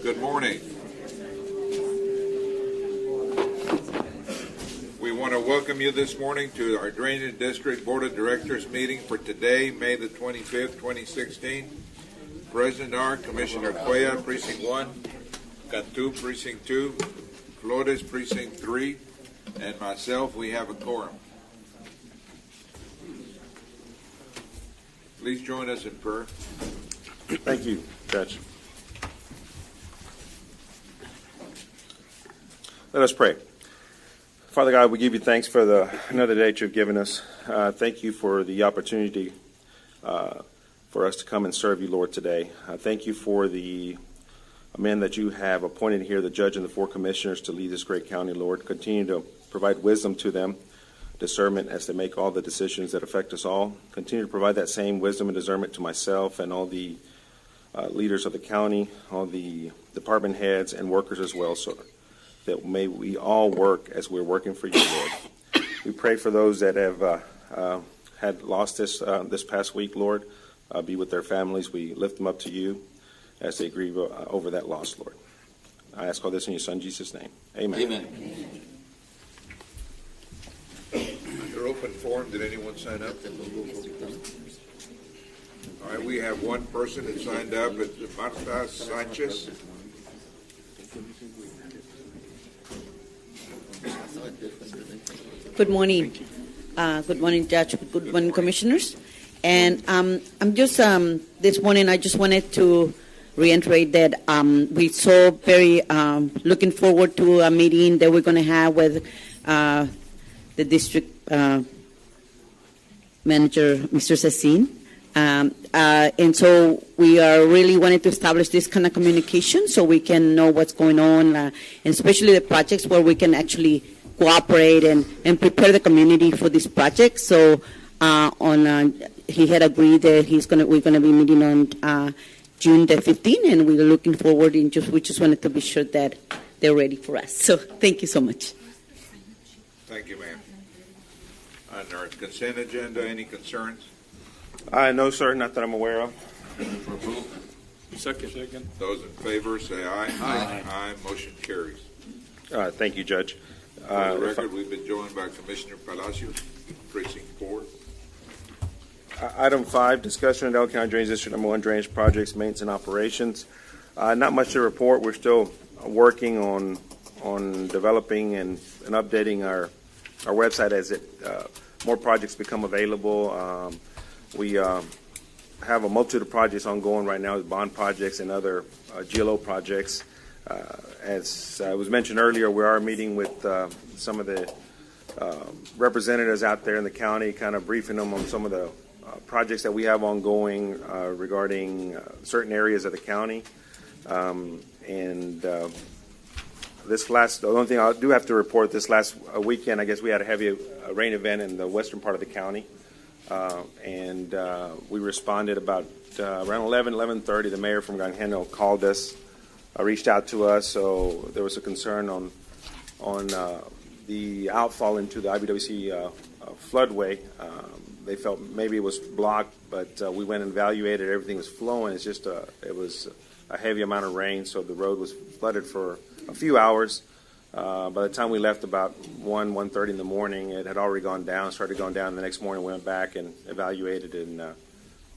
Good morning. We want to welcome you this morning to our Drainage District Board of Directors meeting for today, May the 25th, 2016. President are Commissioner Cuella, Precinct 1, Cantu, Precinct 2, Flores, Precinct 3, and myself. We have a quorum. Please join us in prayer. Thank you, Judge. Let us pray. Father God, we give you thanks for another day that you've given us. Thank you for the opportunity for us to come and serve you, Lord, today. Thank you for the men that you have appointed here, the judge and the 4 commissioners, to lead this great county, Lord. Continue to provide wisdom to them, discernment as they make all the decisions that affect us all. Continue to provide that same wisdom and discernment to myself and all the leaders of the county, all the department heads and workers as well, so that may we all work as we're working for you, Lord. We pray for those that have had lost this past week, Lord. Be with their families. We lift them up to you as they grieve over that loss, Lord. I ask all this in your Son, Jesus' name. Amen. Amen. Under open forum, did anyone sign up? All right, we have one person that signed up. It's Marta Sanchez. Good morning. Good morning, Judge. Good morning, Commissioners. And I'm just, this morning, I just wanted to reiterate that we so very looking forward to a meeting that we're going to have with the district manager, Mr. Sassin. And so we are really wanting to establish this kind of communication so we can know what's going on, and especially the projects where we can actually cooperate and prepare the community for this project. So he had agreed that we're going to be meeting on June the 15th, and we're looking forward. We just wanted to be sure that they're ready for us. So thank you so much. Thank you, ma'am. On our consent agenda, any concerns? No, sir, not that I'm aware of. Second. Those in favor say aye. Aye. Aye. Motion carries. Thank you, Judge. For the record, we've been joined by Commissioner Palacios, Precinct 4. Item 5, discussion of Delaware County Drainage District Number 1 drainage projects, maintenance, and operations. Not much to report. We're still working on developing and updating our website as more projects become available. We have a multitude of projects ongoing right now, bond projects and other GLO projects. As was mentioned earlier, we are meeting with some of the representatives out there in the county, kind of briefing them on some of the projects that we have ongoing regarding certain areas of the county. The only thing I do have to report, this last weekend, I guess we had a heavy rain event in the western part of the county. We responded about around 11:30. The mayor from Ganjeno called us, reached out to us. So there was a concern on the outfall into the IBWC floodway. They felt maybe it was blocked, but we went and evaluated. Everything was flowing. It's just it was a heavy amount of rain, so the road was flooded for a few hours. By the time we left about 1:30 in the morning, it had already started going down. The next morning, we went back and evaluated, and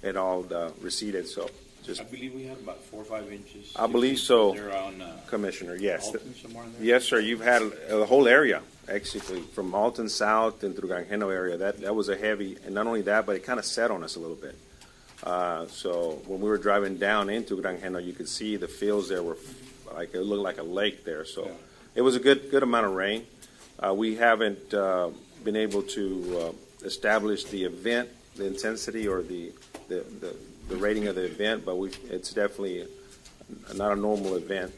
it all receded. So I believe we had about 4 or 5 inches. I believe so, On, Commissioner. Yes. Alton, somewhere in there? Yes, sir. You've had the whole area, actually, from Alton South and through Ganjeno area. That was a heavy, and not only that, but it kind of set on us a little bit. So when we were driving down into Ganjeno, you could see the fields there were it looked like a lake there. So. Yeah. It was a good amount of rain. We haven't been able to establish the event, the intensity, or the rating of the event, but it's definitely not a normal event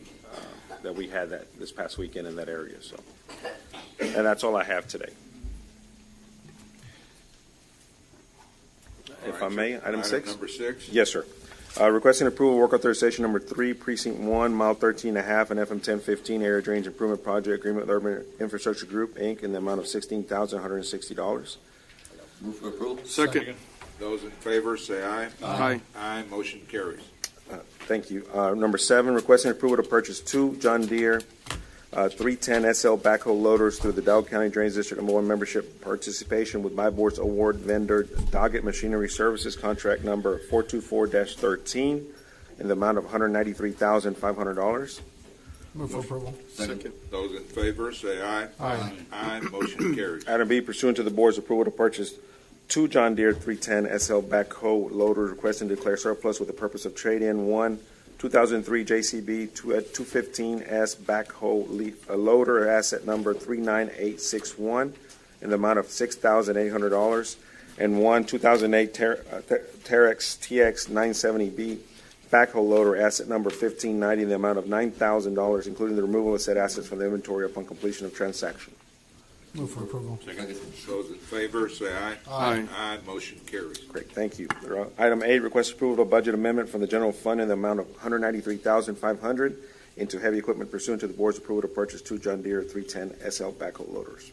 that we had this past weekend in that area. So, and that's all I have today. If I may, item 6. Number 6. Yes, sir. Requesting approval of work authorization number 3, Precinct 1, mile 13.5, and FM 1015 area drainage improvement project agreement with Urban Infrastructure Group, Inc., in the amount of $16,160. Move for approval. Second. Those in favor say aye. Aye. Aye. Motion carries. Thank you. Number 7, requesting approval to purchase 2 John Deere 310 SL backhoe loaders through the Dow County Drainage District Number 1 membership participation with my board's award vendor Doggett Machinery Services contract number 424-13 in the amount of $193,500. Move for approval. Second. Those in favor say aye. Aye. Aye. Motion carries. Item B, pursuant to the board's approval to purchase 2 John Deere 310 SL backhoe loaders, requesting to declare surplus with the purpose of trade-in 1 2003 JCB 215S backhoe loader, asset number 39861, in the amount of $6,800, and 1 2008 Terex TX 970B backhoe loader, asset number 1590, in the amount of $9,000, including the removal of said assets from the inventory upon completion of transaction. Move for approval. Second. Those in favor say aye. Aye. Aye. Motion carries. Great, thank you. Item 8, request approval of a budget amendment from the general fund in the amount of $193,500 into heavy equipment pursuant to the board's approval to purchase 2 John Deere 310 SL backhoe loaders.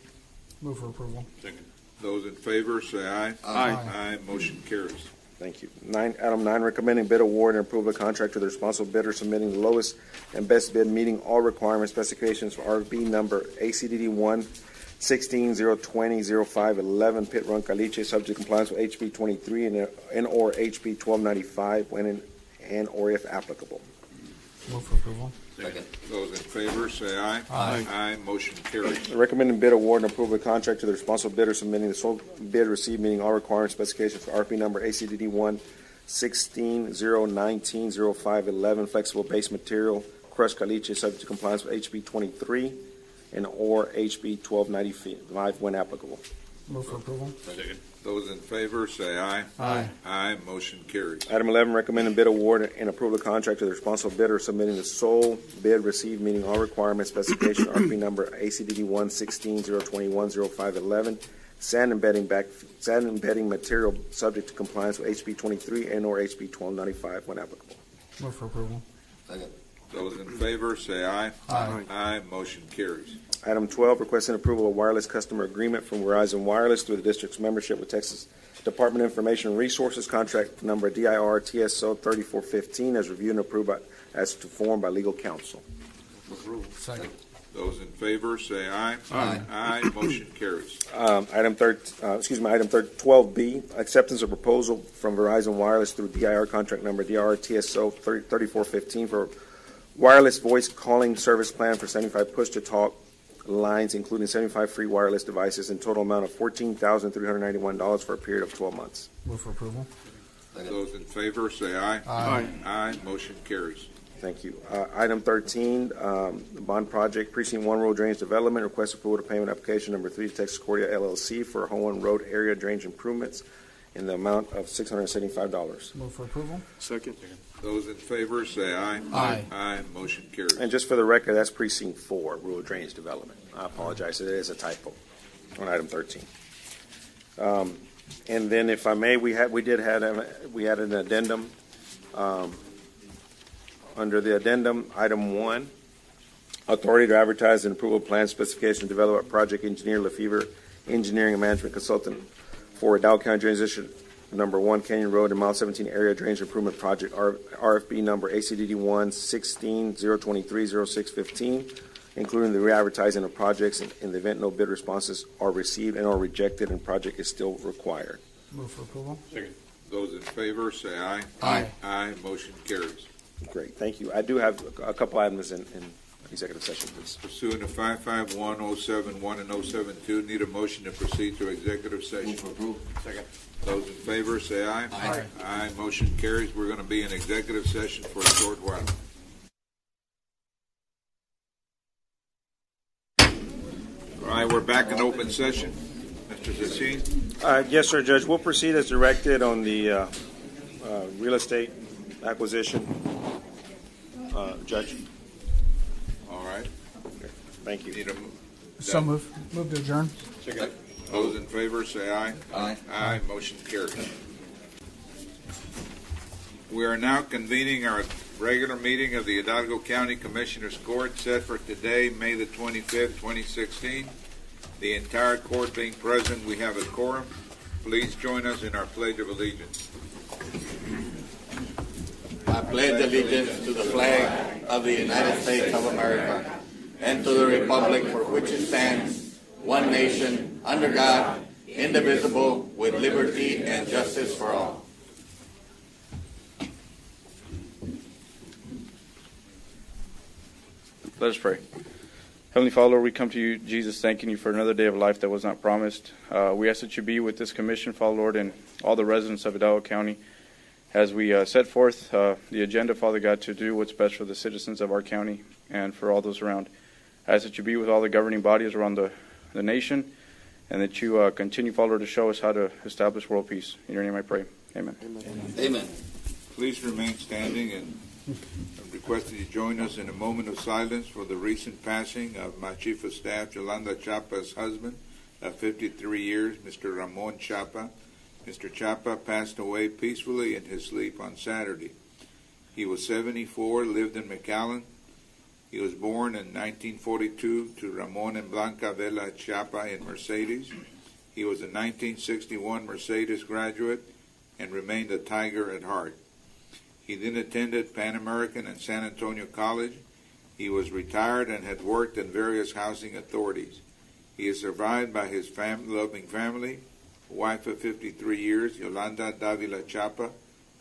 Move for approval. Second. Those in favor say aye. Aye. Aye. Motion carries. Thank you. Item 9, recommending bid award and approval of contract to the responsible bidder submitting the lowest and best bid meeting all requirement specifications for RFB number ACDD 1-16-020-05-11 Pit Run Caliche, subject to compliance with HB 23 and or HB 1295 when and or if applicable. Move for approval. Second. Those in favor say aye. Aye. Aye. Motion carries. Recommending bid award and approval of contract to the responsible bidder submitting the sole bid received meeting all requirement specifications for RFP number ACDD 1-16-019-05-11 flexible base material crushed caliche, subject to compliance with HB 23 and or HB 1295 when applicable. Move for approval. Second. Those in favor say aye. Aye. Aye. Motion carries. Item 11, recommending bid award and approval of contract to the responsible bidder submitting the sole bid received meeting all requirement specification RFP number ACDD 1-16-021-05-11 sand embedding material, subject to compliance with HB 23 and or HB 1295 when applicable. Move for approval. Second. Those in favor say aye. Aye. Aye. Motion carries. Item 12, requesting approval of wireless customer agreement from Verizon Wireless through the district's membership with Texas Department of Information and Resources, contract number DIR TSO 3415, as reviewed and approved as to form by legal counsel. Approval. Second. Those in favor say aye. Aye. Aye. Motion carries. Item 12B, acceptance of proposal from Verizon Wireless through DIR contract number DIR TSO 3415 for wireless voice calling service plan for 75 push-to-talk lines, including 75 free wireless devices, and total amount of $14,391 for a period of 12 months. Move for approval. Those in favor say aye. Aye. Aye. Motion carries. Thank you. Item 13, the bond project, Precinct 1 Rural Drainage Development, request approval to payment application number 3 to Texas Cordia LLC for Home Road area drainage improvements in the amount of $675. Move for approval. Second. Those in favor say aye. Aye. Aye. Motion carries. And just for the record, that's Precinct 4 Rural Drainage Development. I apologize, it is a typo on item 13. And then, if I may, we had an addendum. Under the addendum, item 1, authority to advertise and approval plan specification development project engineer Lefevre Engineering and Management Consultant for Dow County Drainage District number 1 Canyon Road and Mile 17 Area Drainage Improvement Project, RFB number ACDD 1-16-023-0615, including the re-advertising of projects in the event no bid responses are received and or rejected and project is still required. Move for approval. Second. Those in favor say aye. Aye. Aye. Motion carries. Great, thank you. I do have a couple items in executive session, please. Pursuant to 551-071 and 072, need a motion to proceed to executive session. Move for approval. Second. Those in favor say aye. Aye. Aye. Motion carries. We're going to be in executive session for a short while. All right, we're back in open session. Mr. Zacine? Yes, sir, Judge. We'll proceed as directed on the real estate acquisition. Judge. All right. Thank you. Need a So move. Move to adjourn. Second. Those in favor say aye. Aye. Aye. Motion carries. We are now convening our regular meeting of the Hidalgo County Commissioners Court set for today, May the 25th, 2016. The entire court being present, we have a quorum. Please join us in our Pledge of Allegiance. I I pledge allegiance to the flag of the United States of America and to the republic for which it stands, one nation, under God, indivisible, with liberty and justice for all. Let us pray. Heavenly Father, Lord, we come to you, Jesus, thanking you for another day of life that was not promised. We ask that you be with this commission, Father, Lord, and all the residents of Hidalgo County as we set forth the agenda, Father God, to do what's best for the citizens of our county and for all those around. I ask that you be with all the governing bodies around the nation, and that you continue, Father, Lord, to show us how to establish world peace. In your name I pray. Amen. Amen. Please remain standing, and I request that you join us in a moment of silence for the recent passing of my Chief of Staff, Yolanda Chapa's husband of 53 years, Mr. Ramon Chapa. Mr. Chapa passed away peacefully in his sleep on Saturday. He was 74, lived in McAllen. He was born in 1942 to Ramon and Blanca Vela Chapa in Mercedes. He was a 1961 Mercedes graduate and remained a Tiger at heart. He then attended Pan American and San Antonio College. He was retired and had worked in various housing authorities. He is survived by his loving family, a wife of 53 years, Yolanda Davila Chapa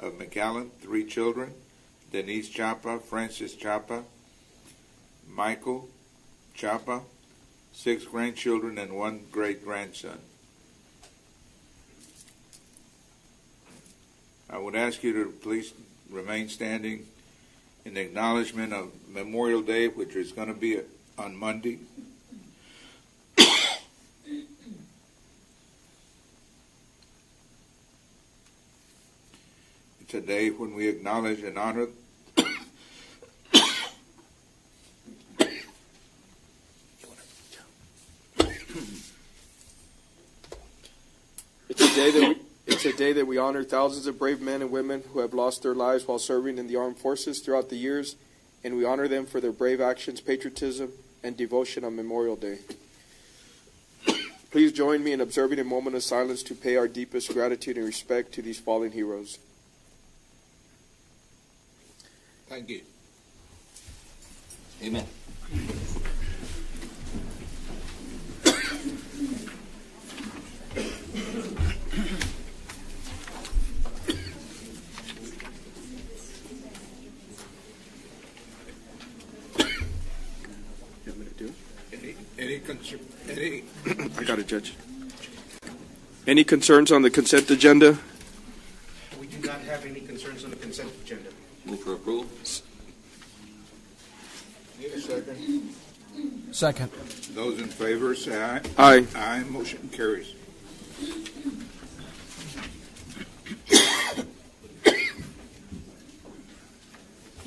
of McAllen, 3 children, Denise Chapa, Francis Chapa, Michael Chapa, 6 grandchildren, and 1 great-grandson. I would ask you to please remain standing in acknowledgement of Memorial Day, which is going to be on Monday. It's a day when we acknowledge and honor It's a day that we honor thousands of brave men and women who have lost their lives while serving in the armed forces throughout the years, and we honor them for their brave actions, patriotism, and devotion on Memorial Day. Please join me in observing a moment of silence to pay our deepest gratitude and respect to these fallen heroes. Thank you. Amen. I got it, Judge. Any concerns on the consent agenda? We do not have any concerns on the consent agenda. Move for approval. Need a second? Second. Those in favor say aye. Aye. Aye. Motion carries.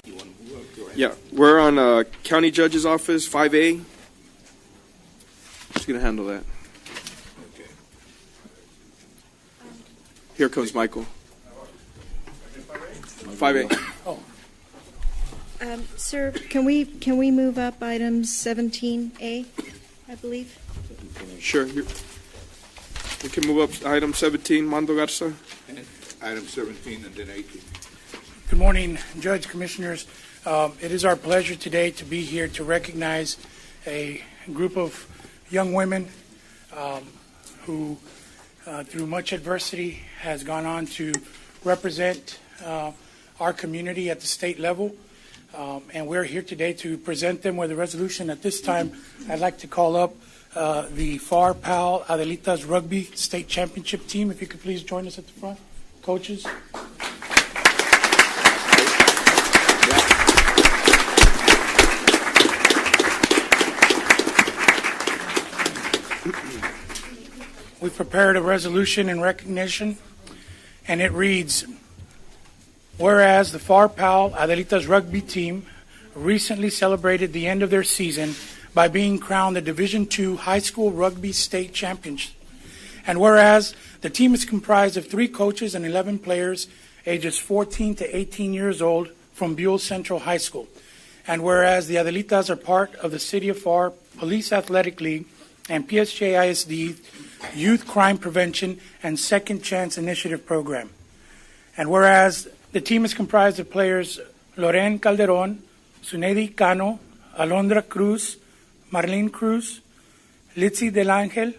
You want to move up? Go ahead. Yeah, we're on County Judge's Office, 5A. Who's going to handle that? Okay. Here comes Michael. 5A. Sir, can we move up item 17A, I believe? Sure. We can move up item 17, Mando Garza. And item 17 and then 18. Good morning, Judge, Commissioners. It is our pleasure today to be here to recognize a group of young women who, through much adversity, has gone on to represent our community at the state level. And we're here today to present them with a resolution. At this time, I'd like to call up the FAR PAL Adelitas Rugby State Championship team. If you could please join us at the front. Coaches. We prepared a resolution in recognition, and it reads, whereas the FAR PAL Adelitas rugby team recently celebrated the end of their season by being crowned the Division II High School Rugby State Champions. And whereas the team is comprised of 3 coaches and 11 players ages 14 to 18 years old from Buell Central High School. And whereas the Adelitas are part of the City of FAR Police Athletic League and PSJ ISD Youth Crime Prevention and Second Chance Initiative Program. And whereas The team is comprised of players Loren Calderon, Sunedi Cano, Alondra Cruz, Marlene Cruz, Litzy Del Angel,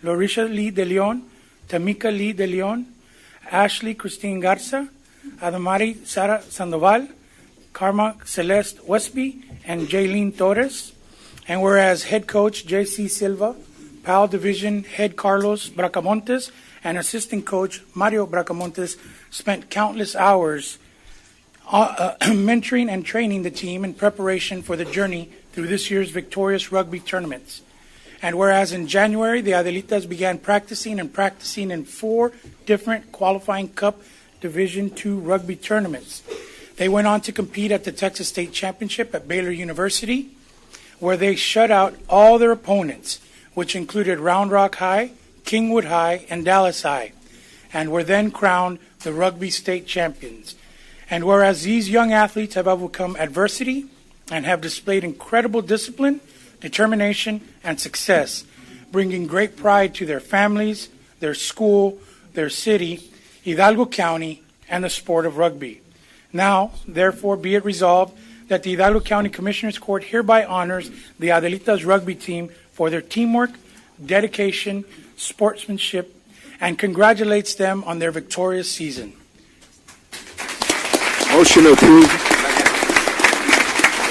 Lorisha Lee De Leon, Tamika Lee De Leon, Ashley Christine Garza, Adamari Sara Sandoval, Karma Celeste Westby, and Jaylene Torres. And whereas head coach J.C. Silva, PAL Division head Carlos Bracamontes, and assistant coach Mario Bracamontes spent countless hours mentoring and training the team in preparation for the journey through this year's victorious rugby tournaments. And whereas in January, the Adelitas began practicing in 4 different qualifying Cup Division II rugby tournaments. They went on to compete at the Texas State Championship at Baylor University, where they shut out all their opponents, which included Round Rock High, Kingwood High, and Dallas High, and were then crowned the Rugby State Champions. And whereas these young athletes have overcome adversity and have displayed incredible discipline, determination, and success, bringing great pride to their families, their school, their city, Hidalgo County, and the sport of rugby. Now, therefore, be it resolved that the Hidalgo County Commissioners Court hereby honors the Adelitas rugby team for their teamwork, dedication, sportsmanship, and congratulates them on their victorious season. Motion approved. Those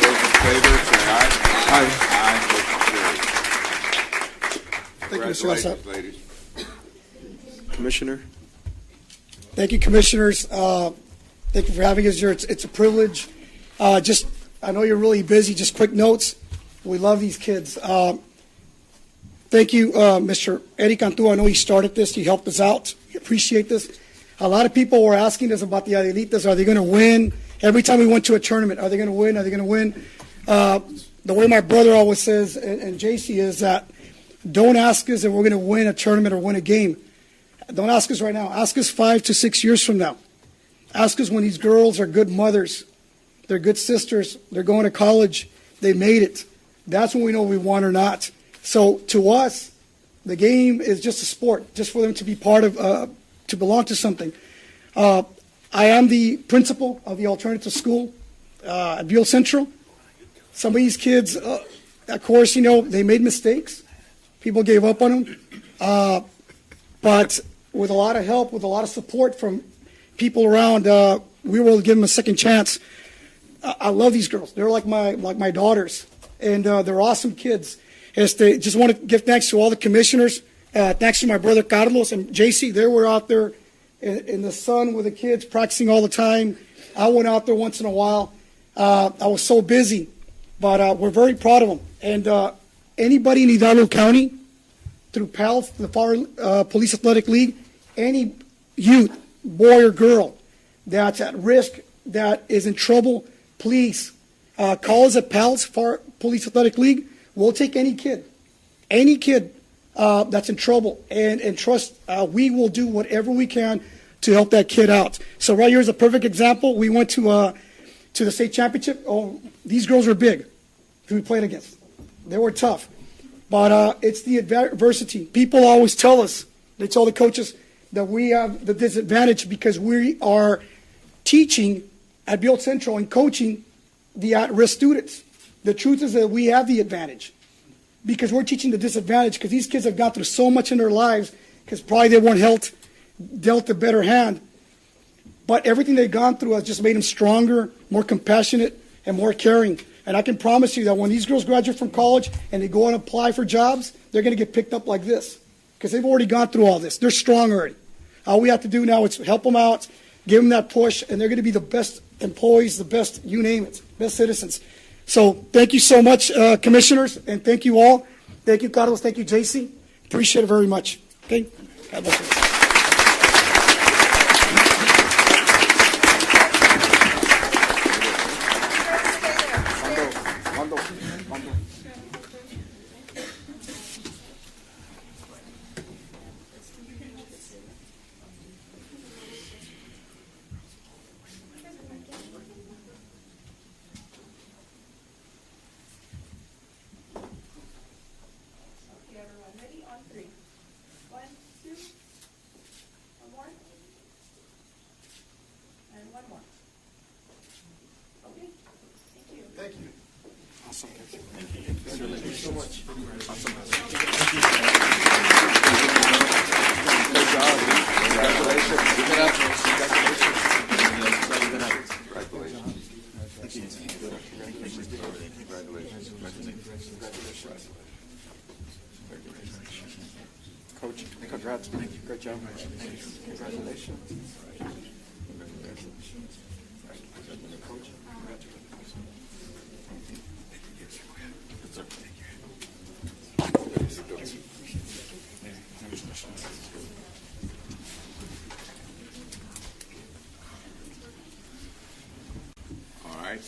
in favor, say aye. Aye. Thank you, Mr. Garza. Congratulations, ladies. Commissioner. Thank you, commissioners. Thank you for having us here. It's a privilege. I know you're really busy. Just quick notes. We love these kids. Thank you, Mr. Eddie Cantu. I know he started this. He helped us out. We appreciate this. A lot of people were asking us about the Adelitas. Are they going to win? Every time we went to a tournament, are they going to win? Are they going to win? The way my brother always says, and JC, is that don't ask us if we're going to win a tournament or win a game. Don't ask us right now. Ask us 5 to 6 years from now. Ask us when these girls are good mothers. They're good sisters. They're going to college. They made it. That's when we know we won or not. So to us, the game is just a sport, just for them to be part of, to belong to something. I am the principal of the alternative school at Buell Central. Some of these kids, of course, they made mistakes. People gave up on them. But with a lot of help, with a lot of support from people around, we were able to give them a second chance. I love these girls. They're like my daughters, and they're awesome kids. Just want to give thanks to all the commissioners. Thanks to my brother Carlos and JC. They were out there in the sun with the kids, practicing all the time. I went out there once in a while. I was so busy, but we're very proud of them. And anybody in Hidalgo County, through PALS, the Power Police Athletic League, any youth, boy or girl, that's at risk, that is in trouble, please call us at PALS, Police Athletic League. We'll take any kid that's in trouble, and trust we will do whatever we can to help that kid out. So right here is a perfect example. We went to the state championship. Oh, these girls are big who we played against. They were tough. But it's the adversity. People always tell us, they tell the coaches, that we have the disadvantage because we are teaching at Buell Central and coaching the at-risk students. The truth is that we have the advantage because we're teaching the disadvantage because these kids have gone through so much in their lives because probably they weren't dealt a better hand. But everything they've gone through has just made them stronger, more compassionate, and more caring. And I can promise you that when these girls graduate from college and they go and apply for jobs, they're going to get picked up like this because they've already gone through all this. They're strong already. All we have to do now is help them out, give them that push, and they're going to be the best employees, the best, you name it, best citizens. So thank you so much, commissioners, and thank you all. Thank you, Carlos. Thank you, JC. Appreciate it very much. Okay? God bless you. Awesome. Thank you so much. Awesome. Good job. Congratulations. Keep it up. Congratulations. Coach, congrats. Great job. Congratulations. Coach, All right.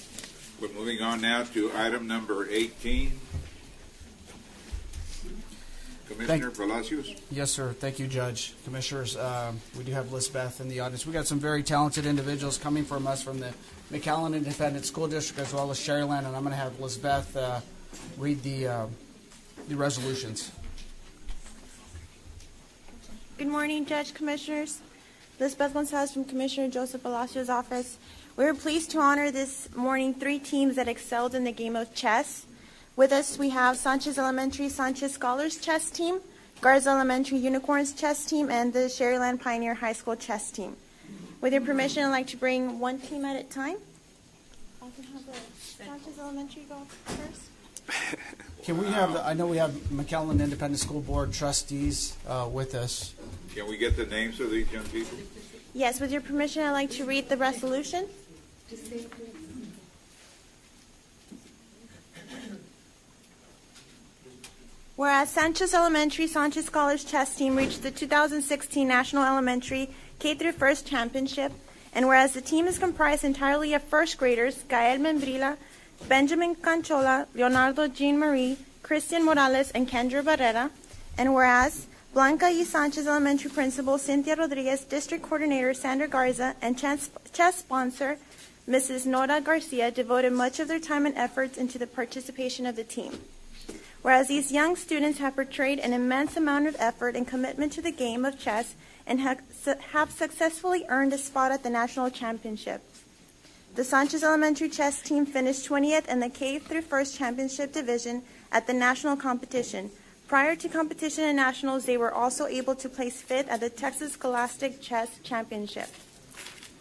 We're moving on now to item number 18. Commissioner Palacios. Yes, sir. Thank you, Judge. Commissioners, we do have Lisbeth in the audience. We got some very talented individuals coming from us from the McAllen Independent School District as well as Sharyland, and I'm going to have Lisbeth read the resolutions. Good morning, Judge, Commissioners. Lisbeth Gonzalez from Commissioner Joseph Palacios' office. We are pleased to honor this morning 3 teams that excelled in the game of chess. With us, we have Sanchez Elementary Sanchez Scholars Chess Team, Garza Elementary Unicorns Chess Team, and the Sharyland Pioneer High School Chess Team. With your permission, I'd like to bring one team at a time. I can have the Sanchez Elementary go first. Can we have, I know we have McAllen Independent School Board trustees with us. Can we get the names of these young people? Yes, with your permission, I'd like to read the resolution. Whereas Sanchez Elementary Sanchez Scholars Chess Team reached the 2016 National Elementary K-1 Championship, and whereas the team is comprised entirely of first graders, Gael Membrila, Benjamin Canchola, Leonardo Jean-Marie, Christian Morales, and Kendra Barrera, and whereas Blanca E. Sanchez Elementary Principal Cynthia Rodriguez, District Coordinator Sandra Garza, and chess sponsor Mrs. Nora Garcia devoted much of their time and efforts into the participation of the team. Whereas these young students have portrayed an immense amount of effort and commitment to the game of chess and have successfully earned a spot at the national championship. The Sanchez Elementary chess team finished 20th in the K-1 Championship Division at the national competition. Prior to competition and nationals, they were also able to place 5th at the Texas Scholastic Chess Championship.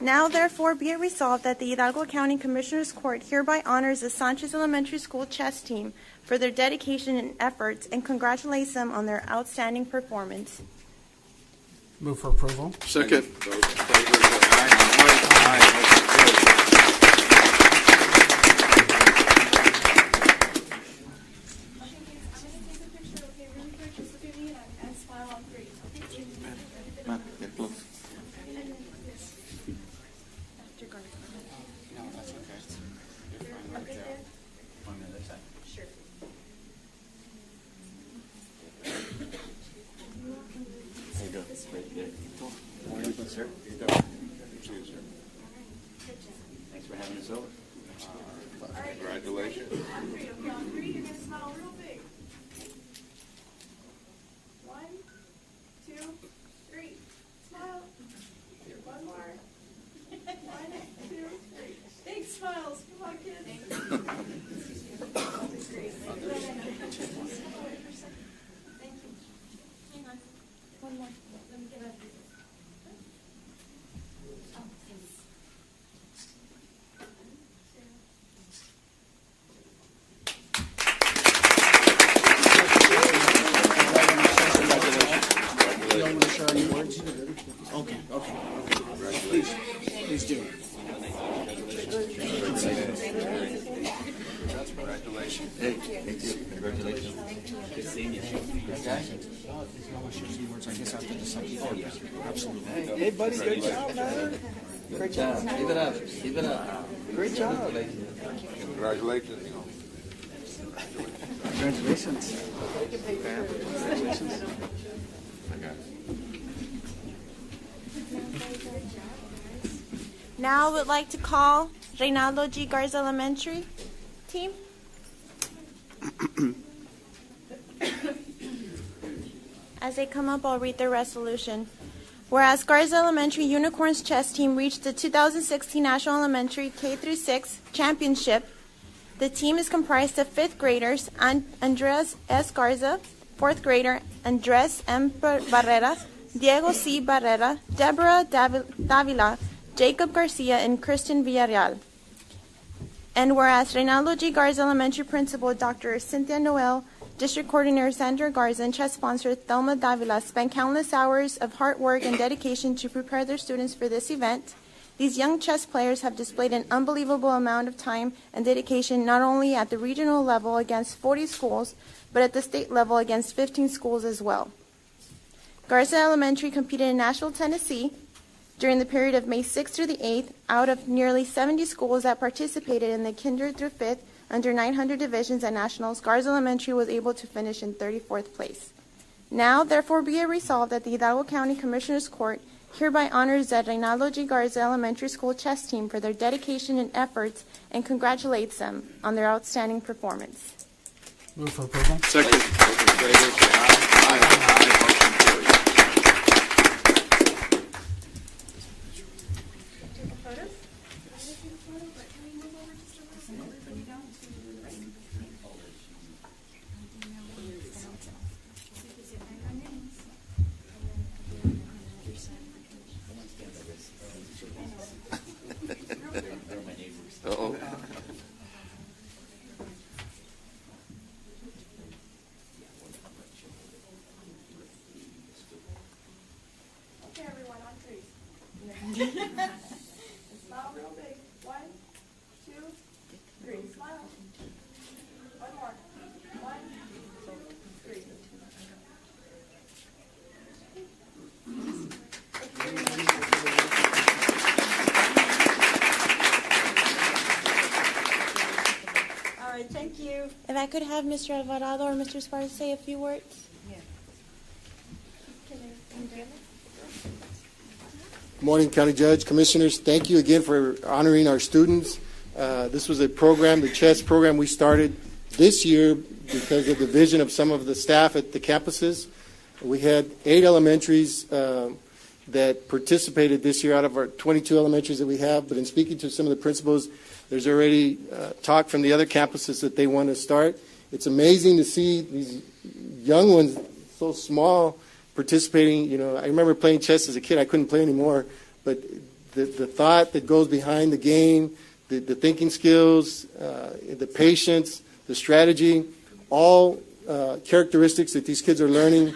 Now, therefore, be it resolved that the Hidalgo County Commissioners Court hereby honors the Sanchez Elementary School chess team for their dedication and efforts and congratulates them on their outstanding performance. Move for approval. Second. Those in favor say aye. Aye. Thanks for having us over. Congratulations. One, two, three. Smile. One more. One, two, three. Big smiles. Come on, kids. Thank you. Hang on. One more. Let me get up. Okay. Please do. Congratulations. Hey, thank you. Congratulations. Good seeing you. Absolutely. Hey, buddy. Good job, man. Great job. Keep it up. Keep it up. Great job. Congratulations. Congratulations. Congratulations. Now I would like to call Reynaldo G. Garza Elementary team. As they come up, I'll read their resolution. Whereas Garza Elementary Unicorns Chess Team reached the 2016 National Elementary K-6 Championship, The team is comprised of 5th graders Andres S. Garza, 4th grader Andres M. Barrera, Diego C. Barrera, Deborah Davila, Jacob Garcia, and Christian Villarreal. And whereas Reynaldo G. Garza Elementary Principal Dr. Cynthia Noel, District Coordinator Sandra Garza, and chess sponsor Thelma Davila spent countless hours of hard work and dedication to prepare their students for this event. These young chess players have displayed an unbelievable amount of time and dedication not only at the regional level against 40 schools, but at the state level against 15 schools as well. Garza Elementary competed in Nashville, Tennessee during the period of May 6th through the 8th. Out of nearly 70 schools that participated in the kinder through 5th under 900 divisions at nationals, Garza Elementary was able to finish in 34th place. Now, therefore, be it resolved that the Hidalgo County Commissioners Court hereby honors the Reynaldo G. Garza Elementary School chess team for their dedication and efforts and congratulates them on their outstanding performance. Move for approval. Second. Uh-oh. Okay, everyone, on three. Smile real big. 1, 2, 3. Smile. One more. 1, 2, 3. All right, thank you. If I could have Mr. Alvarado or Mr. Esparza say a few words. Morning, County Judge, Commissioners. Thank you again for honoring our students. This was a program, the chess program we started this year because of the vision of some of the staff at the campuses. We had 8 elementaries that participated this year out of our 22 elementaries that we have. But in speaking to some of the principals, there's already talk from the other campuses that they want to start. It's amazing to see these young ones, so small, participating. You know, I remember playing chess as a kid. I couldn't play anymore. But the thought that goes behind the game, the thinking skills, the patience, the strategy, all characteristics that these kids are learning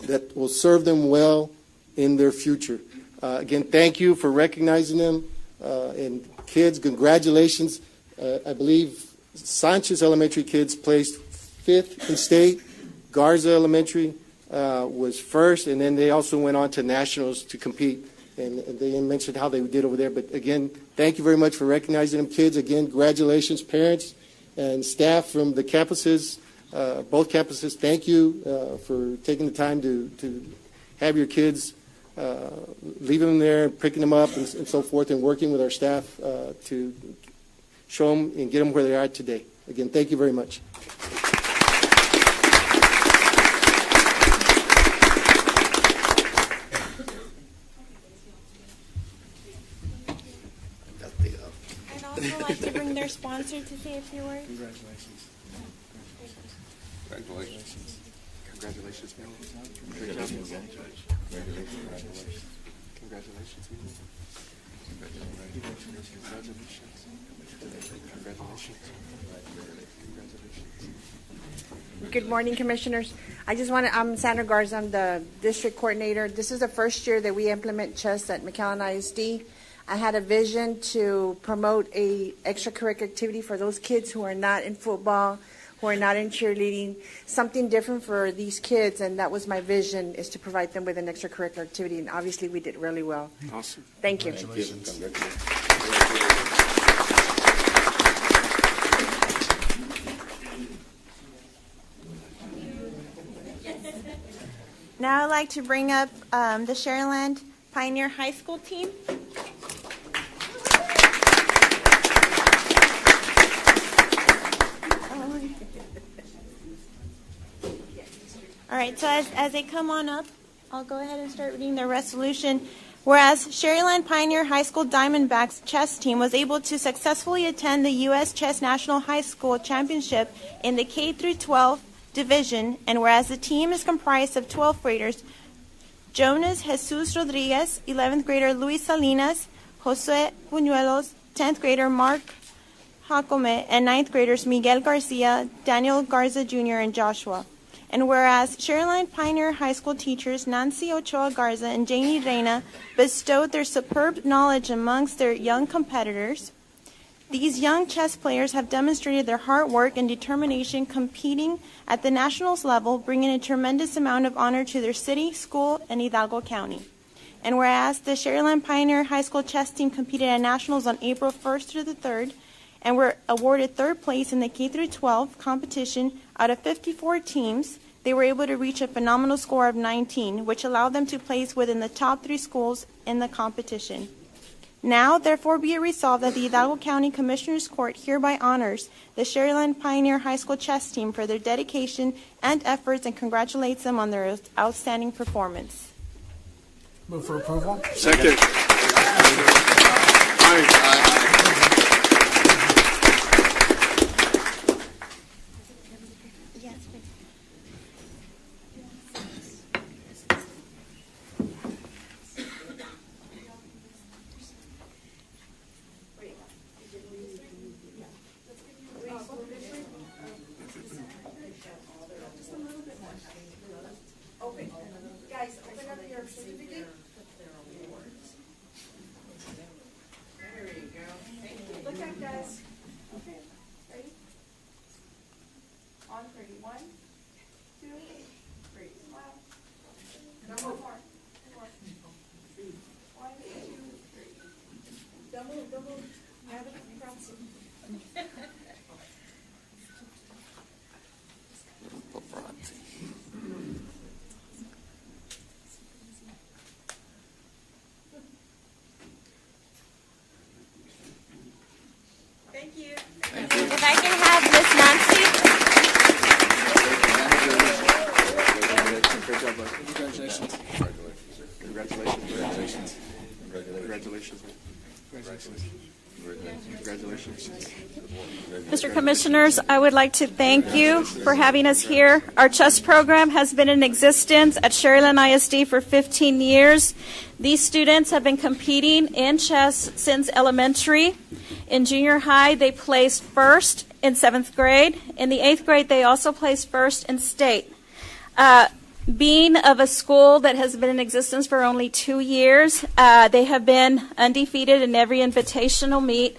that will serve them well in their future. Again, thank you for recognizing them. And kids, congratulations. I believe Sanchez Elementary kids placed 5th in state. Garza Elementary was 1st, and then they also went on to nationals to compete. And they mentioned how they did over there. But again, thank you very much for recognizing them, kids. Again, congratulations, parents and staff from the campuses, both campuses. Thank you for taking the time to have your kids, leaving them there, picking them up, and so forth, and working with our staff to show them and get them where they are today. Again, thank you very much. I'd also like to bring their sponsor to say a few words. Congratulations. Congratulations. Congratulations, man. Great job. Congratulations. Congratulations. Congratulations. Good morning, Commissioners. I'm Sandra Garza. I'm the District Coordinator. This is the first year that we implement chess at McAllen ISD. I had a vision to promote a extracurricular activity for those kids who are not in football, who are not in cheerleading, something different for these kids, and that was my vision, is to provide them with an extracurricular activity, and obviously we did really well. Awesome. Thank you. Congratulations. Now I'd like to bring up the Sharyland Pioneer High School team. All right, so as they come on up, I'll go ahead and start reading their resolution. Whereas Sherryland Pioneer High School Diamondbacks chess team was able to successfully attend the U.S. Chess National High School Championship in the K-12 division, and whereas the team is comprised of 12th graders, Jonas Jesus Rodriguez, 11th grader Luis Salinas, Josue Buñuelos, 10th grader Mark Jacome, and 9th graders Miguel Garcia, Daniel Garza Jr., and Joshua. And whereas Sherryland Pioneer High School teachers Nancy Ochoa Garza and Janie Reina bestowed their superb knowledge amongst their young competitors, these young chess players have demonstrated their hard work and determination competing at the nationals level, bringing a tremendous amount of honor to their city, school, and Hidalgo County. And whereas the Sherryland Pioneer High School chess team competed at nationals on April 1st through the 3rd, and were awarded 3rd place in the K-12 competition out of 54 teams, they were able to reach a phenomenal score of 19, which allowed them to place within the top 3 schools in the competition. Now, therefore, be it resolved that the Hidalgo County Commissioners Court hereby honors the Sherryland Pioneer High School chess team for their dedication and efforts and congratulates them on their outstanding performance. Move for approval. Second. Guys, open up your certificate. There you go. Thank you. Look at guys. Okay. Ready? On 30. 1, 2, 3. Smile. No more. 1, 2, 3. Don't move. Don't move. I have a proxy. Thank you. If I can have Miss Nancy. Congratulations. Congratulations. Congratulations. Congratulations. Mr. Commissioners, I would like to thank you for having us here. Our chess program has been in existence at Sherryland ISD for 15 years. These students have been competing in chess since elementary. In junior high, they placed first in 7th grade. In the 8th grade, they also placed first in state. Being of a school that has been in existence for only 2 years, they have been undefeated in every invitational meet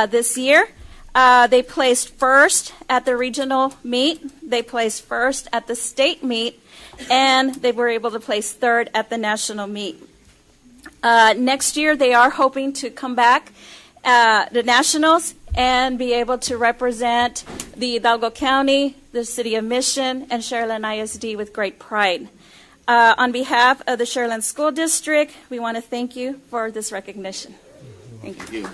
this year. They placed first at the regional meet. They placed first at the state meet. And they were able to place 3rd at the national meet. Next year, they are hoping to come back the nationals and be able to represent the Hidalgo County, the City of Mission, and Sherryland ISD with great pride. On behalf of the Sherryland School District, we want to thank you for this recognition. Thank you.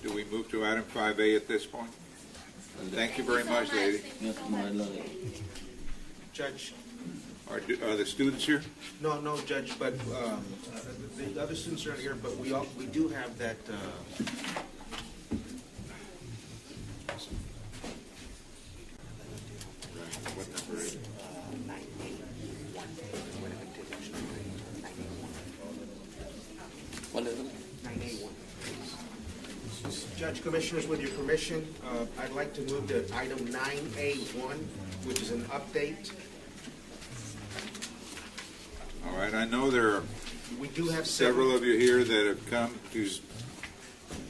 Do we move to item 5A at this point? Thank you very much, lady. Judge. Are the students here? No, Judge, but the other students are not here, but we do have that. What number is it? What is it? 9A1. Judge, Commissioners, with your permission, I'd like to move to item 9A1, which is an update. All right, I know there are We do have several of you here that have come to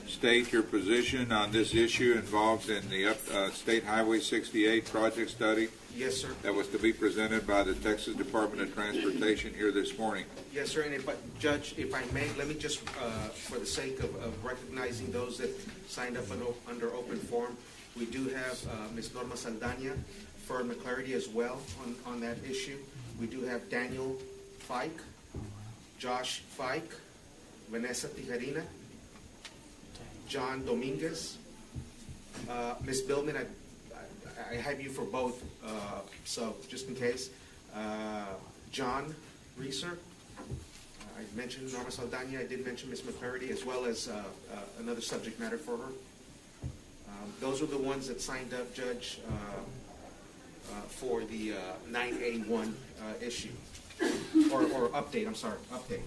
state your position on this issue involved in the State Highway 68 project study. Yes, sir. That was to be presented by the Texas Department of Transportation here this morning. Yes, sir. But Judge, if I may, let me just, for the sake of recognizing those that signed up under open forum, we do have Ms. Norma Saldana for McClarity as well on that issue. We do have Daniel Fike, Josh Fike, Vanessa Tijerina, John Dominguez. Ms. Billman, I have you for both, so just in case. John Reeser. I mentioned Norma Saldana. I did mention Ms. McCurdy, as well as another subject matter for her. Those are the ones that signed up, Judge, for the 9A1 issue. Or update, I'm sorry, update.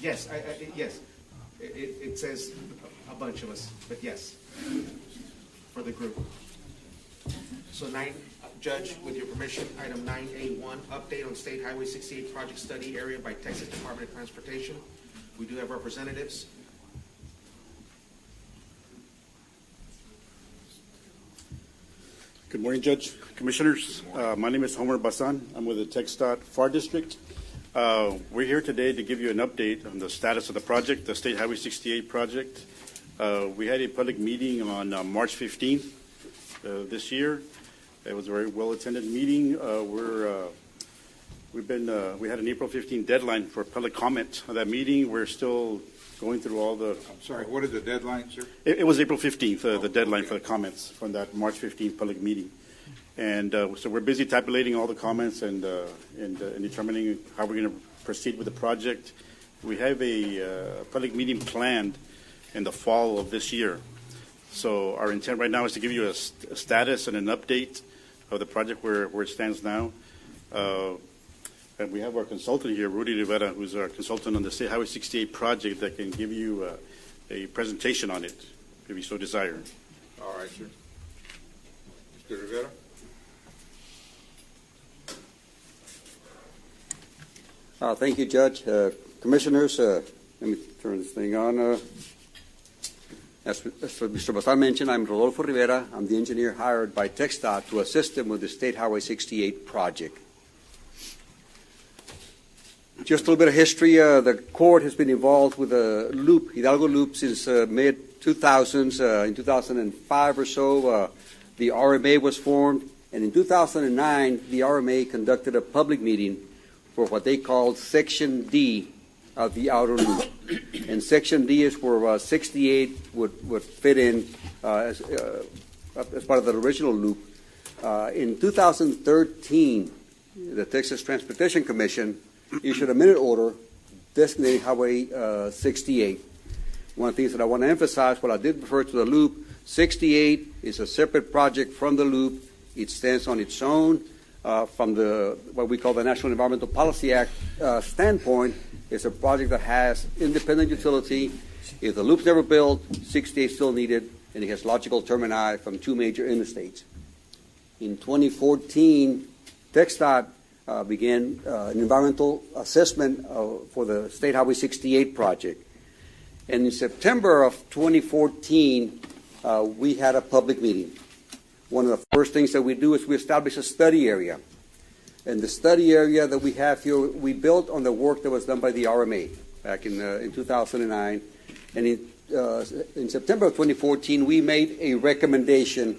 Yes, yes. It says a bunch of us, but yes, for the group. So Judge, with your permission, item 9A1, update on State Highway 68 project study area by Texas Department of Transportation. We do have representatives. Good morning, Judge, Commissioners. My name is Homer Basan. I'm with the TxDOT FAR District. We're here today to give you an update on the status of the project, the State Highway 68 project. We had a public meeting on March 15th this year. It was a very well-attended meeting. We had an April 15th deadline for public comment on that meeting. We're still going through all the... I'm sorry, what is the deadline, sir? It was April 15th, the deadline for the comments from that March 15th public meeting. And so we're busy tabulating all the comments and determining how we're going to proceed with the project. We have a public meeting planned in the fall of this year. So our intent right now is to give you a status and an update of the project where it stands now. And we have our consultant here, Rudy Rivera, who's our consultant on the State Highway 68 project, that can give you a presentation on it, if you so desire. All right, sir. Mr. Rivera? Thank you, Judge. Commissioners, let me turn this thing on. As Mr. Basan mentioned, I'm Rodolfo Rivera. I'm the engineer hired by TxDOT to assist them with the State Highway 68 project. Just a little bit of history. The court has been involved with the loop, Hidalgo Loop, since mid-2000s. In 2005 or so, the RMA was formed. And in 2009, the RMA conducted a public meeting for what they called Section D of the outer loop. And Section D is where 68 would fit in as part of the original loop. In 2013, the Texas Transportation Commission issued a minute order designating Highway 68. One of the things that I want to emphasize, while I did refer to the loop, 68 is a separate project from the loop. It stands on its own. From the what we call the National Environmental Policy Act standpoint, it's a project that has independent utility. If the loop's never built, 68 is still needed, and it has logical termini from two major interstates. In 2014, TxDOT began an environmental assessment for the State Highway 68 project. And in September of 2014, we had a public meeting. One of the first things that we do is we establish a study area. And the study area that we have here, we built on the work that was done by the RMA back in 2009. And in September of 2014, we made a recommendation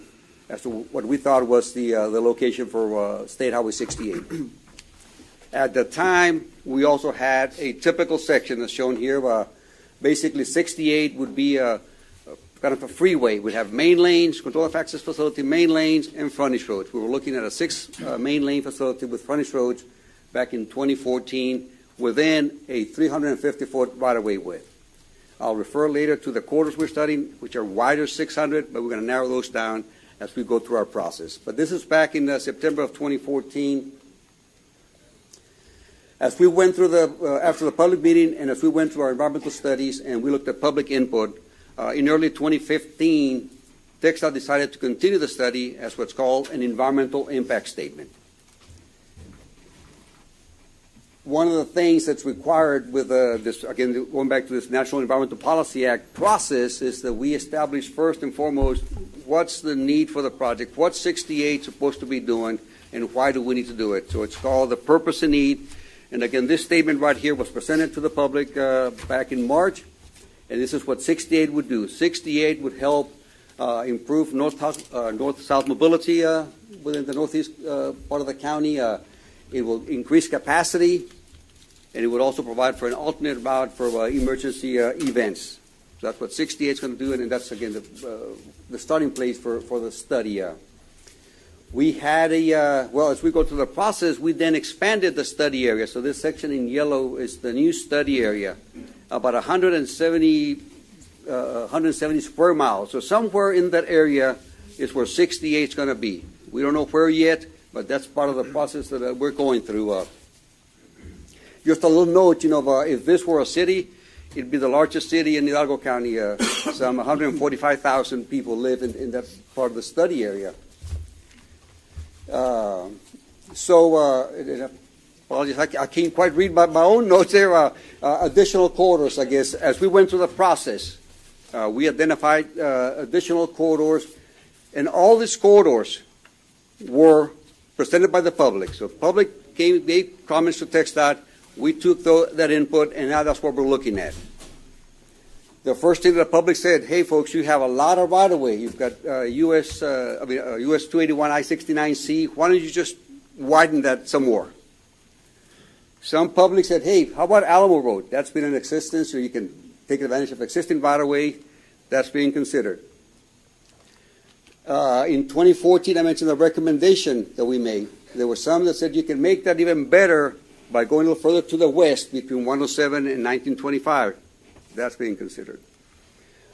as to what we thought was the location for State Highway 68. At the time, we also had a typical section that's shown here. Basically, 68 would be kind of a freeway. We'd have main lanes, control of access facility, main lanes, and frontage roads. We were looking at a 6 main lane facility with frontage roads back in 2014 within a 350-foot right-of-way width. I'll refer later to the corridors we're studying, which are wider 600, but we're going to narrow those down as we go through our process. But this is back in September of 2014. As we went through after the public meeting and as we went through our environmental studies and we looked at public input, in early 2015, TxDOT decided to continue the study as what's called an environmental impact statement. One of the things that's required with this, again, going back to this National Environmental Policy Act process, is that we establish first and foremost what's the need for the project, what's 68 supposed to be doing, and why do we need to do it. So it's called the purpose and need. And again, this statement right here was presented to the public back in March. And this is what 68 would do. 68 would help improve north-south mobility within the northeast part of the county. It will increase capacity, and it would also provide for an alternate route for emergency events. So that's what 68 is going to do, and that's, again, the starting place for the study. We had as we go through the process, we then expanded the study area. So this section in yellow is the new study area, about 170 square miles. So somewhere in that area is where 68 is going to be. We don't know where yet, but that's part of the process that we're going through. Just a little note, if this were a city, it'd be the largest city in Hidalgo County. Some 145,000 people live in that part of the study area. Apologies, I can't quite read my own notes there. Additional corridors, I guess. As we went through the process, we identified additional corridors, and all these corridors were presented by the public. So the public gave comments to TxDOT. We took that input, and now that's what we're looking at. The first thing the public said, hey, folks, you have a lot of right-of-way. You've got US 281 I-69C. Why don't you just widen that some more? Some public said, hey, how about Alamo Road? That's been in existence, so you can take advantage of existing right-of-way. That's being considered. In 2014, I mentioned the recommendation that we made. There were some that said you can make that even better by going a little further to the west between 107 and 1925. That's being considered.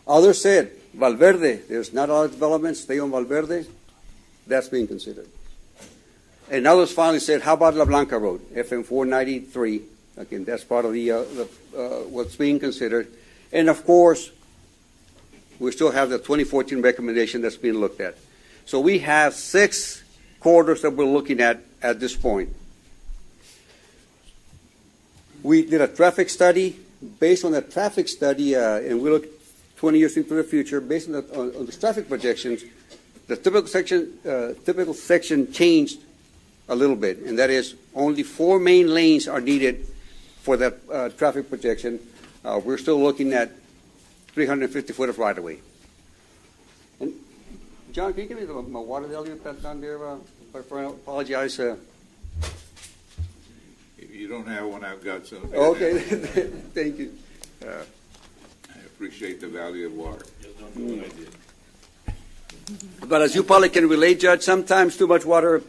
Others said, Valverde, there's not a lot of development, stay on Valverde. That's being considered. And others finally said, how about La Blanca Road, FM 493? Again, that's part of what's being considered. And of course, we still have the 2014 recommendation that's being looked at. So we have 6 corridors that we're looking at this point. We did a traffic study. Based on the traffic study, and we look 20 years into the future, based on the traffic projections, the typical section changed a little bit, and that is only 4 main lanes are needed for that traffic projection. We're still looking at 350 foot of right-of-way. And John, can you give me my water down there? I apologize. If you don't have one, I've got some. Okay, thank you. I appreciate the value of water. But as you probably can relate, Judge, sometimes too much water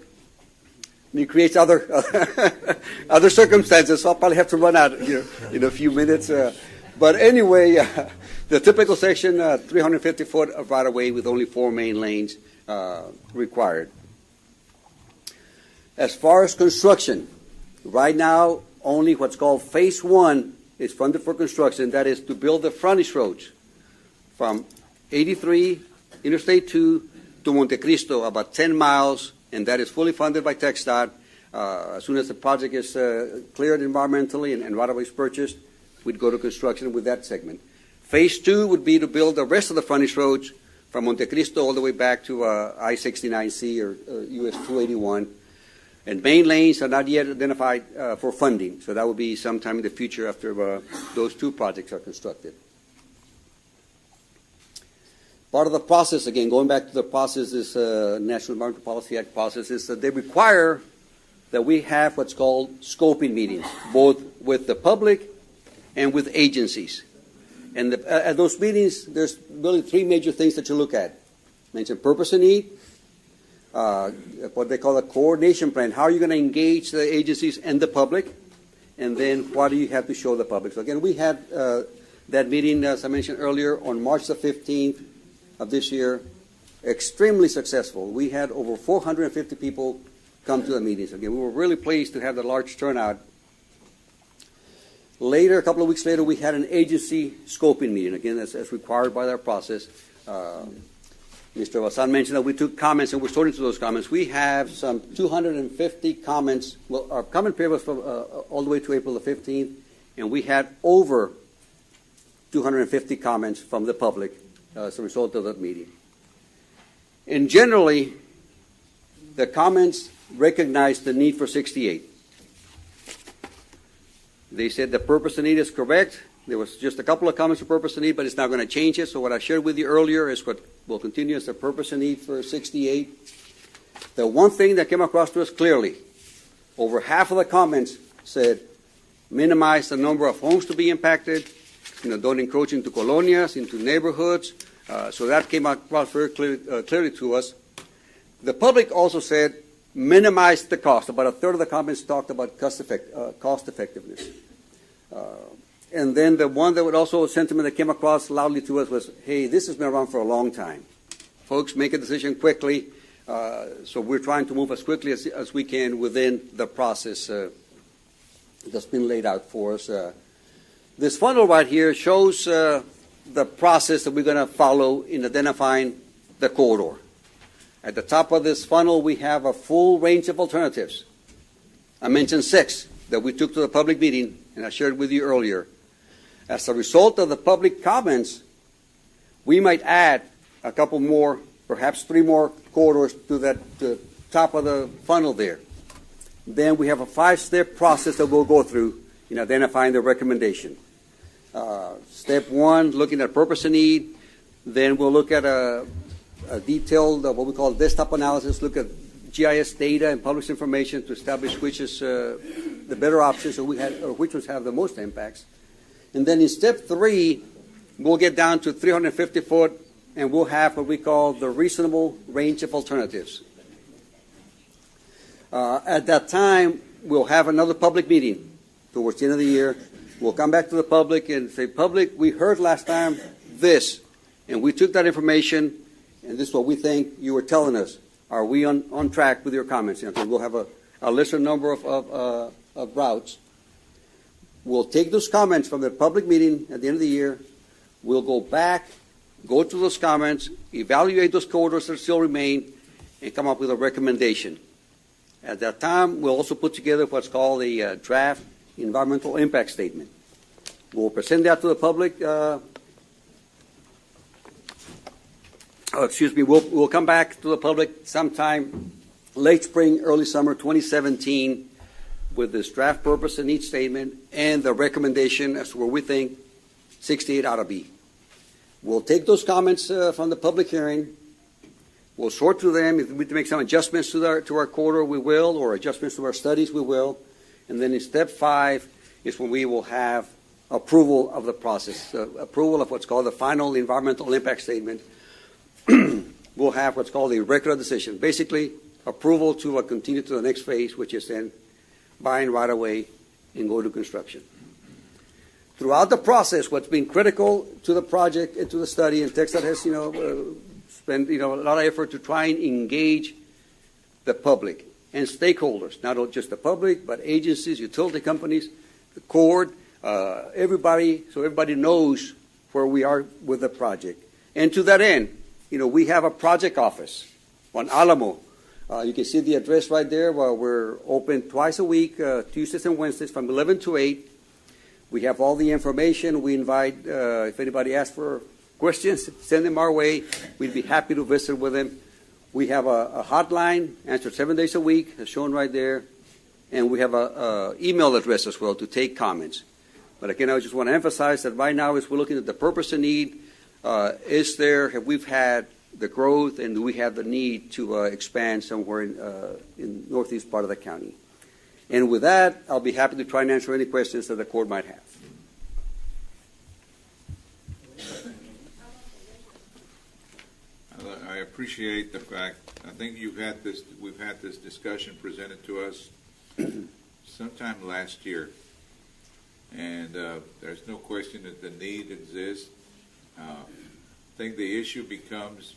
creates other circumstances. So I'll probably have to run out in a few minutes. But anyway, the typical section, 350 foot of right-of-way with only 4 main lanes required. As far as construction, right now, only what's called Phase 1 is funded for construction. That is to build the frontage roads from 83, Interstate 2 to Montecristo, about 10 miles, and that is fully funded by TxDOT. As soon as the project is cleared environmentally and right-of-way is purchased, we'd go to construction with that segment. Phase 2 would be to build the rest of the frontage roads from Montecristo all the way back to I-69C or US 281. And main lanes are not yet identified for funding, so that will be sometime in the future after those 2 projects are constructed. Part of the process, again, going back to the process, this National Environmental Policy Act process, is that they require that we have what's called scoping meetings, both with the public and with agencies. And at those meetings, there's really 3 major things that you look at. Mention purpose and need, what they call a coordination plan. How are you going to engage the agencies and the public? And then what do you have to show the public? So again, we had that meeting, as I mentioned earlier, on March the 15th of this year. Extremely successful. We had over 450 people come to the meetings. Again, we were really pleased to have the large turnout. Later, a couple of weeks later, we had an agency scoping meeting. Again, as required by our process. Mr. Bazan mentioned that we took comments, and we're sorting through those comments. We have some 250 comments. Well, our comment period was from all the way to April the 15th, and we had over 250 comments from the public as a result of that meeting. And generally, the comments recognized the need for 68. They said the purpose and need is correct. There was just a couple of comments for purpose and need, but it's not going to change it. So what I shared with you earlier is what will continue as the purpose and need for 68. The one thing that came across to us clearly, over half of the comments said minimize the number of homes to be impacted, don't encroach into colonias, into neighborhoods. So that came across very clearly to us. The public also said minimize the cost. About a third of the comments talked about cost effectiveness. And then the one that would also a sentiment that came across loudly to us was, hey, this has been around for a long time. Folks, make a decision quickly. So we're trying to move as quickly as we can within the process that's been laid out for us. This funnel right here shows the process that we're going to follow in identifying the corridor. At the top of this funnel, we have a full range of alternatives. I mentioned 6 that we took to the public meeting, and I shared with you earlier. As a result of the public comments, we might add a couple more, perhaps 3 more corridors to the top of the funnel there. Then we have a 5-step process that we'll go through in identifying the recommendation. Step 1, looking at purpose and need. Then we'll look at a detailed, what we call desktop analysis, look at GIS data and published information to establish which is the better options or which ones have the most impacts. And then in step 3, we'll get down to 350 foot, and we'll have what we call the reasonable range of alternatives. At that time, we'll have another public meeting towards the end of the year. We'll come back to the public and say, public, we heard last time this, and we took that information, and this is what we think you were telling us. Are we on track with your comments? We'll have a lesser number of routes. We'll take those comments from the public meeting at the end of the year. We'll go back, go to those comments, evaluate those corridors that still remain, and come up with a recommendation. At that time, we'll also put together what's called a draft environmental impact statement. We'll present that to the public. We'll come back to the public sometime late spring, early summer 2017 with this draft purpose and need statement and the recommendation as to where we think 68 ought to be. We'll take those comments from the public hearing. We'll sort through them. If we need to make some adjustments to our corridor, we will, or adjustments to our studies, we will. And then in step 5 is when we will have approval of the process, approval of what's called the final environmental impact statement. We'll have what's called a record of decision. Basically, approval to continue to the next phase, which is then buying right away and go to construction. Throughout the process, what's been critical to the project and to the study, and TxDOT has, spent a lot of effort to try and engage the public and stakeholders, not just the public, but agencies, utility companies, the court, everybody, so everybody knows where we are with the project. And to that end, we have a project office on Alamo. You can see the address right there. We're open twice a week, Tuesdays and Wednesdays from 11 to 8. We have all the information. We invite, if anybody asks for questions, send them our way. We'd be happy to visit with them. We have a hotline, answered 7 days a week, as shown right there. And we have an email address as well to take comments. But again, I just want to emphasize that right now, as we're looking at the purpose and need, have we had the growth and do we have the need to expand somewhere in northeast part of the county? And with that, I'll be happy to try and answer any questions that the court might have. I appreciate the fact. I think we've had this discussion presented to us sometime last year, and there's no question that the need exists. I think the issue becomes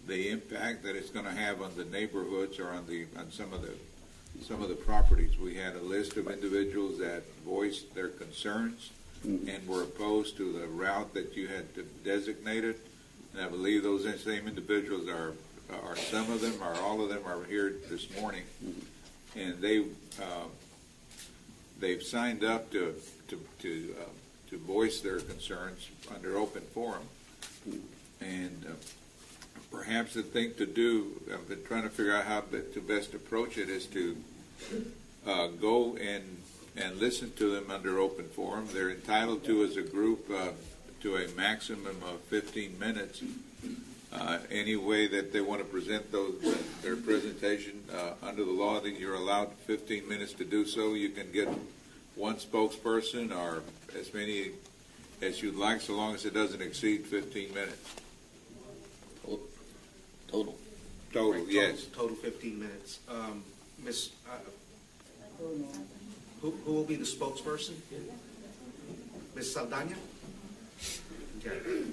the impact that it's going to have on the neighborhoods or on some of the properties. We had a list of individuals that voiced their concerns and were opposed to the route that you had designated. And I believe those same individuals are some of them, or all of them, are here this morning, and they've signed up to voice their concerns under open forum. And perhaps the thing to do, I've been trying to figure out how to best approach it, is to go and and listen to them under open forum. They're entitled to, as a group, to a maximum of 15 minutes. Any way that they want to present their presentation under the law, that you're allowed 15 minutes to do so. You can get one spokesperson or as many as you'd like, so long as it doesn't exceed 15 minutes. Total. Total, yes. Total 15 minutes. Miss, who will be the spokesperson? Ms. Saldana? Okay.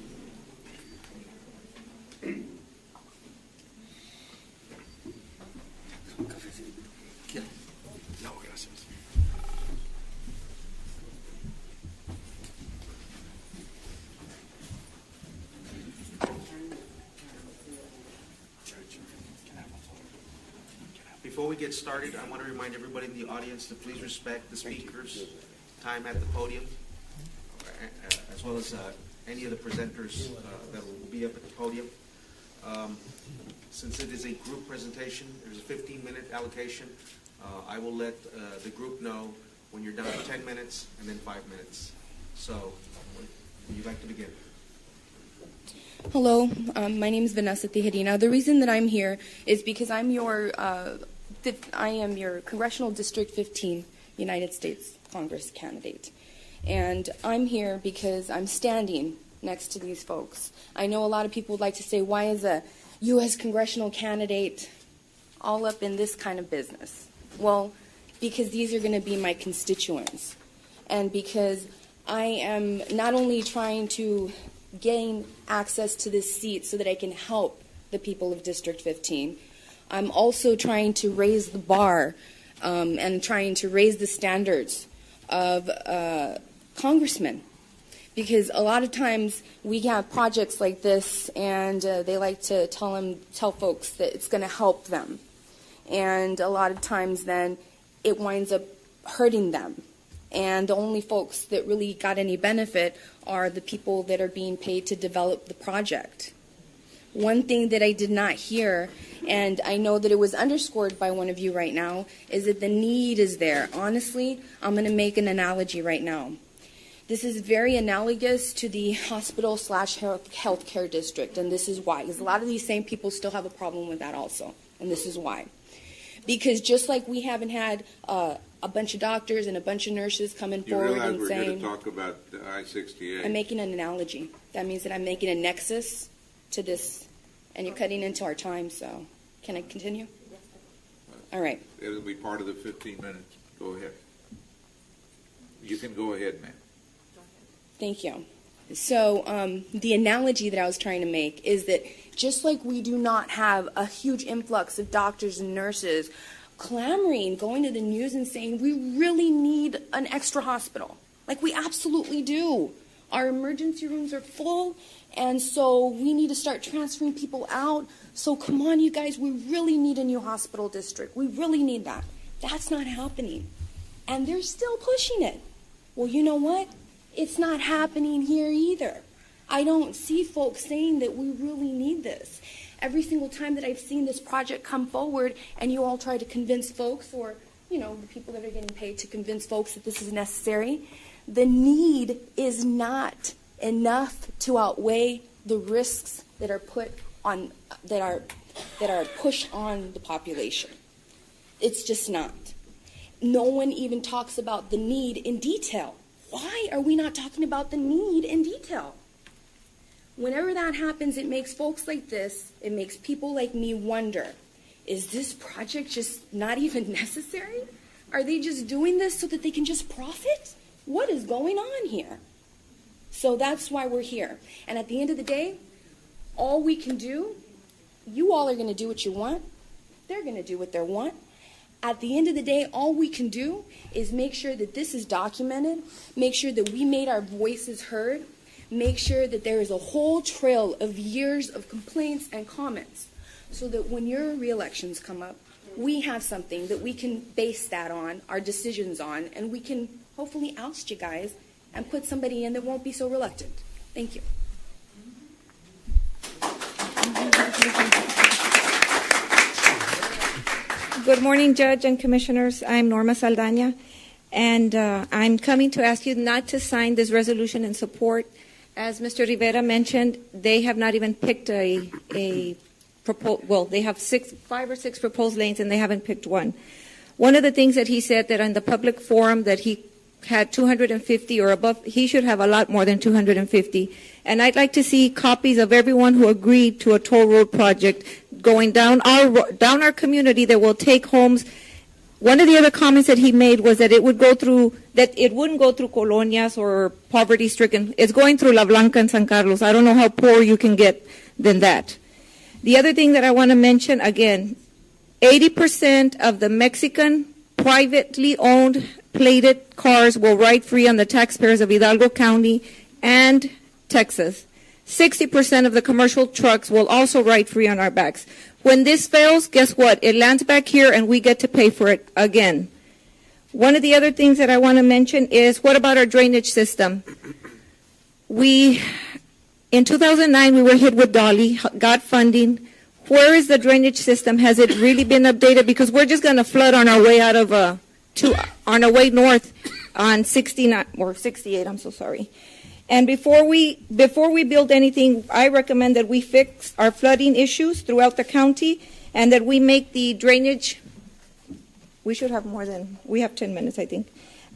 No, gracias. Before we get started, I want to remind everybody in the audience to please respect the speakers' time at the podium, as well as any of the presenters that will be up at the podium. Since it is a group presentation, there's a 15-minute allocation. I will let the group know when you're down to 10 minutes and then 5 minutes. So, would you like to begin? Hello, my name is Vanessa Tijerina. The reason that I'm here is because I am your Congressional District 15 United States Congress candidate. And I'm here because I'm standing next to these folks. I know a lot of people would like to say, why is a U.S. congressional candidate all up in this kind of business? Well, because these are going to be my constituents. And because I am not only trying to gain access to this seat so that I can help the people of District 15, I'm also trying to raise the bar and trying to raise the standards of congressmen. Because a lot of times we have projects like this, and they like to tell folks that it's going to help them. And a lot of times then it winds up hurting them. And the only folks that really got any benefit are the people that are being paid to develop the project. One thing that I did not hear, and I know that it was underscored by one of you right now, is that the need is there. Honestly, I'm going to make an analogy right now. This is very analogous to the hospital/healthcare district, and this is why. Because a lot of these same people still have a problem with that also, and this is why. Because just like we haven't had a bunch of doctors and a bunch of nurses coming forward and we're saying... going to talk about I-68. I'm making an analogy. That means that I'm making a nexus to this, and you're cutting into our time, so can I continue? All right. It'll be part of the 15 minutes. Go ahead. You can go ahead, ma'am. Thank you. So the analogy that I was trying to make is that just like we do not have a huge influx of doctors and nurses clamoring, going to the news and saying, we really need an extra hospital. Like we absolutely do. Our emergency rooms are full, and so we need to start transferring people out. So come on, you guys, we really need a new hospital district. We really need that. That's not happening. And they're still pushing it. Well, you know what? It's not happening here either. I don't see folks saying that we really need this. Every single time that I've seen this project come forward and you all try to convince folks, or, you know, the people that are getting paid to convince folks that this is necessary, the need is not enough to outweigh the risks that are put on, that are pushed on the population. It's just not. No one even talks about the need in detail. Why are we not talking about the need in detail? Whenever that happens, it makes folks like this, it makes people like me wonder, is this project just not even necessary? Are they just doing this so that they can just profit? What is going on here? So that's why we're here. And at the end of the day, all we can do, you all are going to do what you want. They're going to do what they want. At the end of the day, all we can do is make sure that this is documented, make sure that we made our voices heard, make sure that there is a whole trail of years of complaints and comments, so that when your re-elections come up, we have something that we can base that on, our decisions on, and we can hopefully oust you guys and put somebody in that won't be so reluctant. Thank you. Good morning, Judge and Commissioners. I'm Norma Saldana. And I'm coming to ask you not to sign this resolution in support. As Mr. Rivera mentioned, they have not even picked they have 5 or 6 proposed lanes and they haven't picked one. One of the things that he said that in the public forum that he had 250 or above, he should have a lot more than 250. And I'd like to see copies of everyone who agreed to a toll road project going down our community that will take homes. One of the other comments that he made was that it wouldn't go through colonias or poverty-stricken. It's going through La Blanca and San Carlos. I don't know how poor you can get than that. The other thing that I want to mention, again, 80% of the Mexican privately owned plated cars will ride free on the taxpayers of Hidalgo County and Texas. 60% of the commercial trucks will also ride free on our backs. When this fails, guess what? It lands back here and we get to pay for it again. One of the other things that I want to mention is, what about our drainage system? In 2009, we were hit with Dolly, got funding. Where is the drainage system? Has it really been updated? Because we're just going to flood on our way on our way north on 69 or 68. I'm so sorry. And before we build anything, I recommend that we fix our flooding issues throughout the county, and that we make the drainage. We should have we have 10 minutes, I think.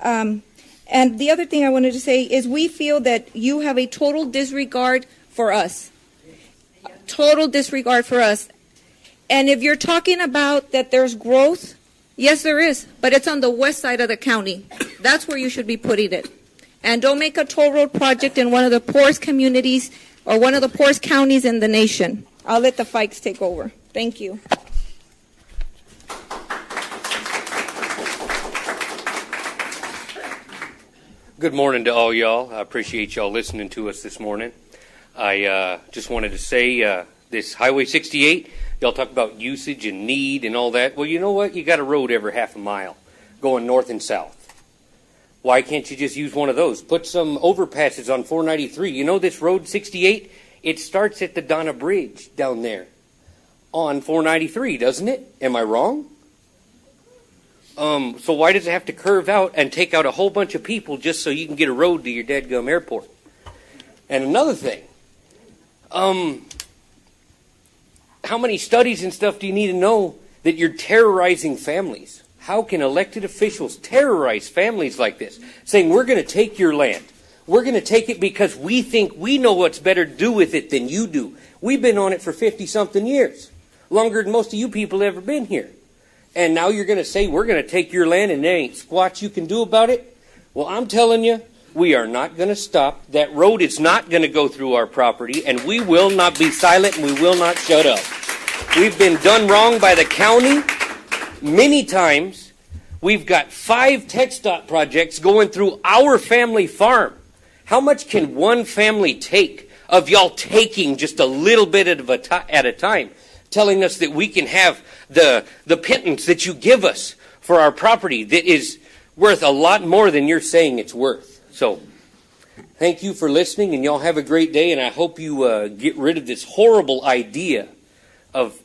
And the other thing I wanted to say is, we feel that you have a total disregard for us. Total disregard for us. And if you're talking about that there's growth, yes, there is, but it's on the west side of the county. That's where you should be putting it. And don't make a toll road project in one of the poorest communities or one of the poorest counties in the nation. I'll let the Fikes take over. Thank you. Good morning to all y'all. I appreciate y'all listening to us this morning. I just wanted to say this Highway 68, y'all talk about usage and need and all that. Well, you know what? You got a road every half a mile going north and south. Why can't you just use one of those? Put some overpasses on 493. You know this road 68? It starts at the Donna Bridge down there on 493, doesn't it? Am I wrong? So why does it have to curve out and take out a whole bunch of people just so you can get a road to your dadgum airport? And another thing, how many studies and stuff do you need to know that you're terrorizing families? How can elected officials terrorize families like this, saying we're going to take your land? We're going to take it because we think we know what's better to do with it than you do. We've been on it for 50-something years, longer than most of you people have ever been here. And now you're going to say we're going to take your land and there ain't squat you can do about it? Well, I'm telling you, we are not going to stop. That road is not going to go through our property, and we will not be silent and we will not shut up. We've been done wrong by the county many times. We've got 5 TxDOT projects going through our family farm. How much can one family take of y'all taking just a little bit at a time, telling us that we can have the pittance that you give us for our property that is worth a lot more than you're saying it's worth? So thank you for listening, and y'all have a great day, and I hope you get rid of this horrible idea of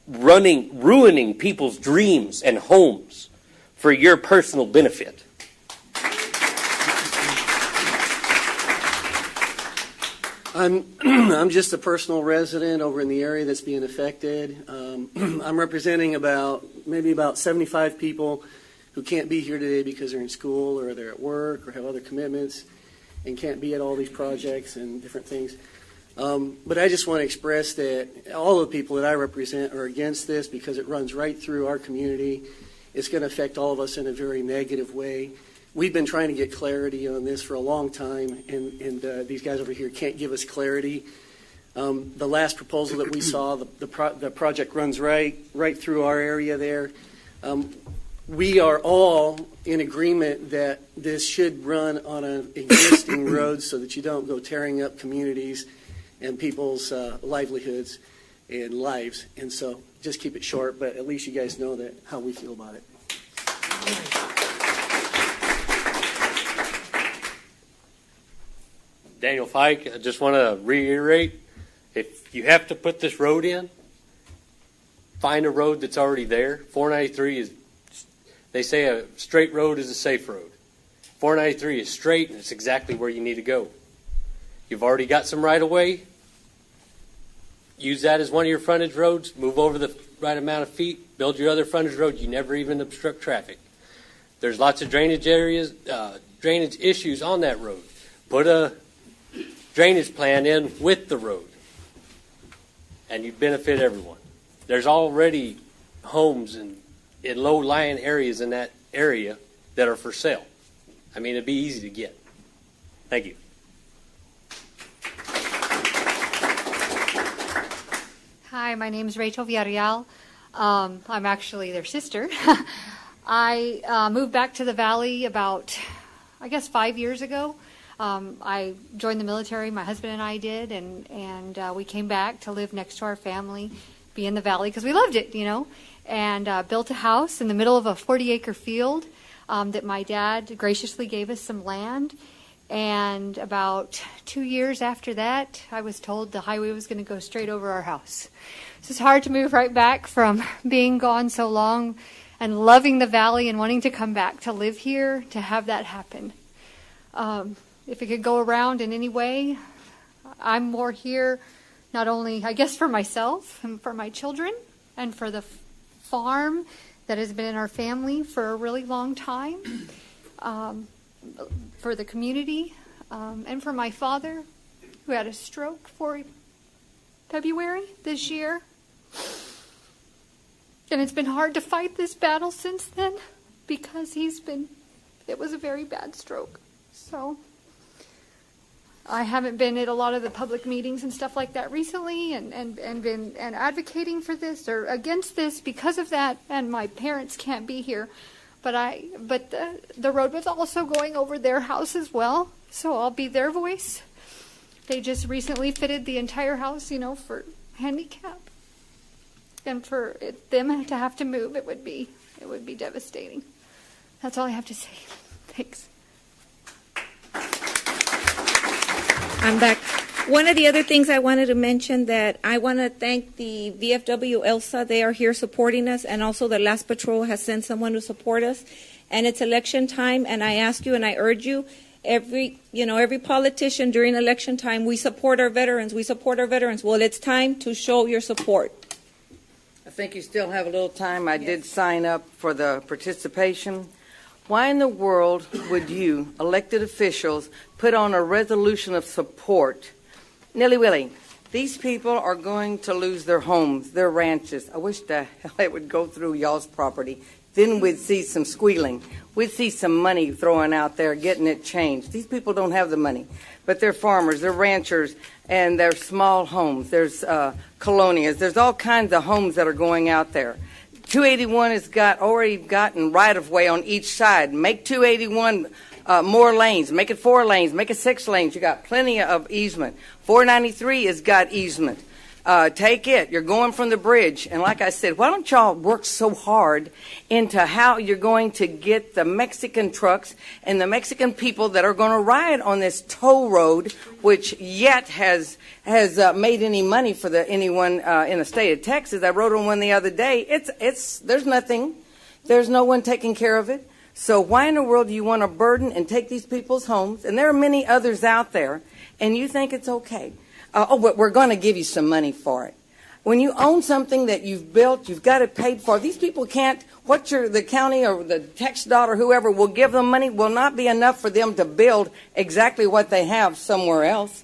ruining people's dreams and homes for your personal benefit. I'm just a personal resident over in the area that's being affected. I'm representing maybe about 75 people who can't be here today because they're in school or they're at work or have other commitments and can't be at all these projects and different things. But I just want to express that all the people that I represent are against this because it runs right through our community. It's going to affect all of us in a very negative way. We've been trying to get clarity on this for a long time, and these guys over here can't give us clarity. The last proposal that we saw, the project runs right through our area there. We are all in agreement that this should run on an existing road so that you don't go tearing up communities and people's livelihoods and lives. And so just keep it short, but at least you guys know that how we feel about it. Daniel Fike, I just want to reiterate, if you have to put this road in, find a road that's already there. 493 is, they say a straight road is a safe road. 493 is straight, and it's exactly where you need to go. You've already got some right-of-way. Use that as one of your frontage roads. Move over the right amount of feet. Build your other frontage road. You never even obstruct traffic. There's lots of drainage areas, drainage issues on that road. Put a drainage plan in with the road, and you benefit everyone. There's already homes in low-lying areas in that area that are for sale. I mean, it'd be easy to get. Thank you. Hi, my name is Rachel Villarreal. I'm actually their sister. I moved back to the Valley about, I guess, 5 years ago. I joined the military, my husband and I did, and we came back to live next to our family, be in the Valley, because we loved it, and built a house in the middle of a 40-acre field that my dad graciously gave us some land. And about 2 years after that, I was told the highway was going to go straight over our house. So it's hard to move right back from being gone so long and loving the Valley and wanting to come back to live here to have that happen. If it could go around in any way, I'm more here not only, I guess, for myself and for my children and for the farm that has been in our family for a really long time, for the community, and for my father, who had a stroke for February this year. And it's been hard to fight this battle since then because it was a very bad stroke. So I haven't been at a lot of the public meetings and stuff like that recently and been advocating for this or against this because of that, and my parents can't be here. But the road was also going over their house as well, so I'll be their voice. They just recently fitted the entire house, for handicap. And for them to have to move, it would be devastating. That's all I have to say. Thanks. I'm back. One of the other things I wanted to mention that I want to thank the VFW ELSA. They are here supporting us, and also the Last Patrol has sent someone to support us. And it's election time, and I ask you and I urge you, every politician during election time, we support our veterans. We support our veterans. Well, it's time to show your support. I think you still have a little time. I did sign up for the participation. Why in the world would you, elected officials, put on a resolution of support? Nilly-willy, these people are going to lose their homes, their ranches. I wish the hell it would go through y'all's property. Then we'd see some squealing. We'd see some money throwing out there, getting it changed. These people don't have the money, but they're farmers, they're ranchers, and they're small homes. There's colonias. There's all kinds of homes that are going out there. 281 has already gotten right-of-way on each side. Make 281 more lanes. Make it 4 lanes. Make it 6 lanes. You got plenty of easement. 493 has got easement. Take it. You're going from the bridge. And like I said, why don't y'all work so hard into how you're going to get the Mexican trucks and the Mexican people that are going to ride on this toll road, which yet has made any money for anyone in the state of Texas. I rode on one the other day. There's nothing. There's no one taking care of it. So why in the world do you want to burden and take these people's homes? And there are many others out there, and you think it's okay. But we're going to give you some money for it. When you own something that you've built, you've got it paid for. These people can't, the county or the tax dot or whoever will give them money will not be enough for them to build exactly what they have somewhere else.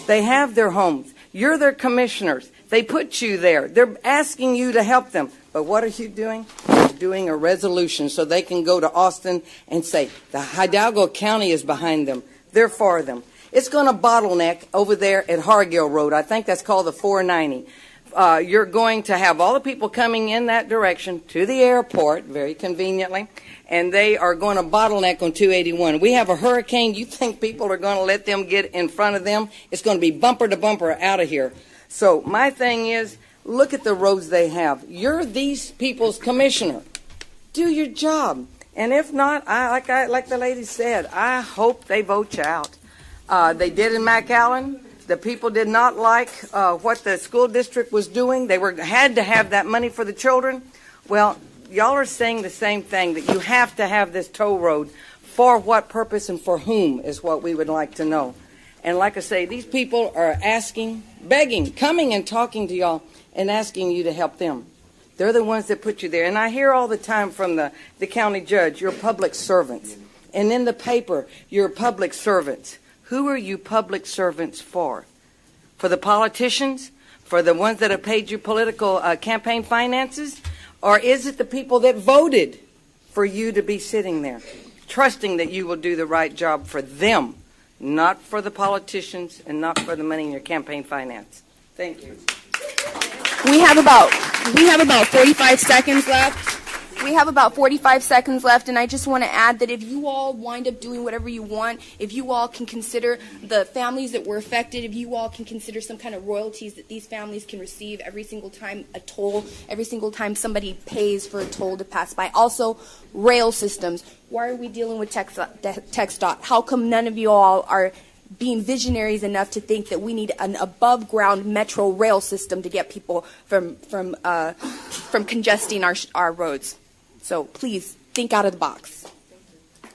They have their homes. You're their commissioners. They put you there. They're asking you to help them. But what are you doing? You're doing a resolution so they can go to Austin and say, the Hidalgo County is behind them. They're for them. It's going to bottleneck over there at Hargill Road. I think that's called the 490. You're going to have all the people coming in that direction to the airport, very conveniently, and they are going to bottleneck on 281. We have a hurricane. You think people are going to let them get in front of them? It's going to be bumper to bumper out of here. So my thing is, look at the roads they have. You're these people's commissioner. Do your job. And if not, like the lady said, I hope they vote you out. They did in McAllen. The people did not like what the school district was doing. They had to have that money for the children. Well, y'all are saying the same thing, that you have to have this toll road For what purpose and for whom is what we would like to know. And like I say, these people are asking, begging, coming and talking to y'all and asking you to help them. They're the ones that put you there. And I hear all the time from the county judge, you're public servants. And in the paper, you're public servants. Who are you public servants for? For the politicians? For the ones that have paid you political campaign finances? Or is it the people that voted for you to be sitting there, trusting that you will do the right job for them, not for the politicians and not for the money in your campaign finance? Thank you. We have about 45 seconds left. We have about 45 seconds left, and I just want to add that if you all wind up doing whatever you want, if you all can consider the families that were affected, if you all can consider some kind of royalties that these families can receive every single time a toll, every single time somebody pays for a toll to pass by. Also, rail systems. Why are we dealing with TxDOT? How come none of you all are being visionaries enough to think that we need an above-ground metro rail system to get people from congesting our roads? So please think out of the box. That's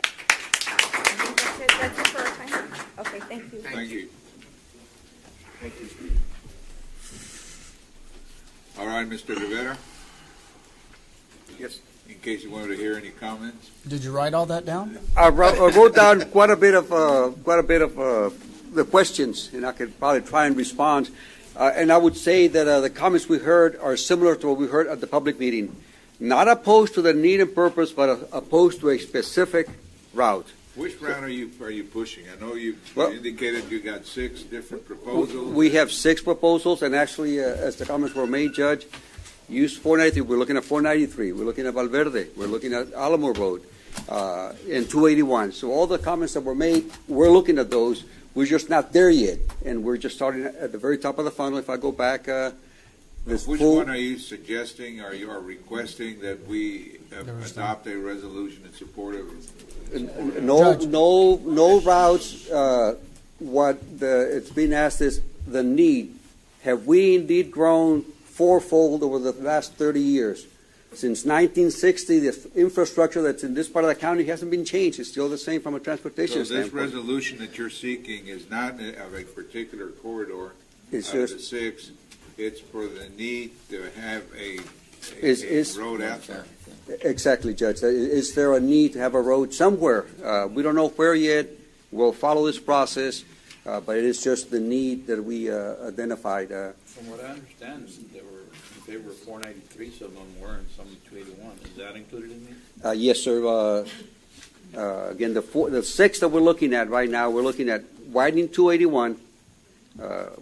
it for our time. Okay, thank you. Thank you. All right, Mr. Rivera. Yes. In case you wanted to hear any comments. Did you write all that down? I wrote down quite a bit of the questions, and I could probably try and respond. And I would say that the comments we heard are similar to what we heard at the public meeting. Not opposed to the need and purpose, but opposed to a specific route. Which route are you pushing? I know you indicated you got 6 different proposals. We have 6 proposals, and actually, as the comments were made, Judge, use 493. We're looking at 493. We're looking at Valverde. We're looking at Alamo Road and 281. So all the comments that were made, we're looking at those. We're just not there yet, and we're just starting at the very top of the funnel. If I go back, which one are you suggesting, or you are requesting that we adopt a resolution in support of? No routes. It's being asked is the need. Have we indeed grown fourfold over the last 30 years? Since 1960, the infrastructure that's in this part of the county hasn't been changed. It's still the same from a transportation standpoint. So this resolution that you're seeking is not of a particular corridor. It's out just of the 6. It's for the need to have a road out there. Exactly, Judge. Is there a need to have a road somewhere? We don't know where yet. We'll follow this process, but it is just the need that we identified. From what I understand, they were 493, some of them were, and some 281. Is that included in these? Yes, sir. Again, the 6 that we're looking at right now, we're looking at widening 281.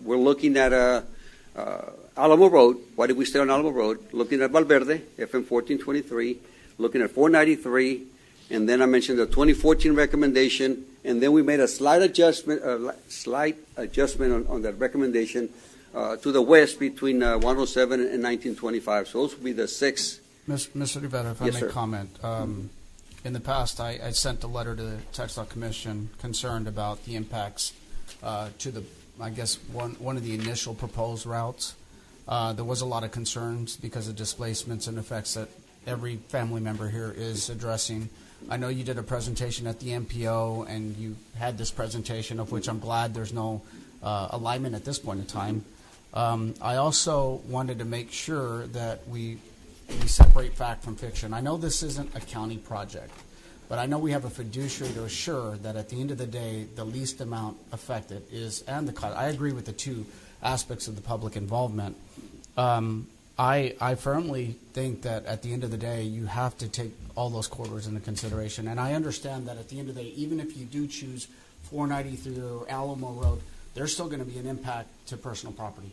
We're looking at Alamo Road. Why did we stay on Alamo Road? Looking at Valverde, FM 1423, looking at 493, and then I mentioned the 2014 recommendation, and then we made a slight adjustment on that recommendation to the west between 107 and 1925. So those would be the 6. Mr. Rivera, if Yes, I may sir. comment. In the past, I sent a letter to the TxDOT Commission concerned about the impacts to the, I guess, one of the initial proposed routes. There was a lot of concerns because of displacements and effects that every family member here is addressing. I know you did a presentation at the MPO, and you had this presentation, of which I'm glad there's no alignment at this point in time. I also wanted to make sure that we separate fact from fiction. I know this isn't a county project, but I know we have a fiduciary to assure that at the end of the day, the least amount affected is, and the cost. I agree with the 2 aspects of the public involvement. I firmly think that at the end of the day, you have to take all those corridors into consideration. And I understand that at the end of the day, even if you do choose 493 or Alamo Road, there's still going to be an impact to personal property.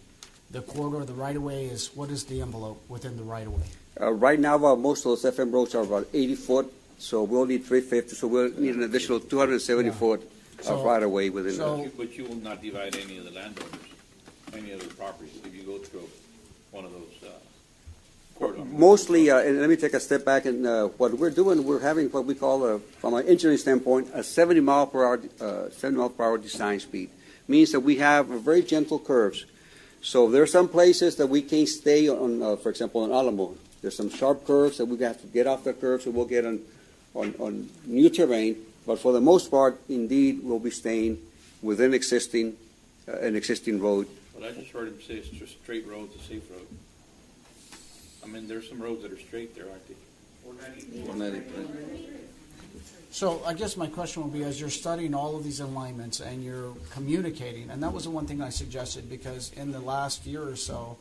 The corridor, the right-of-way is, what is the envelope within the right-of-way? Right now, most of those FM roads are about 80 foot, so we'll need 350, so we'll need an additional 270 foot of right-of-way within But you will not divide any of the landowners, any of the properties, if you go through one of those corridors. Mostly, and let me take a step back, and what we're doing, we're having what we call, from an engineering standpoint, a 70 mile per hour design speed. Means that we have very gentle curves. So there are some places that we can't stay on, for example, on Alamo. There's some sharp curves that we have to get off the curves, and we'll get on new terrain. But for the most part, indeed, we'll be staying within an existing road. Well, I just heard him say it's just straight road's a safe road. I mean, there's some roads that are straight there, aren't they? 193. So I guess my question will be, as you're studying all of these alignments and you're communicating, and that was the one thing I suggested, because in the last year or so,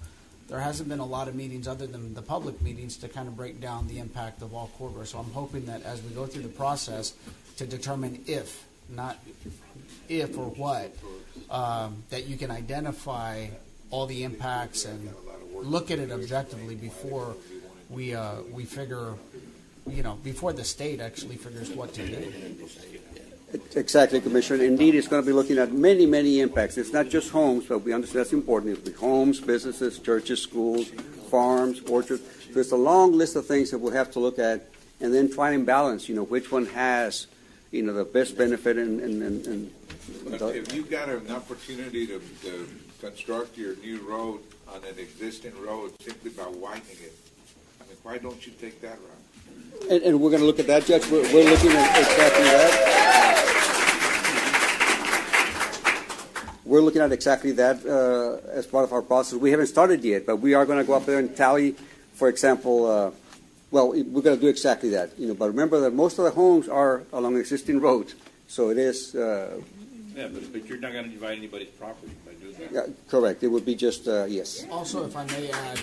there hasn't been a lot of meetings other than the public meetings to kind of break down the impact of all corridors. So I'm hoping that as we go through the process to determine if, not if or what, that you can identify all the impacts and look at it objectively before we figure, before the state actually figures what to do. Exactly, Commissioner. Indeed, it's going to be looking at many, many impacts. It's not just homes, but we understand that's important. It'll be homes, businesses, churches, schools, farms, orchards. There's a long list of things that we'll have to look at and then try and balance, which one has, the best benefit and if you've got an opportunity to construct your new road on an existing road simply by widening it, I mean, why don't you take that route? And we're going to look at that, Judge. We're looking at exactly that. We're looking at exactly that as part of our process. We haven't started yet, but we are going to go up there and tally, for example, we're going to do exactly that. But remember that most of the homes are along existing roads, so it is. Yeah, but you're not going to divide anybody's property by doing that. Yeah, correct. It would be just yes. Also, if I may add,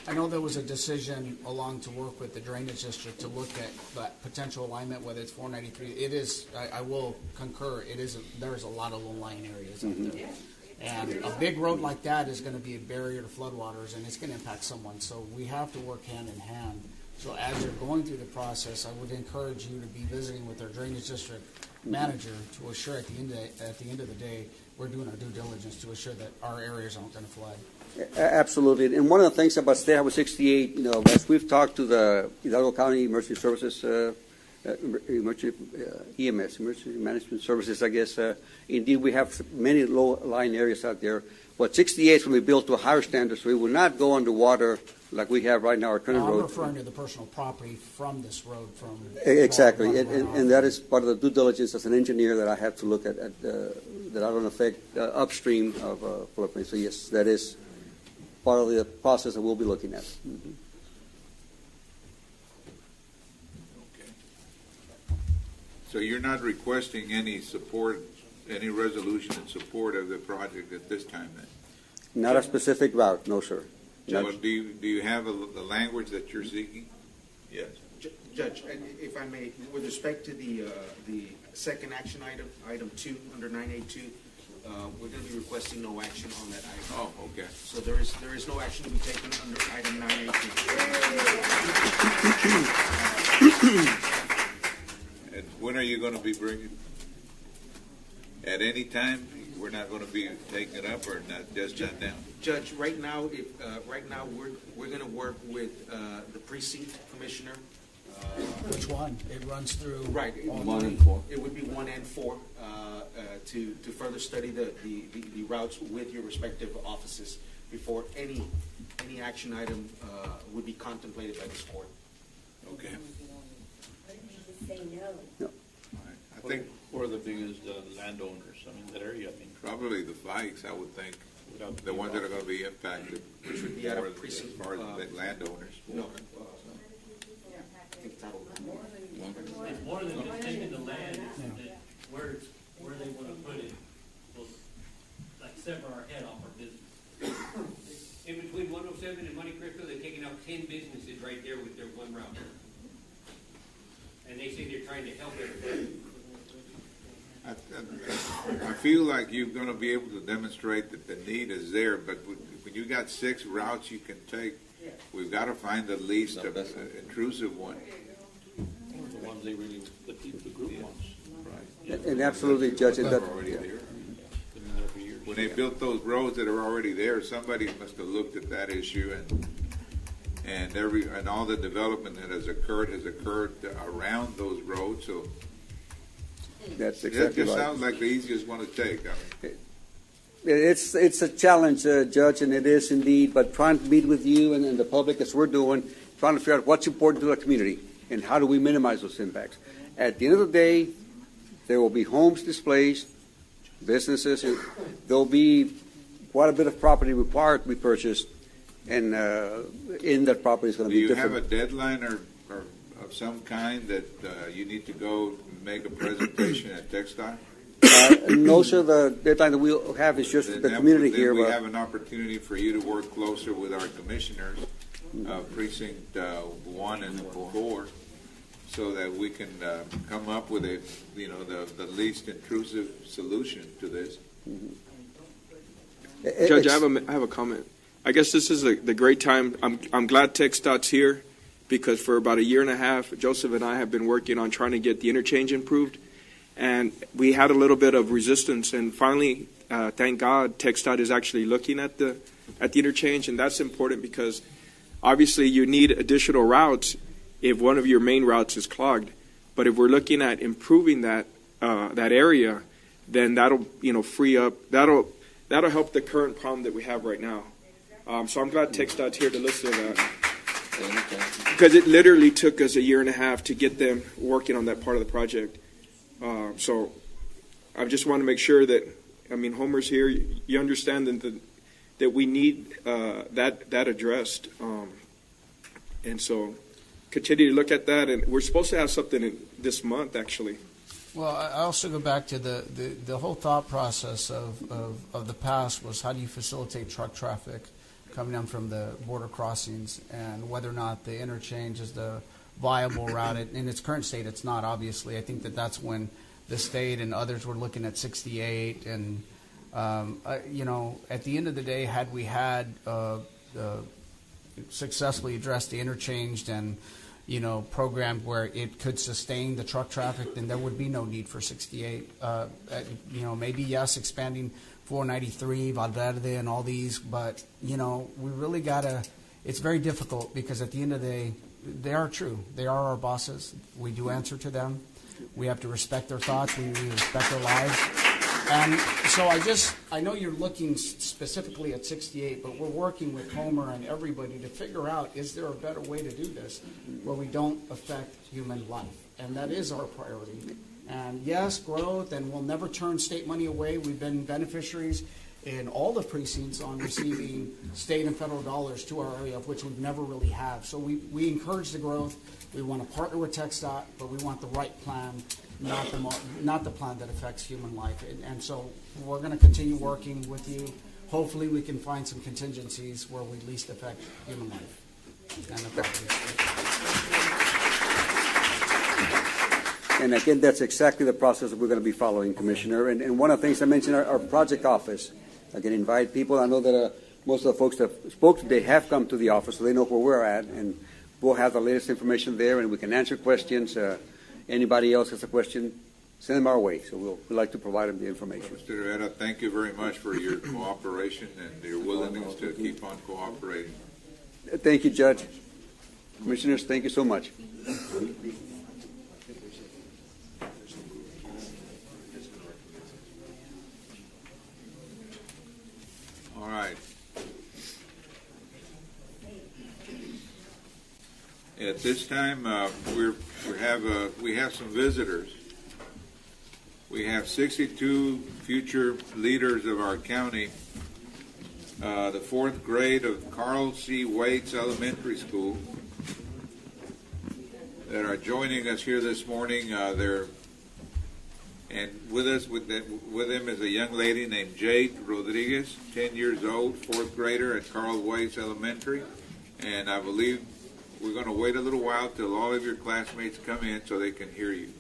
I know there was a decision along to work with the drainage district to look at that potential alignment, whether it's 493. It is, I will concur, there is a lot of low-lying areas out there. And a big road like that is going to be a barrier to floodwaters, and it's going to impact someone. So we have to work hand in hand. So as you're going through the process, I would encourage you to be visiting with our drainage district manager to assure at the end of the day, we're doing our due diligence to assure that our areas aren't going to flood. Absolutely. And one of the things about State Highway 68, as we've talked to the Hidalgo County Emergency Services, Emergency Management Services, I guess, indeed we have many low-lying areas out there. But 68 is going to be built to a higher standard, so it will not go underwater like we have right now our current road. I'm referring to the personal property from this road. Exactly, and that is part of the due diligence as an engineer that I have to look at that I don't affect upstream of floodplain. So yes, that is part of the process that we'll be looking at. Mm-hmm. Okay. So you're not requesting any support, any resolution in support of the project at this time, then? Not a specific route, no, sir. So do you have the language that you're seeking? Yes. Judge, if I may, with respect to the second action item 2 under 982, we're going to be requesting no action on that item. Oh, okay. So there is no action to be taken under item 982. And when are you going to be bringing? At any time? We're not going to be taking it up, or not just that now? Judge, right now, we're going to work with the precinct commissioner. Which one? It runs through. Right. 1 and 4. It would be 1 and 4 to further study the routes with your respective offices before any action item would be contemplated by this court. Okay. Say no. No. I think. Or the biggest landowners, I mean, that area, Probably the Fikes, I would think. The ones that are going to be impacted. Which would be out of precinct. As far as the landowners. No. I think title. It's more than just taking the land, where they want to put it will like sever our head off our business. In between 107 and Monte Cristo, they're taking out 10 businesses right there with their one route. And they say they're trying to help everybody. I feel like you're going to be able to demonstrate that the need is there, but when you got 6 routes you can take, we've got to find the least intrusive one. The ones they really, the group wants. Right. And absolutely, Judge. That, when they built those roads that are already there, somebody must have looked at that issue, and all the development that has occurred around those roads. So that's exactly it just right. sounds like the easiest one to take. I mean, it's a challenge, Judge, and it is indeed. But trying to meet with you and the public as we're doing, trying to figure out what's important to the community. and how do we minimize those impacts. At the end of the day, there will be homes displaced, businesses, there'll be quite a bit of property required to be purchased, and in that property is going to Do be you different. have a deadline or of some kind that you need to go make a presentation at TxDOT? No, sir. The deadline that we'll have is just the community here. We but have an opportunity for you to work closer with our commissioners, precinct 1 and 4, so that we can come up with a, the least intrusive solution to this. Judge, I have a comment. I guess this is the great time. I'm glad TxDOT's here, because for about a year and a half, Joseph and I have been working on trying to get the interchange improved, and we had a little bit of resistance. And finally, thank God, TxDOT is actually looking at the interchange, and that's important because obviously you need additional routes if one of your main routes is clogged. But if we're looking at improving that area, then that'll free up that'll help the current problem that we have right now. So I'm glad TxDOT's here to listen to that, because it literally took us a year and a half to get them working on that part of the project. So I just want to make sure that, Homer's here, you understand that we need that addressed. And so continue to look at that, and we're supposed to have something this month, actually. Well, I also go back to the whole thought process of the past was how do you facilitate truck traffic coming down from the border crossings, and whether or not the interchange is the viable route. In its current state, it's not, obviously. I think that's when the state and others were looking at 68. And, at the end of the day, had we had successfully addressed the interchange and, programmed where it could sustain the truck traffic, then there would be no need for 68. Maybe, yes, expanding 493, Valverde, and all these, but, we really it's very difficult, because at the end of the day, they are true. They are our bosses. We do answer to them. We have to respect their thoughts. We respect their lives. And so I know you're looking specifically at 68, but we're working with Homer and everybody to figure out, is there a better way to do this where we don't affect human life? And that is our priority. And yes, growth, and we'll never turn state money away. We've been beneficiaries in all the precincts on receiving state and federal dollars to our area, of which we've never really have. So we encourage the growth. We want to partner with TxDOT, but we want the right plan, not the plan that affects human life. And so we're going to continue working with you. Hopefully we can find some contingencies where we least affect human life and the property. And again, that's exactly the process that we're going to be following, Commissioner. And one of the things I mentioned, our project office. I can invite people. I know that most of the folks that spoke today have come to the office, so they know where we're at, and we'll have the latest information there, and we can answer questions. Anybody else has a question, send them our way. So we'd like to provide them the information. Mr. Rivera, thank you very much for your cooperation and your willingness to keep on cooperating. Thank you, Judge. Commissioners, thank you so much. All right. At this time, we have some visitors. We have 62 future leaders of our county. The 4th grade of Carl C. Waits Elementary School that are joining us here this morning. And with him is a young lady named Jade Rodriguez, 10 years old, 4th grader at Carl Waits Elementary. And I believe we're going to wait a little while till all of your classmates come in so they can hear you.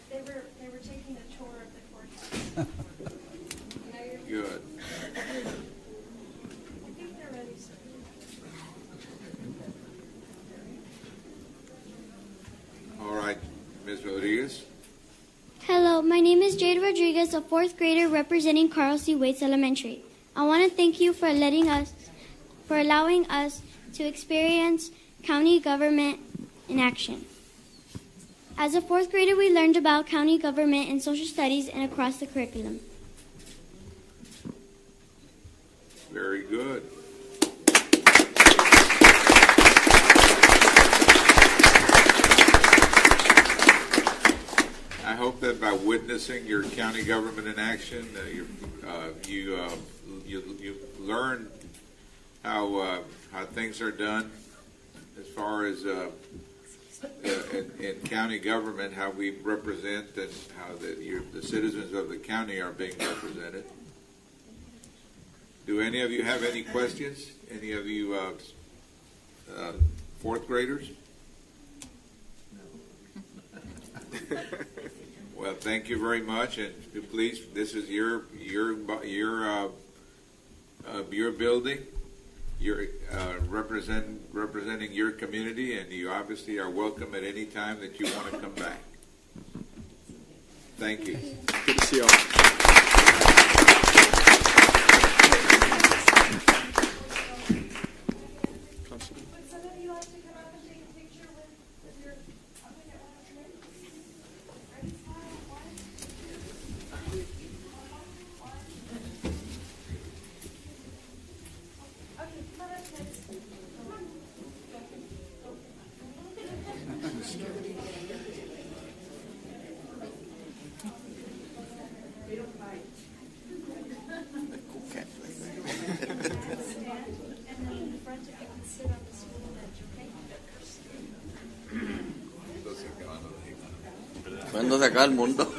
They were taking a tour of the courthouse. Good. All right, Ms. Rodriguez. Hello, my name is Jade Rodriguez, a 4th grader representing Carl C. Waits Elementary. I want to thank you for allowing us to experience county government in action. As a fourth grader, we learned about county government and social studies and across the curriculum. Very good. I hope that by witnessing your county government in action, you learn how things are done as far as in county government, how we represent and how the citizens of the county are being represented. Do any of you have any questions? Any of you fourth graders? Well, thank you very much, and please, this is your building. You're representing your community, and you obviously are welcome at any time that you want to come back. Thank you. Good to see you all. ¿Cuándo se acaba el mundo?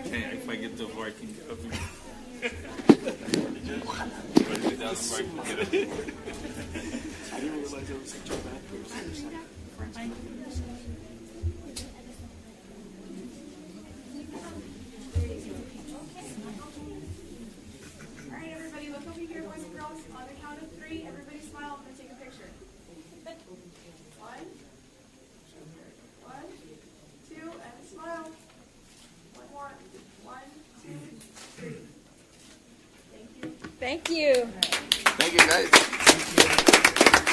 If I get the bar, I can get up. I didn't realize there was such a bad person. All right, everybody, look over here, boys and girls. On the count of three, everybody smile. I'm going to take a picture. 1, 2, and smile. One more. 1, 2, 3. Thank you. Thank you. Thank you, guys.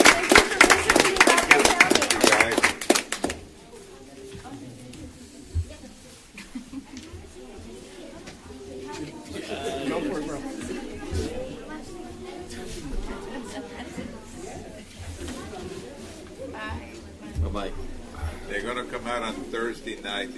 Thank you for visiting Hidalgo County. Go for it, bro. Bye-bye. They're going to come out on Thursday night.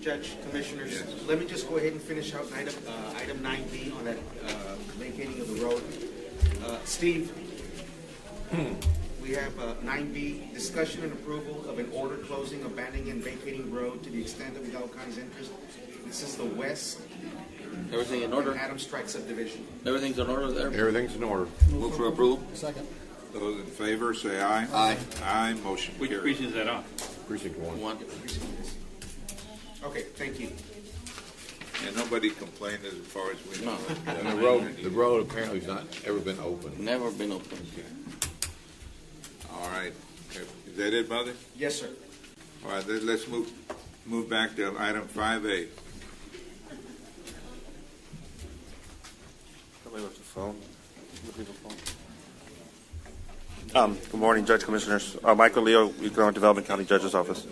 Judge, Commissioners, let me just go ahead and finish out item 9B on that vacating of the road. Steve, we have 9B, discussion and approval of an order closing, abandoning, and vacating road to the extent of Hidalgo County's interest. This is the west. Everything in order? Adams Tract subdivision. Everything's in order there? Everything's in order. Move for approval. Second. Those in favor say aye. Aye. Aye. Motion Which carries. precinct is that on? Precinct 1. Okay, thank you. And nobody complained as far as we know. And the road apparently has not ever been opened. Never been opened. All right. Is that it, Mother? Yes, sir. All right, let's move back to item 5A. Somebody with the phone. Good morning, Judge Commissioners. Michael Leo, Economic Development County Judge's Office.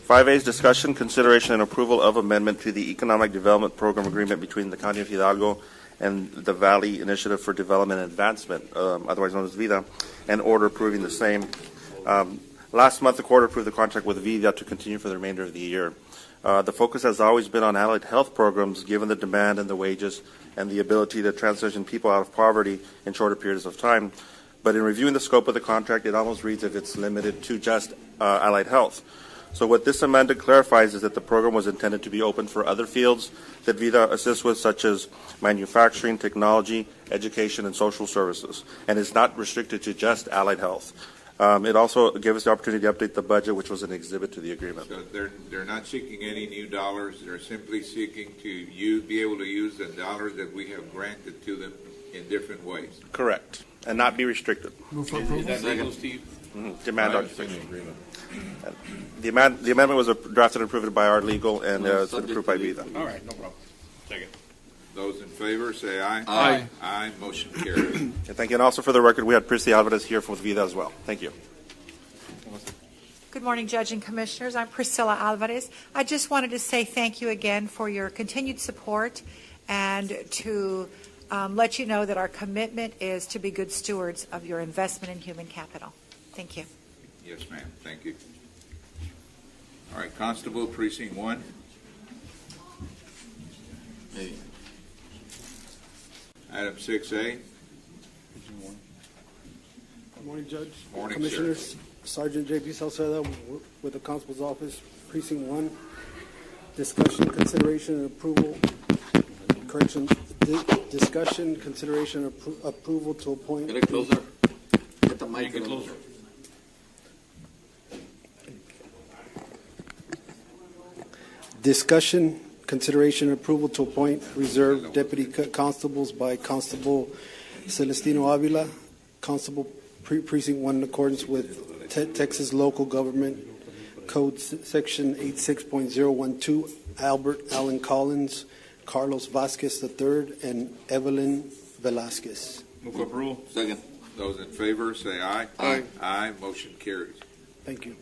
5A is discussion, consideration, and approval of amendment to the Economic Development Program Agreement between the County of Hidalgo and the Valley Initiative for Development and Advancement, otherwise known as VIDA, and order approving the same. Last month, the court approved the contract with VIDA to continue for the remainder of the year. The focus has always been on allied health programs, given the demand and the wages and the ability to transition people out of poverty in shorter periods of time. But in reviewing the scope of the contract, it almost reads as if it's limited to just allied health. So what this amendment clarifies is that the program was intended to be open for other fields that VITA assists with, such as manufacturing, technology, education, and social services, and is not restricted to just allied health. It also gave us the opportunity to update the budget, which was an exhibit to the agreement. So they're not seeking any new dollars. They're simply seeking to be able to use the dollars that we have granted to them in different ways. Correct, and not be restricted. Move for approval. Is that legal, Steve? Demand I arbitration. The amendment was drafted and approved by our legal, and it's been approved by VITA. All right, no problem. Second. Those in favor say aye. Aye. Aye. Motion carries. Okay, thank you. And also for the record, we had Priscilla Alvarez here from VITA as well. Thank you. Good morning, Judge and Commissioners. I'm Priscilla Alvarez. I just wanted to say thank you again for your continued support and to let you know that our commitment is to be good stewards of your investment in human capital. Thank you. Yes, ma'am. Thank you. All right, Constable, Precinct 1. Hey. Item 6A. Good morning, Judge. Morning, Commissioners. sir. Sergeant J.B. Salceda with the Constable's Office, Precinct 1. Discussion, consideration, and approval. Discussion, consideration, approval to appoint. Get it closer. Get the mic closer. Discussion, consideration, and approval to appoint reserve deputy constables by Constable Celestino Avila, Constable Precinct 1 in accordance with Texas Local Government Code Section 86.012, Albert Allen Collins, Carlos Vasquez III, and Evelyn Velasquez. Move for approval. Second. Those in favor say aye. Aye. Aye. Motion carries. Thank you.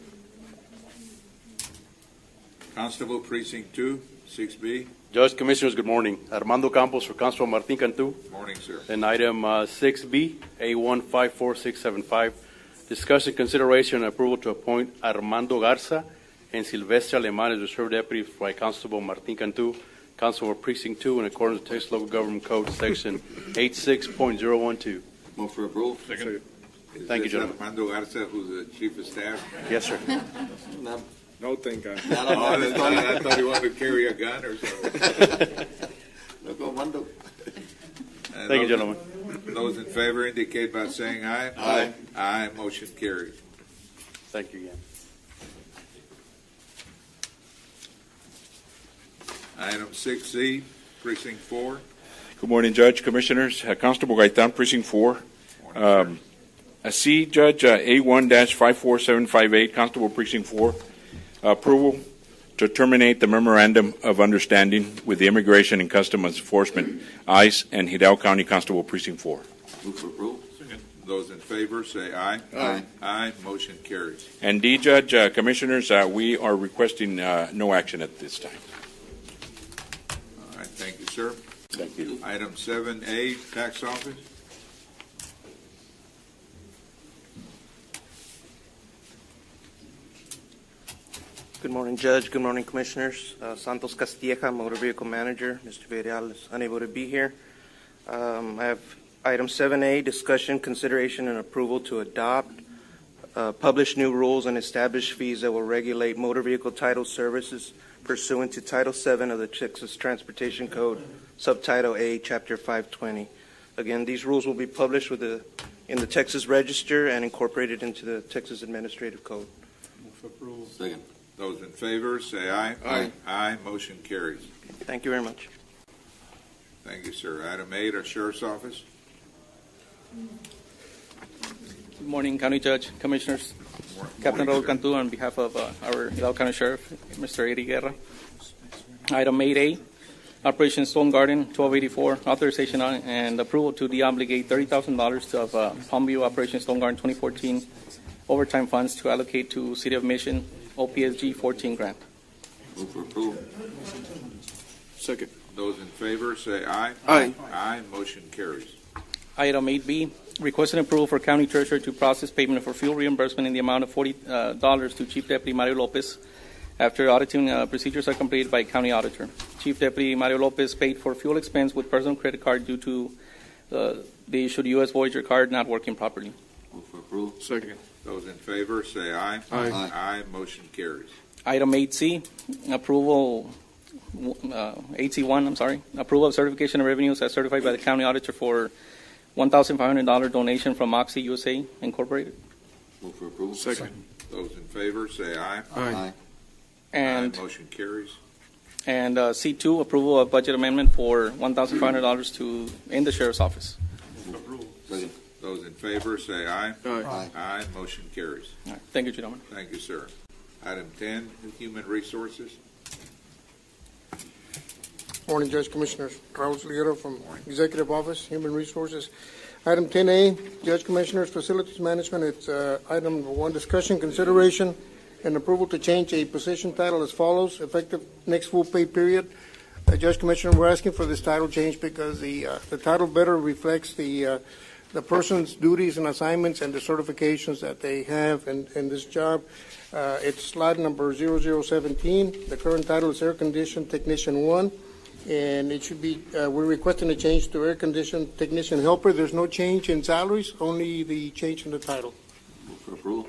Constable, Precinct 2, 6B. Judge, Commissioners, good morning. Armando Campos for Constable Martin Cantu. Morning, sir. And item 6B, A154675, discussion, consideration, and approval to appoint Armando Garza and Silvestre Aleman as reserve deputies by Constable Martin Cantu, Constable Precinct 2, in accordance with Texas Local Government Code Section 86.012. Move for approval. Second. Thank you, gentlemen. Armando Garza, who's the Chief of Staff? Yes, sir. No, thank God. I thought he wanted to carry a gun or something. Look, Armando. Thank you, gentlemen. Those in favor indicate by saying aye. Aye. Aye. Motion carries. Thank you again. Item 6C, Precinct 4. Good morning, Judge, Commissioners. Constable Gaitan, Precinct 4. C, Judge, A1-54758, Constable Precinct 4. Approval to terminate the Memorandum of Understanding with the Immigration and Customs Enforcement, ICE, and Hidalgo County Constable Precinct 4. Move for approval. Second. Those in favor say aye. Aye. Aye. Motion carries. And D, Judge, Commissioners, we are requesting no action at this time. All right. Thank you, sir. Thank you. Item 7A, Tax Office. Good morning, Judge. Good morning, Commissioners. Santos Castilleja, Motor Vehicle Manager. Mr. Villarreal is unable to be here. I have item 7A, discussion, consideration, and approval to adopt, publish new rules and establish fees that will regulate motor vehicle title services pursuant to Title VII of the Texas Transportation Code, Subtitle A, Chapter 520. Again, these rules will be published in the Texas Register and incorporated into the Texas Administrative Code. Move for approval. Second. Those in favor say aye. Aye. Aye. Motion carries. Thank you very much. Thank you, sir. Item 8, our Sheriff's Office. Good morning, County Judge, Commissioners. Captain Raul Cantu on behalf of our Hidalgo County Sheriff, Mr. Eddie Guerra. Item 8A, Operation Stone Garden, 1284, authorization and approval to deobligate $30,000 of Palmview Operation Stone Garden 2014 overtime funds to allocate to City of Mission OPSG 14 grant. Move for approval. Second. Those in favor say aye. Aye. Aye. Motion carries. Item 8B, requesting approval for County Treasurer to process payment for fuel reimbursement in the amount of $40 to Chief Deputy Mario Lopez after auditing procedures are completed by county auditor. Chief Deputy Mario Lopez paid for fuel expense with personal credit card due to the issued U.S. Voyager card not working properly. Move for approval. Second. Those in favor say aye. Aye. Aye. Motion carries. Item 8C, approval, 8C1, I'm sorry, approval of certification of revenues as certified by the county auditor for $1,500 donation from Moxie USA Incorporated. Move for approval. Second. Those in favor say aye. Aye. And Aye. Motion carries. And C2, approval of budget amendment for $1,500 to in the sheriff's office. Move for approval. Second. Those in favor say aye. Aye. Aye. Motion carries. All right. Thank you, gentlemen. Thank you, sir. Item 10, Human Resources. Morning, Judge, Commissioners. Raul Salguero from Executive Office, Human Resources. Item 10A, Judge, Commissioners, Facilities Management. It's item number 1, discussion, consideration, and approval to change a position title as follows, effective next full pay period. Judge, Commissioner, we're asking for this title change because the title better reflects the person's duties and assignments and the certifications that they have in this job. It's slide number 0017. The current title is Air Condition Technician 1, and it should be, we're requesting a change to Air Condition Technician Helper. There's no change in salaries, only the change in the title. Move for approval.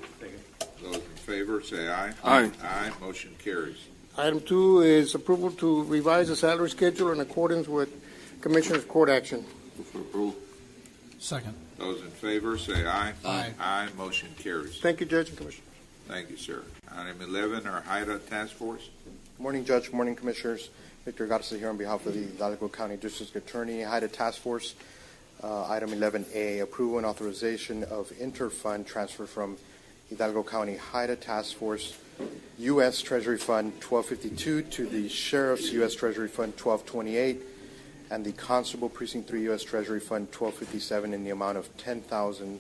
Those in favor say aye. Aye. Aye. Motion carries. Item 2 is approval to revise the salary schedule in accordance with Commissioner's Court action. Move for approval. Second. Those in favor say aye. Aye. Aye. Motion carries. Thank you, Judge and Commissioner. Thank you, sir. Item 11, our HIDA Task Force. Good morning, Judge. Good morning, Commissioners. Victor Garza here on behalf of the Hidalgo County District Attorney, HIDA Task Force. Item 11A, approval and authorization of inter-fund transfer from Hidalgo County HIDA Task Force U.S. Treasury Fund 1252 to the Sheriff's U.S. Treasury Fund 1228 and the Constable Precinct 3 U.S. Treasury Fund 1257 in the amount of $10,000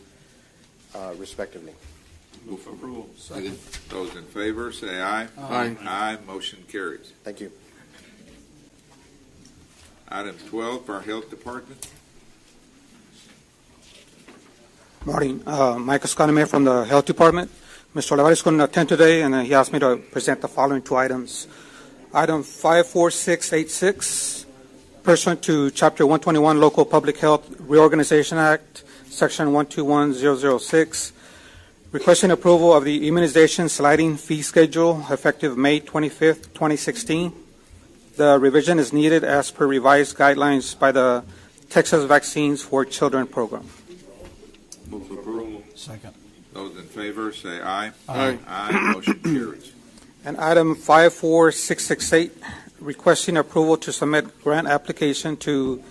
respectively. Move for approval. Second. Those in favor say aye. Aye. Aye. Motion carries. Thank you. Item 12, our Health Department. Morning. Michael Sconomare from the Health Department. Mr. Olivares couldn't attend today, and he asked me to present the following 2 items. Item 54686, pursuant to Chapter 121 Local Public Health Reorganization Act, Section 121006, requesting approval of the immunization sliding fee schedule effective May 25th, 2016. The revision is needed as per revised guidelines by the Texas Vaccines for Children program. Move for approval. Second. Those in favor say aye. Aye. Aye. Motion carries. And item 54668, requesting approval to submit grant application to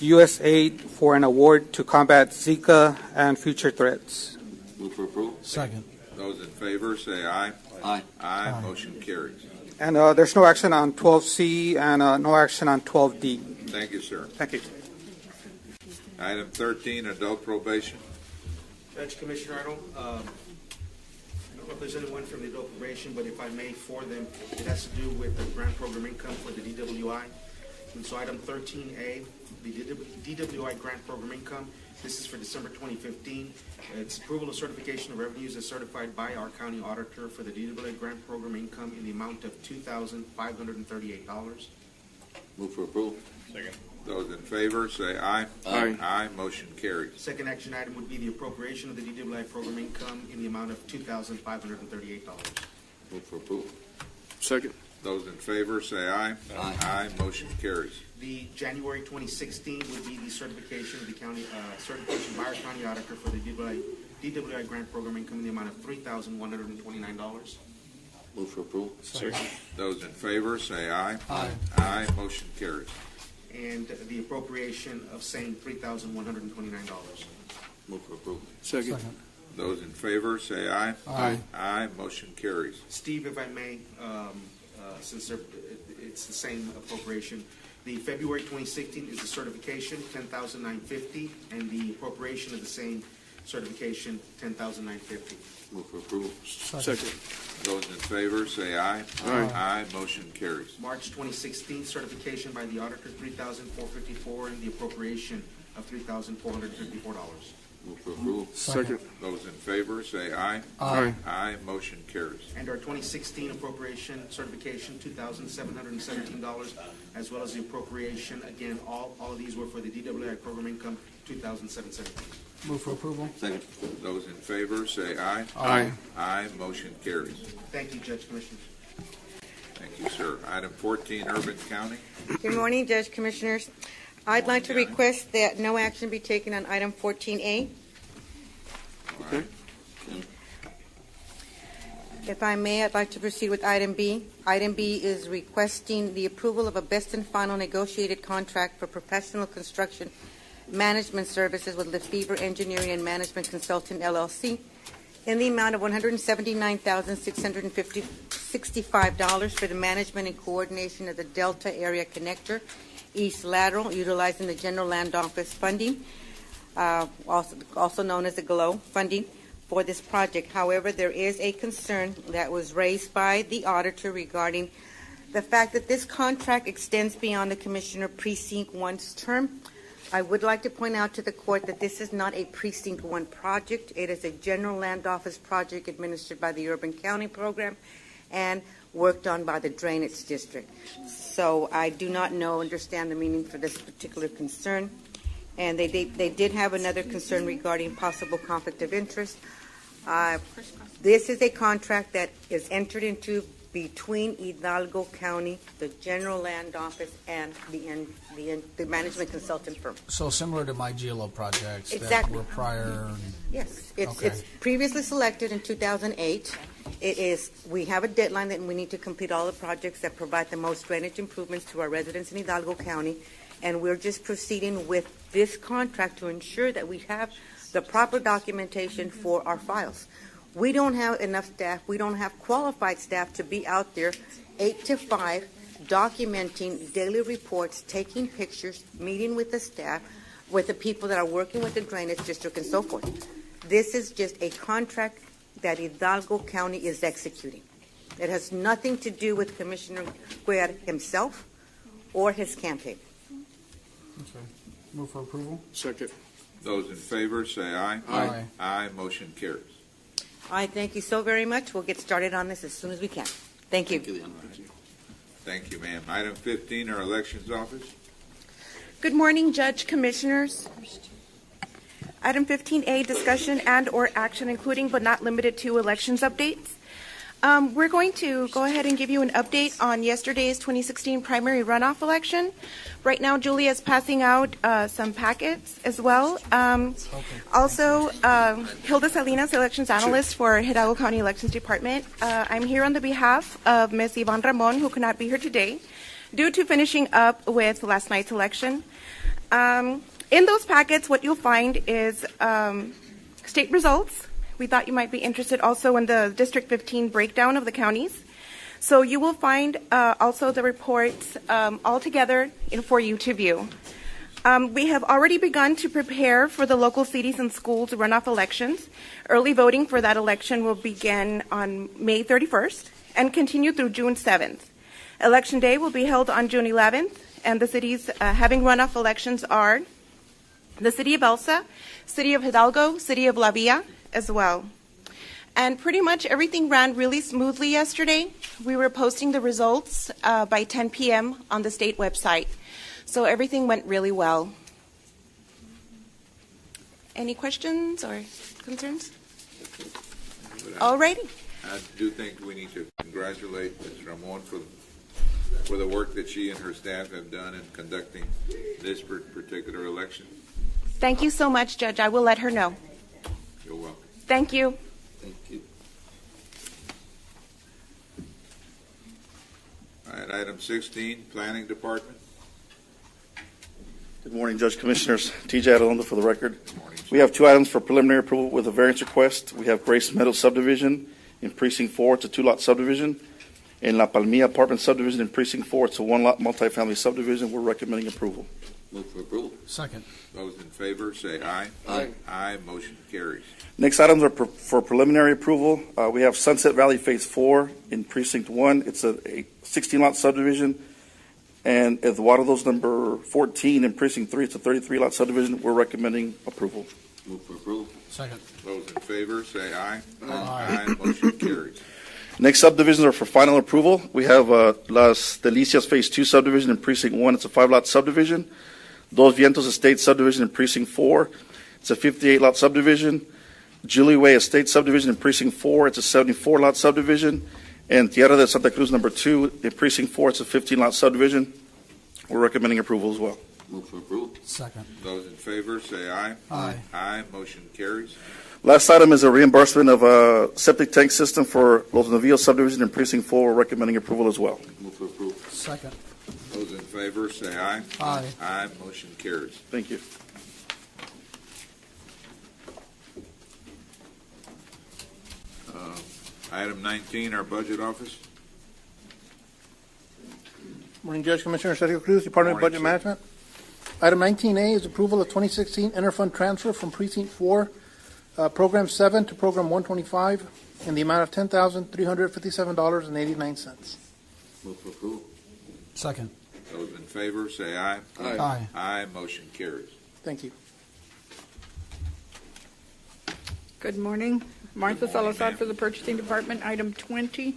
USAID for an award to combat Zika and future threats. Move for approval. Second. Those in favor say aye. Aye. Aye. Motion carries. And there's no action on 12C and no action on 12D. Thank you, sir. Thank you. Item 13, Adult Probation. Judge, Commissioner Arnold, I don't represent anyone from the adult probation, but if I may, for them, it has to do with the grant program income for the DWI. And so item 13A, the DWI grant program income, this is for December 2015. It's approval of certification of revenues as certified by our county auditor for the DWI grant program income in the amount of $2,538. Move for approval. Second. Those in favor say aye. Aye. Aye. Motion carries. Second action item would be the appropriation of the DWI program income in the amount of $2,538. Move for approval. Second. Those in favor say aye. Aye. Aye. Motion carries. The January 2016 would be the certification of the county, certification by our county auditor for the DWI grant program income in the amount of $3,129. Move for approval. Second. Those in favor say aye. Aye. Aye. Motion carries. And the appropriation of same $3,129. Move for approval. Second. Those in favor say aye. Aye. Aye. Motion carries. Steve, if I may, since it's the same appropriation, the February 2016 is the certification, $10,950, and the appropriation of the same certification, $10,950. Move for approval. Second. Those in favor say aye. Aye. Aye. Motion carries. March 2016 certification by the auditor, $3,454, and the appropriation of $3,454. Move for approval. Second. Those in favor, say aye. Aye. Aye, motion carries. And our 2016 appropriation certification, $2,717, as well as the appropriation, again, all of these were for the DWI program income, $2,717. Move for approval. Second. Those in favor, say aye. Aye. Aye, motion carries. Thank you, Judge Commissioners. Thank you, sir. Item 14, Urban County. Good morning, Judge Commissioners. I'd like to request that no action be taken on item 14A. Okay. If I may, I'd like to proceed with item B. Item B is requesting the approval of a best and final negotiated contract for professional construction management services with Lefevre Engineering and Management Consultant, LLC, in the amount of $179,665 for the management and coordination of the Delta Area Connector East Lateral, utilizing the General Land Office funding, also known as the GLOW funding, for this project. However, there is a concern that was raised by the auditor regarding the fact that this contract extends beyond the Commissioner Precinct 1's term. I would like to point out to the court that this is not a Precinct 1 project. It is a General Land Office project administered by the Urban County Program and worked on by the Drainage District. So I do not understand the meaning for this particular concern. And they did have another concern regarding possible conflict of interest. This is a contract that is entered into between Hidalgo County, the General Land Office, and the management consultant firm. So similar to my GLO projects that Exactly. were prior. Yes, Okay. it's previously selected in 2008. We have a deadline that we need to complete all the projects that provide the most drainage improvements to our residents in Hidalgo County, and we're just proceeding with this contract to ensure that we have the proper documentation for our files. We don't have enough staff. We don't have qualified staff to be out there 8 to 5 documenting daily reports, taking pictures, meeting with the staff, with the people that are working with the Drainage District and so forth. This is just a contract that Hidalgo County is executing. It has nothing to do with Commissioner Cuellar himself or his campaign. Okay. Move for approval. Second. Those in favor, say aye. Aye. Aye, motion carries. I thank you so very much. We'll get started on this as soon as we can. Thank you. Thank you, ma'am. Item 15, our Elections Office. Good morning, Judge, Commissioners. Item 15A, discussion and/or action, including but not limited to elections updates. We're going to go ahead and give you an update on yesterday's 2016 primary runoff election. Right now, Julia is passing out some packets as well. Also, Hilda Salinas, elections analyst for Hidalgo County Elections Department. I'm here on the behalf of Ms. Yvonne Ramon, who could not be here today due to finishing up with last night's election. In those packets, what you'll find is state results. We thought you might be interested also in the District 15 breakdown of the counties. So you will find also the reports all together for you to view. We have already begun to prepare for the local cities and schools runoff elections. Early voting for that election will begin on May 31st and continue through June 7th. Election day will be held on June 11th, and the cities having runoff elections are the City of Elsa, City of Hidalgo, City of La Villa as well. And pretty much everything ran really smoothly yesterday. We were posting the results by 10 p.m. on the state website. So everything went really well. Any questions or concerns? All righty. I do think we need to congratulate Ms. Ramon for the work that she and her staff have done in conducting this particular election. Thank you so much, Judge. I will let her know. You're welcome. Thank you. Thank you. All right, item 16, Planning Department. Good morning, Judge Commissioners. TJ Adelondo for the record. We have 2 items for preliminary approval with a variance request. We have Grace Meadows subdivision in Precinct 4. It's a 2-lot subdivision. In La Palmilla Apartment subdivision in Precinct 4, it's a 1-lot multifamily subdivision. We're recommending approval. Move for approval. Second. Those in favor, say aye. Aye. Aye, motion carries. Next items are for preliminary approval. We have Sunset Valley Phase 4 in Precinct 1. It's a 16-lot subdivision. And Eduardo's number 14 in Precinct 3, it's a 33-lot subdivision. We're recommending approval. Move for approval. Second. Those in favor, say aye. Aye. Motion carries. Next subdivisions are for final approval. We have Las Delicias Phase 2 subdivision in Precinct 1. It's a 5-lot subdivision. Dos Vientos Estate subdivision in Precinct 4. It's a 58-lot subdivision. Julie Way Estate subdivision in Precinct 4. It's a 74-lot subdivision. And Tierra de Santa Cruz number 2 in Precinct 4. It's a 15-lot subdivision. We're recommending approval as well. Move for approval. Second. Those in favor, say aye. Aye. Aye. Motion carries. Last item is a reimbursement of a septic tank system for Los Navios subdivision in Precinct 4. We're recommending approval as well. Move for approval. Second. Those in favor, say aye. Aye. Aye. Motion carries. Thank you. Item 19, our budget office. Morning, Judge, Commissioner Sergio Cruz, Department of Morning, Budget sir. Management. Item 19A is approval of 2016 interfund transfer from Precinct 4, Program 7 to Program 125 in the amount of $10,357.89. Move for approval. Second. Those in favor, say aye. Aye. Aye. Aye. Motion carries. Thank you. Good morning. Martha Salazar for the Purchasing Department. Item 20A.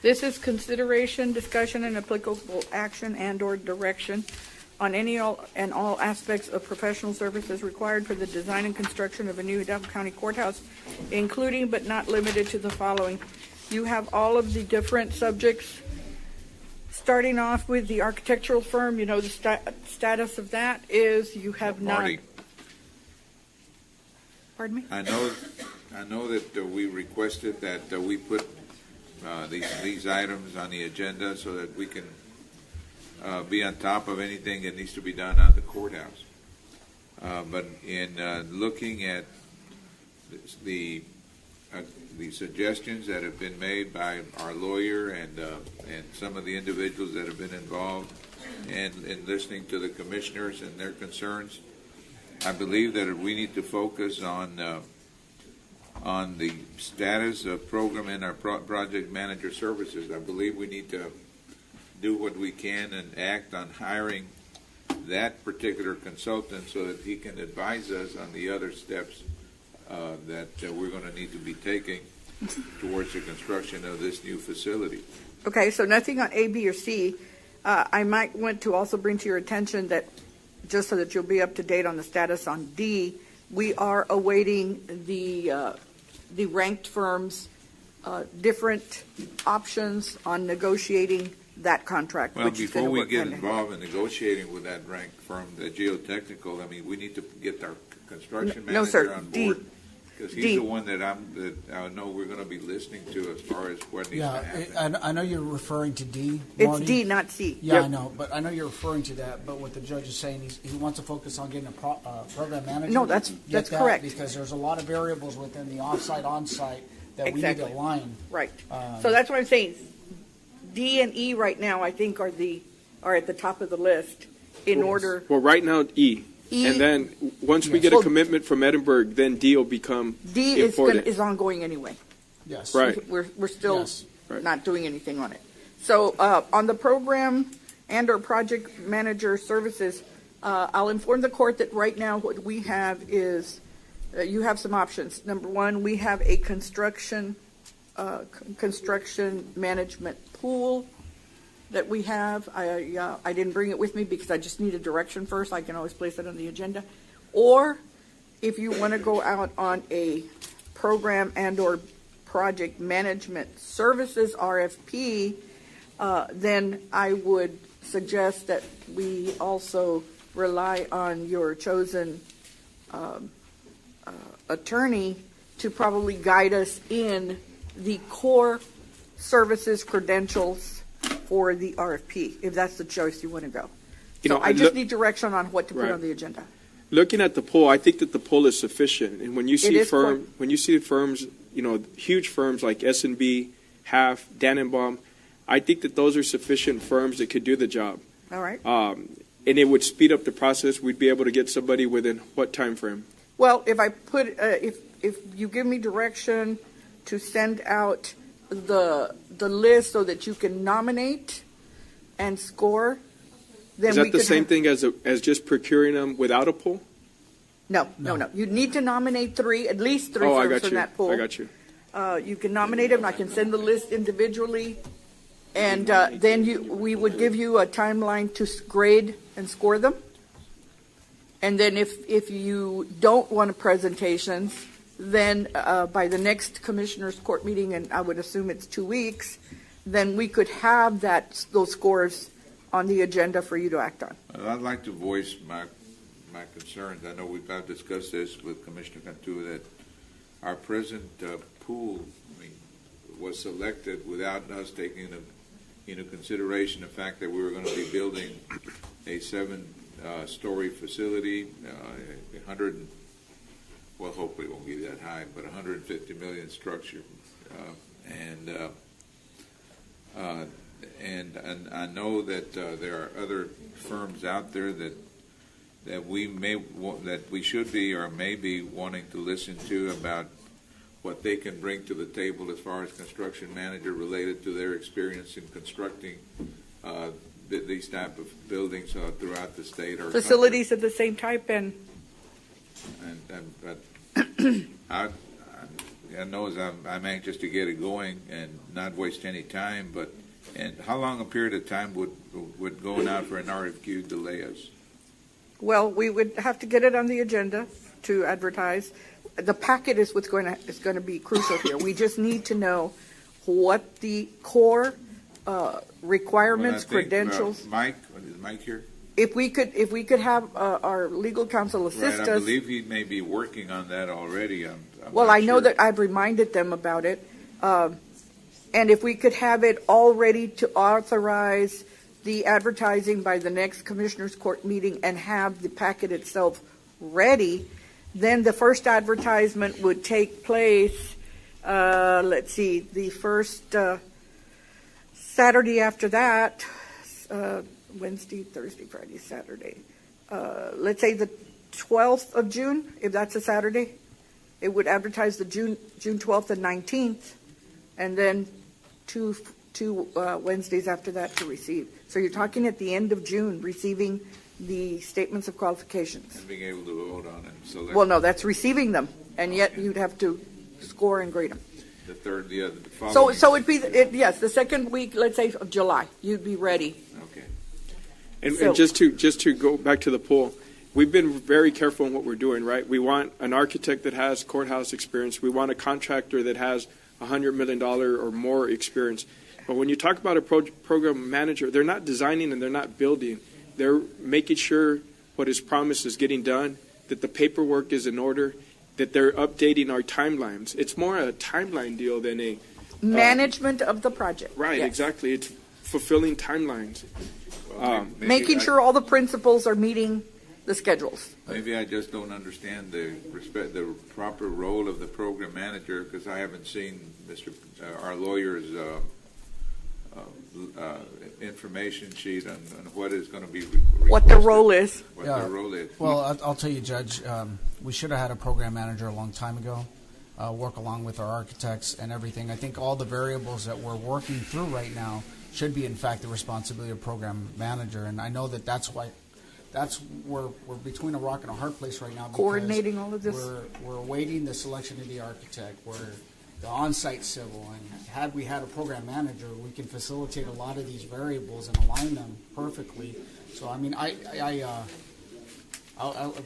This is consideration, discussion, and applicable action and/or direction on any and all aspects of professional services required for the design and construction of a new Hidalgo County Courthouse, including but not limited to the following. You have all of the different subjects, starting off with the architectural firm. You know, the status of that is you have not... Marty, Pardon me? I know that we requested that we put these items on the agenda so that we can be on top of anything that needs to be done on the courthouse. But in looking at the suggestions that have been made by our lawyer and some of the individuals that have been involved, and in listening to the commissioners and their concerns, I believe that we need to focus on the status of program and our project manager services. I believe we need to do what we can and act on hiring that particular consultant so that he can advise us on the other steps that we're going to need to be taking towards the construction of this new facility. Okay, so nothing on A, B, or C. I might want to also bring to your attention that, just so that you'll be up to date on the status on D, we are awaiting the ranked firms' different options on negotiating that contract. Well, which is before gonna we work get hand in hand. involved in negotiating with that ranked firm, the geotechnical, I mean, we need to get our construction No, sir. manager on D. board. Because he's D. the one that I know we're going to be listening to as far as what needs to happen. Yeah, I know you're referring to D, It's Marty. D, not C. Yeah, Yep. I know, but I know you're referring to that. But what the judge is saying, he wants to focus on getting a program manager. No, that's Get that, correct. Because there's a lot of variables within the offsite, onsite that Exactly. we need to align. Right. So that's what I'm saying. D and E right now, I think, are at the top of the list in order. Well, right now, E. E- And then once we get a commitment from Edinburgh, then D will become D important. is ongoing anyway. Yes. Right. We're still Yes. not doing anything on it. So on the program and/or project manager services, I'll inform the court that right now what we have is you have some options. Number one, we have a construction management pool that we have. I didn't bring it with me because I just needed direction first. I can always place it on the agenda. Or if you want to go out on a program and/or project management services RFP, then I would suggest that we also rely on your chosen attorney to probably guide us in the core services credentials for the RFP, if that's the choice you want to go. You So know, I just need direction on what to put Right. on the agenda. Looking at the poll, I think that the poll is sufficient. And when you see is when you see firms, you know, huge firms like S&B, Half, Dannenbaum, I think that those are sufficient firms that could do the job. All right. And it would speed up the process. We'd be able to get somebody within what time frame? Well, if I put, if you give me direction to send out the list so that you can nominate and score then Is we that the could same have- thing as just procuring them without a pool? No. You need to nominate three, at least three Oh, I firms got from you. that pool. I got you. You can nominate them. I can send the list individually, and then we would give you a timeline to grade and score them. And then if you don't want presentations, then by the next commissioners' court meeting, and I would assume it's 2 weeks, then we could have those scores on the agenda for you to act on. I'd like to voice my concerns. I know I've discussed this with Commissioner Cantu, that our present pool, was selected without us taking into consideration the fact that we were going to be building a 7-story facility, 100. Well, hopefully it won't be that high, but 150 million structure, and I know that there are other firms out there that we should be or may be wanting to listen to about what they can bring to the table as far as construction manager related to their experience in constructing these type of buildings throughout the state or Facilities of the same type but I know I'm anxious to get it going and not waste any time. And how long a period of time would going out for an RFQ delay us? Well, we would have to get it on the agenda to advertise. The packet is what's going to be crucial here. We just need to know what the core requirements, credentials. Mike, is Mike here? If we could have our legal counsel assist Right, I us. believe he may be working on that already. Well, I know that I've reminded them about it. And if we could have it all ready to authorize the advertising by the next Commissioners Court meeting and have the packet itself ready, then the first advertisement would take place, the first Saturday after that, Wednesday, Thursday, Friday, Saturday. Let's say the 12th of June, if that's a Saturday. It would advertise the June 12th and 19th, and then two Wednesdays after that to receive. So you're talking at the end of June, receiving the statements of qualifications. And being able to vote on and select. Well, no, that's receiving them, and yet you'd have to score and grade them. The third, the following. So it'd be the second week, let's say of July, you'd be ready. Okay. And just to go back to the pool, we've been very careful in what we're doing, right? We want an architect that has courthouse experience. We want a contractor that has $100 million or more experience. But when you talk about a program manager, they're not designing and they're not building. They're making sure what is promised is getting done, that the paperwork is in order, that they're updating our timelines. It's more a timeline deal than a management of the project. Right, yes. Exactly. It's fulfilling timelines. Making sure all the principals are meeting the schedules. Maybe I just don't understand the proper role of the program manager, because I haven't seen our lawyer's information sheet on what is going to be requested. What the role is. What the role is. Well, I'll tell you, Judge, we should have had a program manager a long time ago, work along with our architects and everything. I think all the variables that we're working through right now should be, in fact, the responsibility of program manager. And I know that's why we're between a rock and a hard place right now. Coordinating all of this. We're awaiting the selection of the architect. We're the on-site civil, and had we had a program manager, we can facilitate a lot of these variables and align them perfectly. So, I mean, I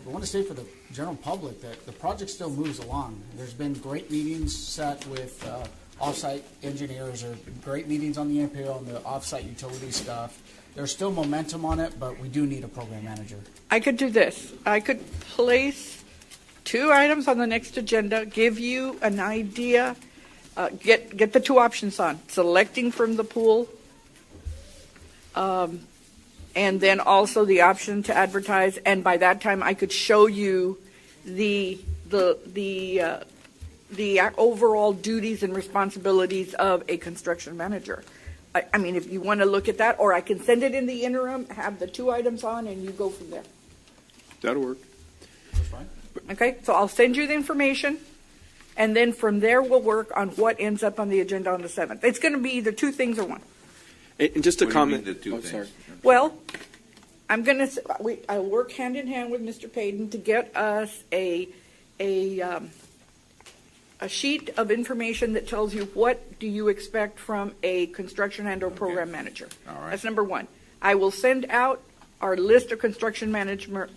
want to say for the general public that the project still moves along. There's been great meetings set with off-site engineers, or great meetings on the MPO on the off-site utility stuff. There's still momentum on it, but we do need a program manager. I could do this. I could place 2 items on the next agenda, give you an idea, get the 2 options on, selecting from the pool, and then also the option to advertise, and by that time I could show you the overall duties and responsibilities of a construction manager. I mean, if you want to look at that, or I can send it in the interim, have the 2 items on, and you go from there. That'll work. That's fine. Okay, so I'll send you the information, and then from there we'll work on what ends up on the agenda on the 7th. It's going to be either 2 things or 1. And just a comment. The 2 things? Well, I work hand in hand with Mr. Payton to get us a sheet of information that tells you what do you expect from a construction and or program manager. All right. That's number one. I will send out our list of construction management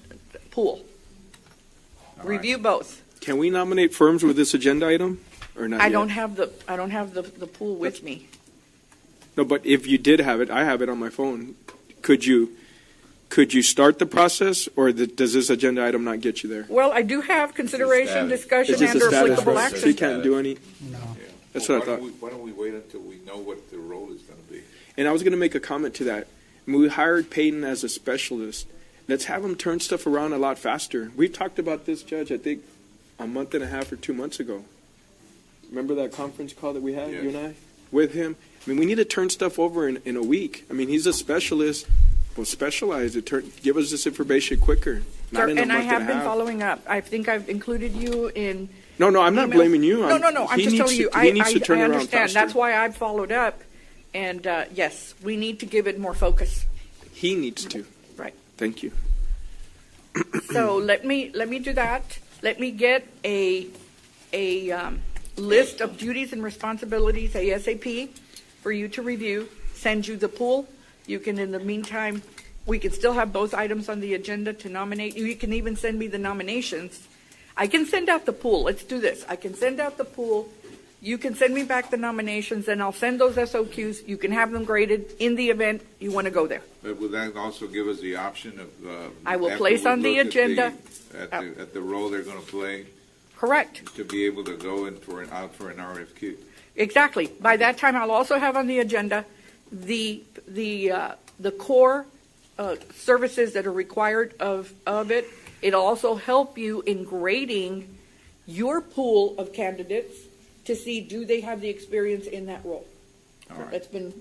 pool. Review both. Can we nominate firms with this agenda item or not? I yet? don't have the pool with me. No, but if you did have it, I have it on my phone. Could you start the process, or does this agenda item not get you there? Well, I do have consideration, discussion, It's just and a or status, applicable right? action. So you can't do any? No. That's what I thought. Why don't we wait until we know what the role is going to be? And I was going to make a comment to that. We hired Payton as a specialist. Let's have him turn stuff around a lot faster. We talked about this, Judge, I think a month and a half or 2 months ago. Remember that conference call that we had, Yes. you and I, with him? I mean, we need to turn stuff over in a week. I mean, he's a specialist. Well, specialize it. Give us this information quicker. Not in a And month I have and a been half. following up. I think I've included you in. No, I'm not emails. blaming you. No. I'm he just needs telling you. to- he needs to turn I around understand. faster. That's why I've followed up. And yes, we need to give it more focus. He needs to. Right. Thank you. So let me do that. Let me get a list of duties and responsibilities ASAP for you to review. Send you the pool. You can, in the meantime, we can still have both items on the agenda to nominate. You can even send me the nominations. I can send out the pool. Let's do this. I can send out the pool. You can send me back the nominations, and I'll send those SOQs. You can have them graded in the event you want to go there. But would that also give us the option of? I will after place we on the look agenda. at the role they're going to play, Correct. to be able to go in out for an RFQ. Exactly. By that time, I'll also have on the agenda the core services that are required of it. It'll also help you in grading your pool of candidates to see, do they have the experience in that role? That's been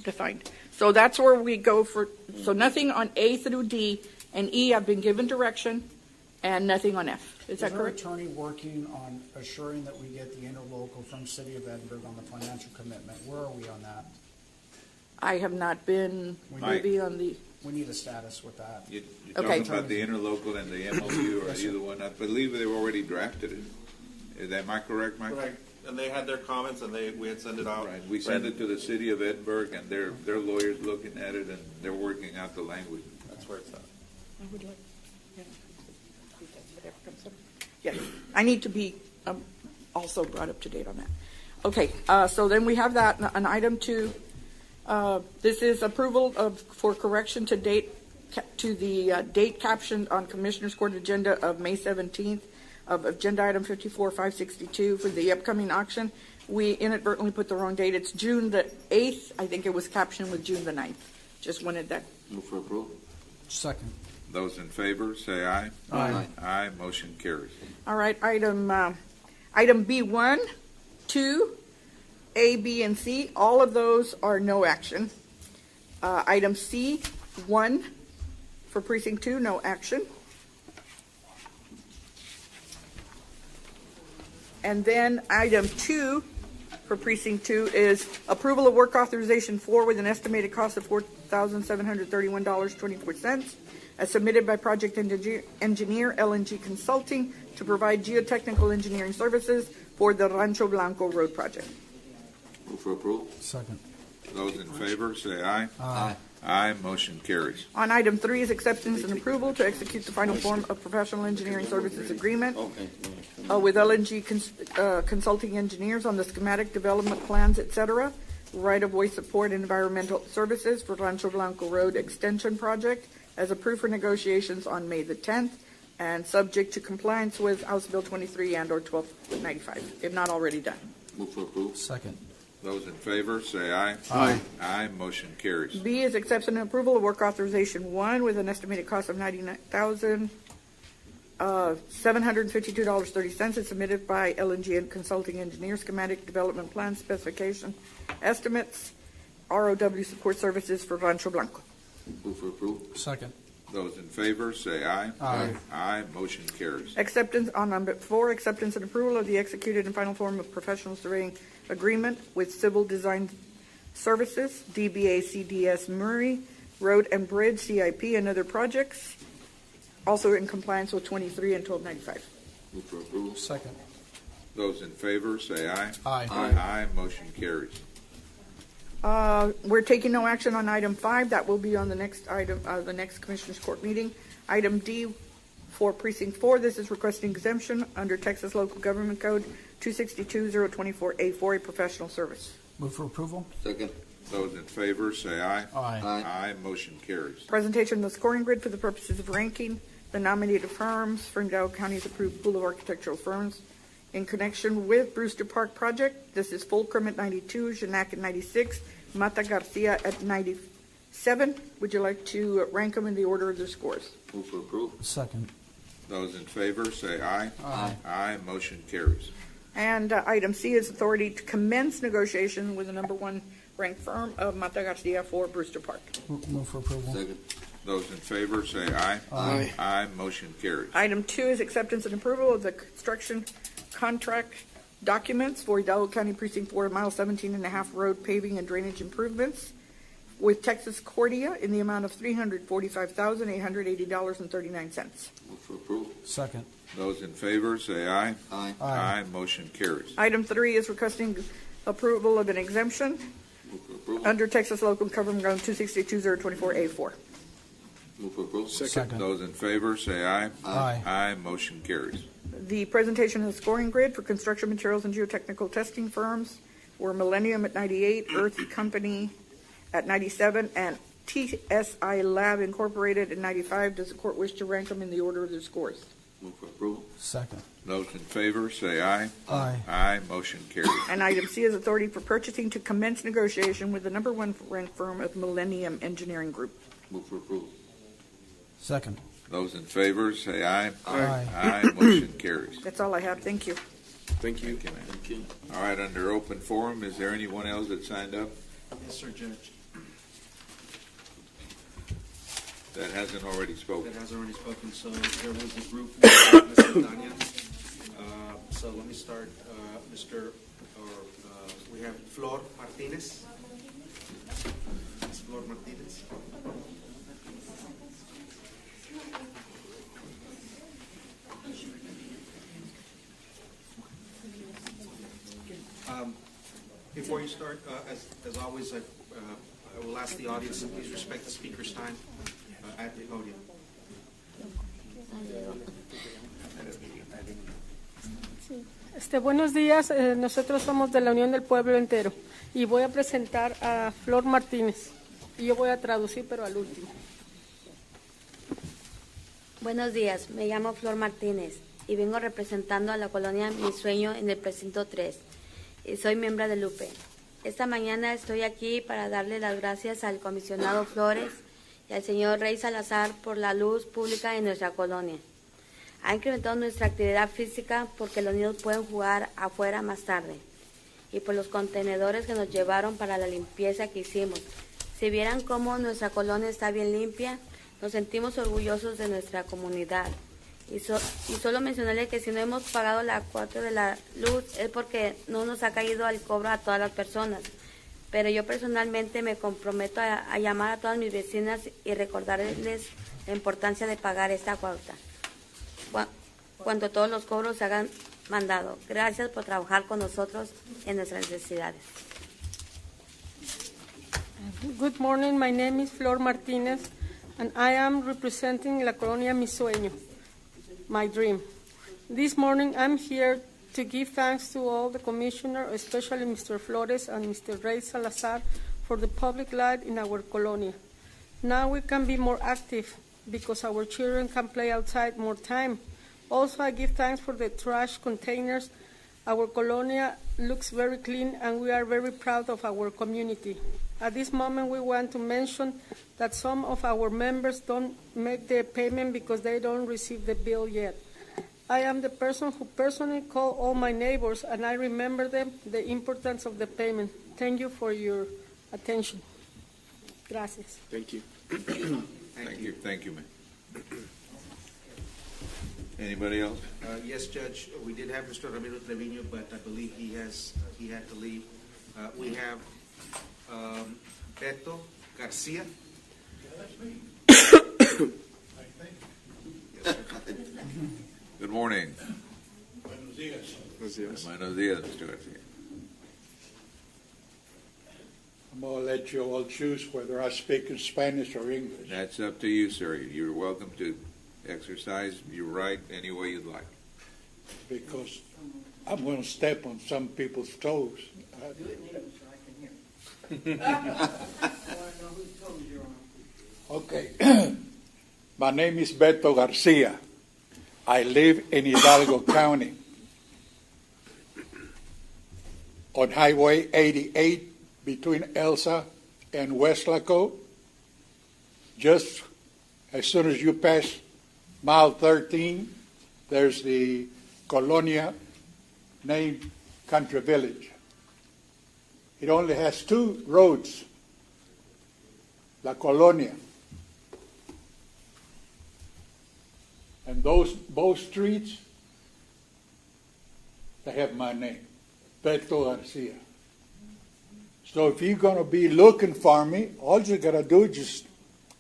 defined. So that's where we go for, so nothing on A through D, and E I've been given direction, and nothing on F. Is that our correct? attorney working on assuring that we get the interlocal from City of Edinburgh on the financial commitment? Where are we on that? I have not been maybe on the. We need a status with that. You're Okay. talking about the interlocal and the MOU, or Yes, sir. either one. I believe they've already drafted it. Am I correct, Mike? Right, and they had their comments, and we had sent it out. Right. We sent it to the city of Edinburgh, and their lawyers looking at it, and they're working out the language. That's where it's at. I would like, whatever comes up. Yes, I need to be also brought up to date on that. Okay, so then we have that, an item 2. This is approval for correction to the date captioned on Commissioners Court agenda of May 17th of agenda item 54-562 for the upcoming auction. We inadvertently put the wrong date. It's June the 8th. I think it was captioned with June the 9th. Just wanted that. Move for approval. Second. Those in favor, say aye. Aye. Aye, motion carries. All right, item B1, 2, A, B, and C, all of those are no action. Item C, 1, for precinct 2, no action. And then item 2 for precinct 2 is approval of work authorization 4 with an estimated cost of $4,731.24 as submitted by project engineer LNG Consulting to provide geotechnical engineering services for the Rancho Blanco Road project. Move for approval. Second. Those in favor, say aye. Aye. Aye, motion carries. On item 3 is acceptance and approval to execute the final form of professional engineering services agreement with LNG Consulting Engineers on the schematic development plans, etc., right-of-way support and environmental services for Rancho Blanco Road Extension Project as approved for negotiations on May the 10th and subject to compliance with House Bill 23 and or 1295, if not already done. Move for approval. Second. Those in favor, say aye. Aye. Aye, motion carries. B is acceptance and approval of work authorization 1 with an estimated cost of $99,752.30. It's submitted by LNG and Consulting Engineers, schematic development plan specification estimates, ROW support services for Rancho Blanco. Move for approval. Second. Those in favor, say aye. Aye. Aye, motion carries. Acceptance on number 4, acceptance and approval of the executed and final form of professional surveying agreement with Civil Design Services, DBA CDS Murray, Road and Bridge, CIP, and other projects, also in compliance with 23 and 1295. Move for approval. Second. Those in favor say aye. Aye. Aye. Motion carries. We're taking no action on item 5. That will be on the next item, the next Commissioners Court meeting. Item D for Precinct 4. This is requesting exemption under Texas Local Government Code 262-024A4, a professional service. Move for approval. Second. Those in favor say aye. Aye. Aye. Motion carries. Presentation of the scoring grid for the purposes of ranking the nominated firms for Hidalgo County's approved pool of architectural firms in connection with Brewster Park project. This is Fulcrum at 92, Janak at 96, Mata Garcia at 97. Would you like to rank them in the order of their scores? Move for approval. Second. Those in favor say aye. Aye. Aye. Motion carries. And item C is authority to commence negotiation with the number one ranked firm of Mata Garcia for Brewster Park. Move for approval. Second. Those in favor say aye. Aye. Aye. Motion carries. Item 2 is acceptance and approval of the construction contract documents for Hidalgo County Precinct 4, mile 17 and a half road paving and drainage improvements with Texas Cordia in the amount of $345,880.39. Move for approval. Second. Those in favor say aye. Aye. Aye. Motion carries. Item 3 is requesting approval of an exemption Move for approval. under Texas Local Government Code 262-024A4. Move for approval. Second. Those in favor say aye. Aye. Aye. Motion carries. The presentation of the scoring grid for construction materials and geotechnical testing firms were Millennium at 98, Earth Company at 97, and TSI Lab Incorporated at 95. Does the court wish to rank them in the order of their scores? Move for approval. Second. Those in favor say aye. Aye. Aye. Motion carries. And item C is authority for purchasing to commence negotiation with the number one ranked firm of Millennium Engineering Group. Move for approval. Second. Those in favor say aye. Aye. Aye. Motion carries. That's all I have. Thank you. Thank you. Thank you, ma'am. Thank you. All right, under open forum, is there anyone else that signed up Yes, sir, Judge. that hasn't already spoken? That has already spoken. So there was a group, Mr. Dania. So let me start, we have Flor Martinez. Ms. Flor Martinez. Before you start, as always, I will ask the audience to please respect the speaker's time at the podium. Buenos días, nosotros somos de la Unión del Pueblo Entero y voy a presentar a Flor Martínez y yo voy a traducir pero al último. Buenos días, me llamo Flor Martínez y vengo representando a la colonia Mi Sueño en el precinto 3 y soy miembro de Lupe. Esta mañana estoy aquí para darle las gracias al comisionado Flores y al señor Rey Salazar por la luz pública en nuestra colonia. Ha incrementado nuestra actividad física porque los niños pueden jugar afuera más tarde y por los contenedores que nos llevaron para la limpieza que hicimos. Si vieran cómo nuestra colonia está bien limpia, nos sentimos orgullosos de nuestra comunidad. Y solo mencionarle que si no hemos pagado la cuota de la luz es porque no nos ha caído al cobro a todas las personas. Pero yo personalmente me comprometo a llamar a todas mis vecinas y recordarles la importancia de pagar esta cuota cuando todos los cobros se hagan mandado. Gracias por trabajar con nosotros en nuestras necesidades. Good morning, my name is Flor Martinez and I am representing La Colonia Mi Sueño, my dream. This morning I'm here to give thanks to all the commissioners, especially Mr. Flores and Mr. Rey Salazar, for the public light in our colonia. Now we can be more active because our children can play outside more time. Also, I give thanks for the trash containers. Our colonia looks very clean and we are very proud of our community. At this moment, we want to mention that some of our members don't make the payment because they don't receive the bill yet. I am the person who personally called all my neighbors and I remember them the importance of the payment. Thank you for your attention. Gracias. Thank you. Thank you, ma'am. Anybody else? Yes, Judge. We did have Mr. Ramiro Trevino, but I believe he had to leave. We have Beto Garcia. Good morning. Buenos días. Buenos días, Mr. Garcia. I'm going to let you all choose whether I speak in Spanish or English. That's up to you, sir. You're welcome to exercise your right any way you'd like. Because I'm going to step on some people's toes. Okay. My name is Beto Garcia. I live in Hidalgo County on Highway 88 between Elsa and Westlaco. Just as soon as you pass mile 13, there's the colonia named Country Village. It only has two roads, La Colonia. And those both streets, they have my name, Beto Garcia. So if you're going to be looking for me, all you got to do is just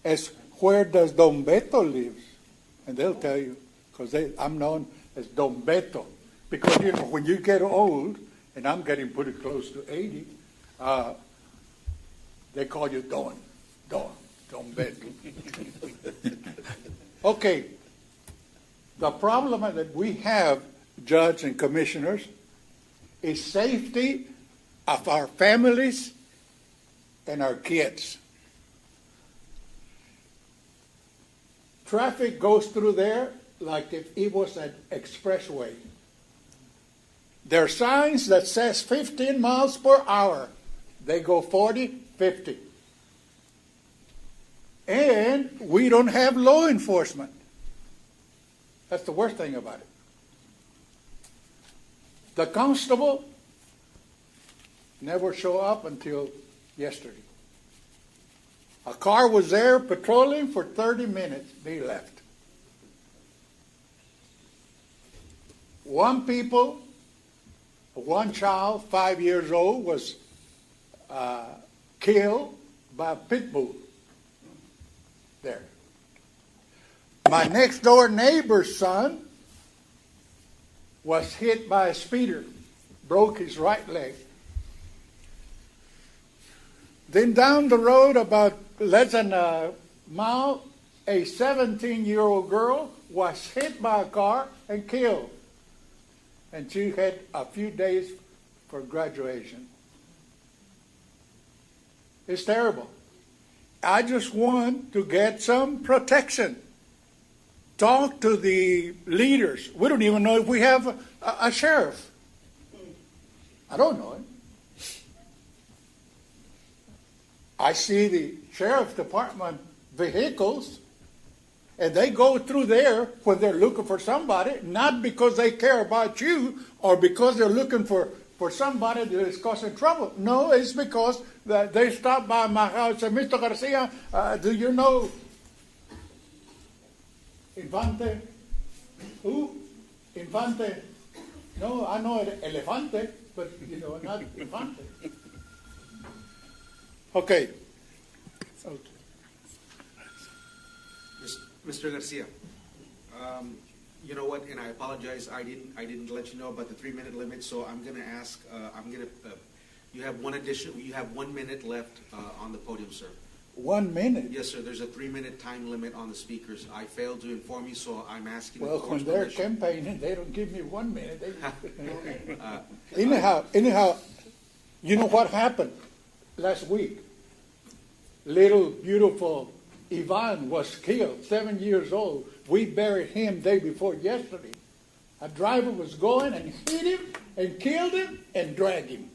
ask, where does Don Beto live? And they'll tell you, because I'm known as Don Beto. Because, you know, when you get old, and I'm getting pretty close to 80, they call you Don Beto. Okay. The problem that we have, Judge and Commissioners, is safety of our families and our kids. Traffic goes through there like if it was an expressway. There are signs that says 15 miles per hour. They go 40, 50. And we don't have law enforcement. That's the worst thing about it. The constable never showed up until yesterday. A car was there patrolling for 30 minutes. They left. One child, 5 years old, was killed by a pit bull there. My next door neighbor's son was hit by a speeder, broke his right leg. Then down the road, about less than a mile, a 17-year-old girl was hit by a car and killed. And she had a few days for graduation. It's terrible. I just want to get some protection. Talk to the leaders. We don't even know if we have a sheriff. I don't know him. I see the sheriff's department vehicles, and they go through there when they're looking for somebody, not because they care about you or because they're looking for somebody that is causing trouble. No, it's because they stop by my house and, Mr. Garcia, do you know Infante? Who? Infante? No, I know Elefante, but, you know, not Infante. Okay. Mr. Garcia, you know what, and I apologize, I didn't let you know about the 3-minute limit, so I'm going to ask, you have 1 minute left on the podium, sir. 1 minute? Yes, sir, there's a 3-minute time limit on the speakers. I failed to inform you, so I'm asking. Well, when they're campaigning, they don't give me 1 minute. Anyhow, you know what happened last week? Little beautiful Ivan was killed, 7 years old. We buried him day before yesterday. A driver was going and hit him and killed him and dragged him.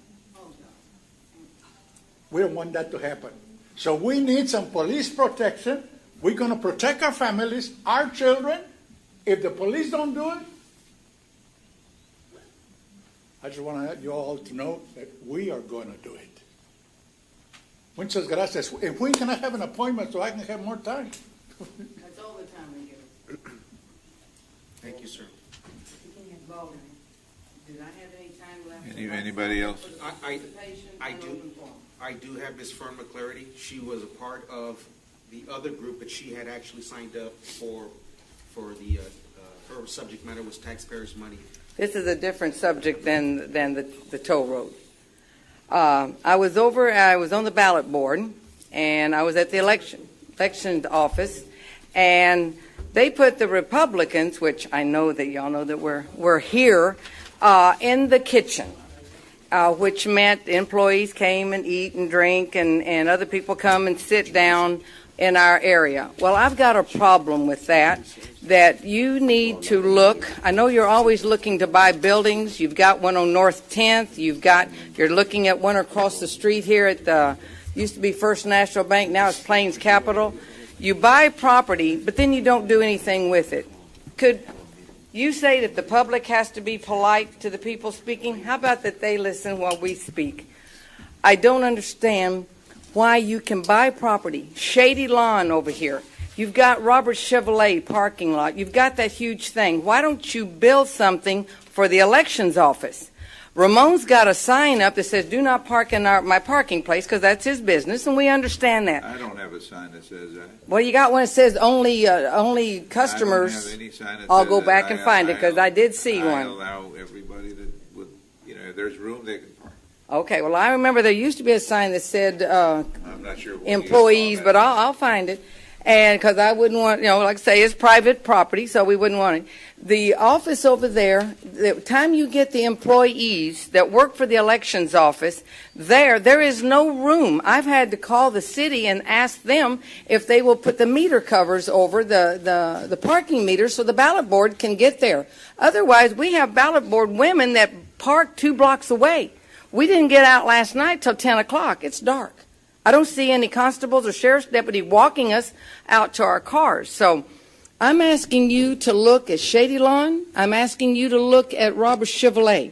We don't want that to happen. So we need some police protection. We're going to protect our families, our children. If the police don't do it, I just want you all to know that we are going to do it. Muchas gracias. If we can have an appointment so I can have more time. That's all the time we give. Thank you, sir. Did I have any time left? Anybody else? I do have Ms. Fern McClarity. She was a part of the other group, but she had actually signed up for the her subject matter was taxpayers' money. This is a different subject than the toll road. I was on the ballot board, and I was at the election office, and they put the Republicans, which I know that y'all know that we're here, in the kitchen, which meant employees came and eat and drink, and other people come and sit down in our area. Well, I've got a problem with that you need to look. I know you're always looking to buy buildings. You've got one on North 10th. You're looking at one across the street here at the, used to be First National Bank, now it's Plains Capital. You buy property, but then you don't do anything with it. Could you say that the public has to be polite to the people speaking? How about that they listen while we speak? I don't understand why you can buy property, Shady Lawn over here. You've got Robert Chevrolet parking lot. You've got that huge thing. Why don't you build something for the elections office? Ramon's got a sign up that says, do not park in my parking place, because that's his business, and we understand that. I don't have a sign that says that. Well, you got one that says only customers. I don't have any sign that I'll says go that. back and find it, because I did see I one. allow everybody that would, if there's room, they can park. Okay, well, I remember there used to be a sign that said I'm not sure what employees, but I'll find it. And because I wouldn't want, like I say, it's private property, so we wouldn't want it. The office over there, the time you get the employees that work for the elections office, there is no room. I've had to call the city and ask them if they will put the meter covers over the parking meters so the ballot board can get there. Otherwise, we have ballot board women that park 2 blocks away. We didn't get out last night till 10 o'clock. It's dark. I don't see any constables or sheriff's deputy walking us out to our cars. So I'm asking you to look at Shady Lawn. I'm asking you to look at Robert Chevrolet.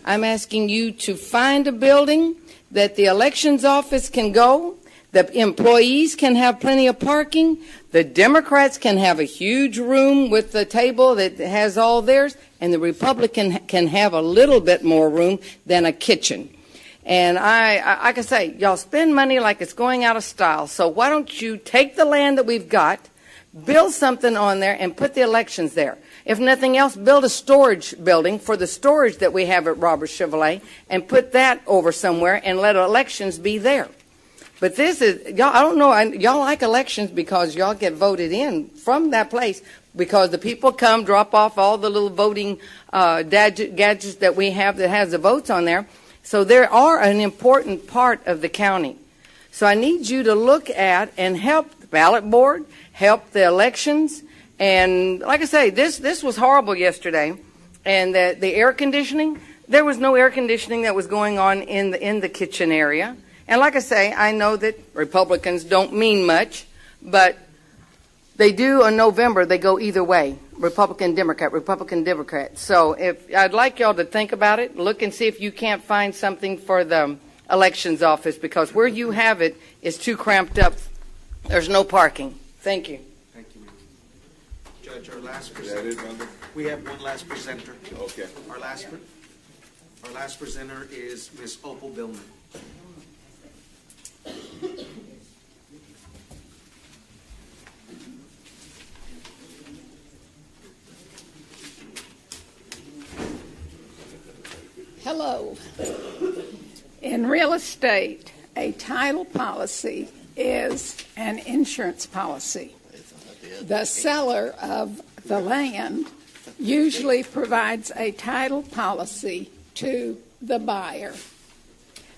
I'm asking you to find a building that the elections office can go. The employees can have plenty of parking. The Democrats can have a huge room with the table that has all theirs. And the Republican can have a little bit more room than a kitchen. And like I say, y'all spend money like it's going out of style. So why don't you take the land that we've got, build something on there, and put the elections there? If nothing else, build a storage building for the storage that we have at Robert Chevrolet and put that over somewhere and let elections be there. But this is, y'all, I don't know, y'all like elections because y'all get voted in from that place because the people come, drop off all the little voting gadgets that we have that has the votes on there. So they are an important part of the county. So I need you to look at and help the ballot board, help the elections. And like I say, this was horrible yesterday. And the air conditioning, there was no air conditioning that was going on in the kitchen area. And like I say, I know that Republicans don't mean much, but they do in November, they go either way. Republican, Democrat. So I'd like y'all to think about it, look and see if you can't find something for the elections office, because where you have it is too cramped up. There's no parking. Thank you. Thank you, ma'am. Judge, our last presenter. We have one last presenter. Okay. Our last presenter is Ms. Opal Billman. Hello. In real estate, a title policy is an insurance policy. The seller of the land usually provides a title policy to the buyer.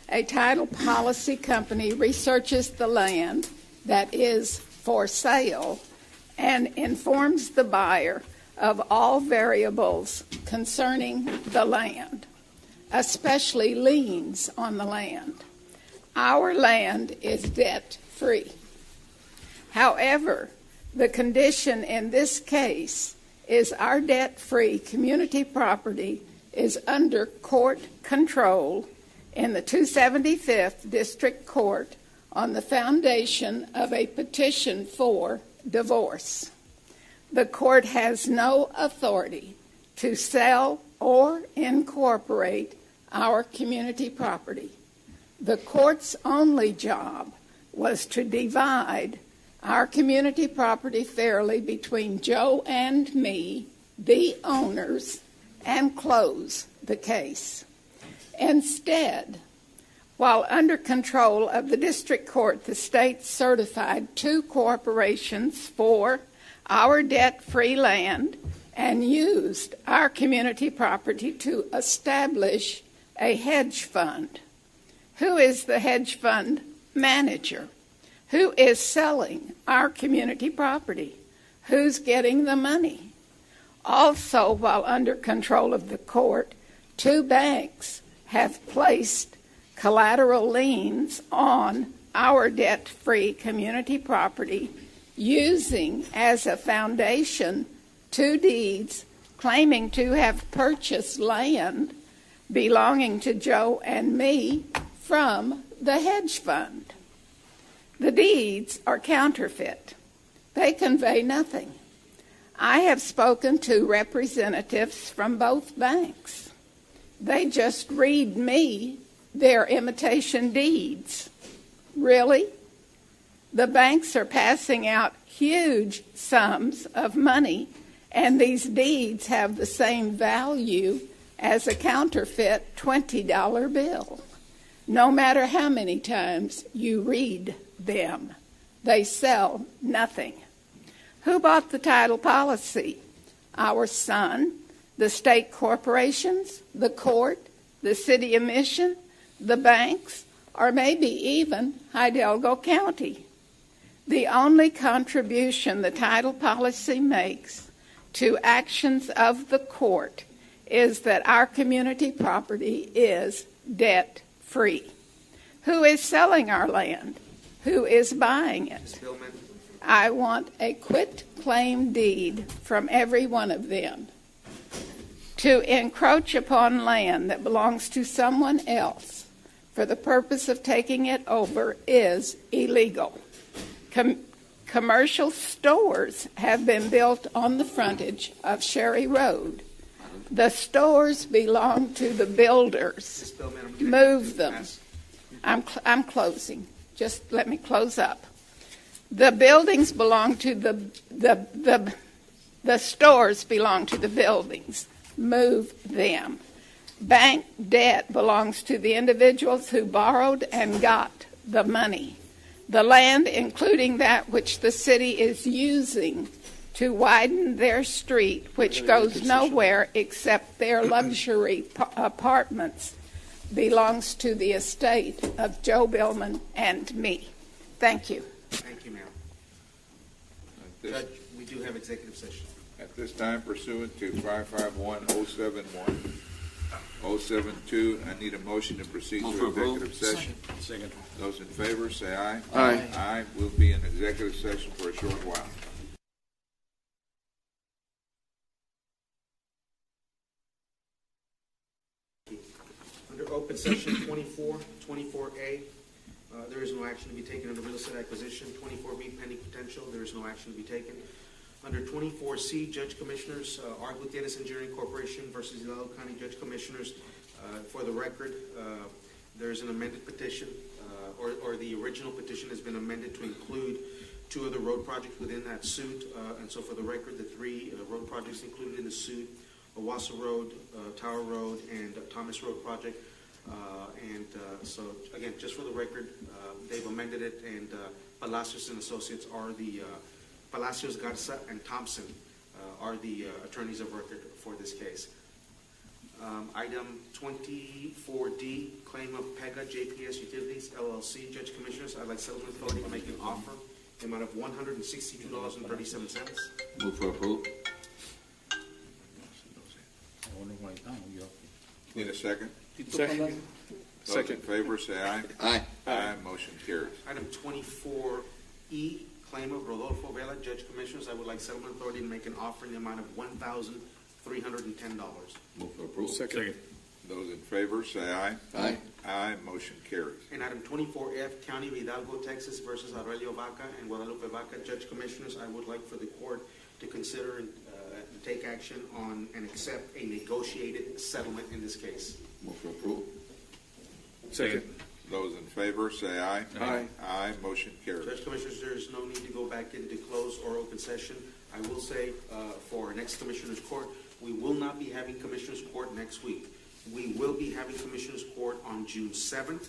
A title policy company researches the land that is for sale and informs the buyer of all variables concerning the land, especially liens on the land. Our land is debt-free. However, the condition in this case is our debt-free community property is under court control in the 275th District Court on the foundation of a petition for divorce. The court has no authority to sell or incorporate our community property. The court's only job was to divide our community property fairly between Joe and me, the owners, and close the case. Instead, while under control of the district court, the state certified 2 corporations for our debt-free land and used our community property to establish a hedge fund. Who is the hedge fund manager? Who is selling our community property? Who's getting the money? Also, while under control of the court, 2 banks have placed collateral liens on our debt-free community property using as a foundation 2 deeds claiming to have purchased land belonging to Joe and me from the hedge fund. The deeds are counterfeit. They convey nothing. I have spoken to representatives from both banks. They just read me their imitation deeds. Really? The banks are passing out huge sums of money, and these deeds have the same value as a counterfeit $20 bill. No matter how many times you read them, they sell nothing. Who bought the title policy? Our son, the state corporations, the court, the city of Mission, the banks, or maybe even Hidalgo County. The only contribution the title policy makes to actions of the court is that our community property is debt-free. Who is selling our land? Who is buying it? I want a quit-claim deed from every one of them. To encroach upon land that belongs to someone else for the purpose of taking it over is illegal. Commercial stores have been built on the frontage of Sherry Road. The stores belong to the builders. Move them. I'm closing. Just let me close up. The buildings belong to the stores belong to the buildings. Move them. Bank debt belongs to the individuals who borrowed and got the money. The land, including that which the city is using to widen their street, which goes nowhere except their luxury apartments, belongs to the estate of Joe Billman and me. Thank you. Thank you, ma'am. Judge, we do have executive session. At this time, pursuant to 551-071, 072, I need a motion to proceed to executive session. Second. Those in favor, say aye. Aye. Aye. We'll be in executive session for a short while. Under open session 24A, there is no action to be taken under real estate acquisition. 24B, pending potential, there is no action to be taken. Under 24C, Judge Commissioners, R. Gutierrez Engineering Corporation versus Hidalgo County Judge Commissioners. For the record, there is an amended petition, or the original petition has been amended to include 2 other road projects within that suit. And so for the record, the 3 road projects included in the suit, Owasso Road, Tower Road, and Thomas Road project. So again, just for the record, they've amended it, and Palacios and Associates are the Palacios, Garza, and Thompson are the attorneys of record for this case. Item 24D, claim of PEGA JPS Utilities LLC. Judge Commissioners, I'd like settlement authority to make an offer in the amount of $162.37. Move for approval. Need a second? Second. Those in favor, say aye. Aye. Aye. Motion carries. Item 24E, claim of Rodolfo Vela. Judge Commissioners, I would like settlement authority to make an offer in the amount of $1,310. Move for approval. Second. Those in favor, say aye. Aye. Aye. Motion carries. And item 24F, County of Hidalgo, Texas versus Aurelio Vaca and Guadalupe Vaca. Judge Commissioners, I would like for the court to consider and take action on and accept a negotiated settlement in this case. Move for approval. Second. Those in favor say aye. Aye. Aye, motion carries. Judge Commissioners, there is no need to go back into closed or open session. I will say, for our next Commissioners Court, we will not be having Commissioners Court next week. We will be having Commissioners Court on June 7th.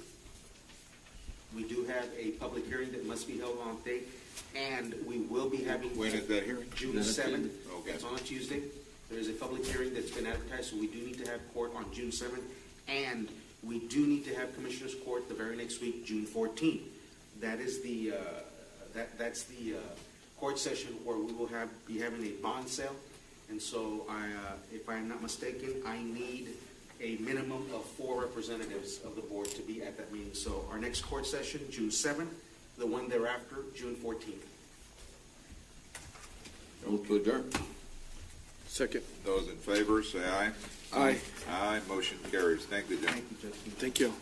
We do have a public hearing that must be held on date, and we will be having. When is that hearing? June 7th. Okay. It's on a Tuesday. There is a public hearing that's been advertised, so we do need to have court on June 7th, and we do need to have Commissioners Court the very next week, June 14th. That is the that's the court session where we will be having a bond sale, and so if I am not mistaken, I need a minimum of 4 representatives of the board to be at that meeting. So our next court session, June 7th, the one thereafter, June 14th. Move to adjourn. Second. Those in favor say aye. Aye. Aye, motion carries. Thank you, Judge. Thank you.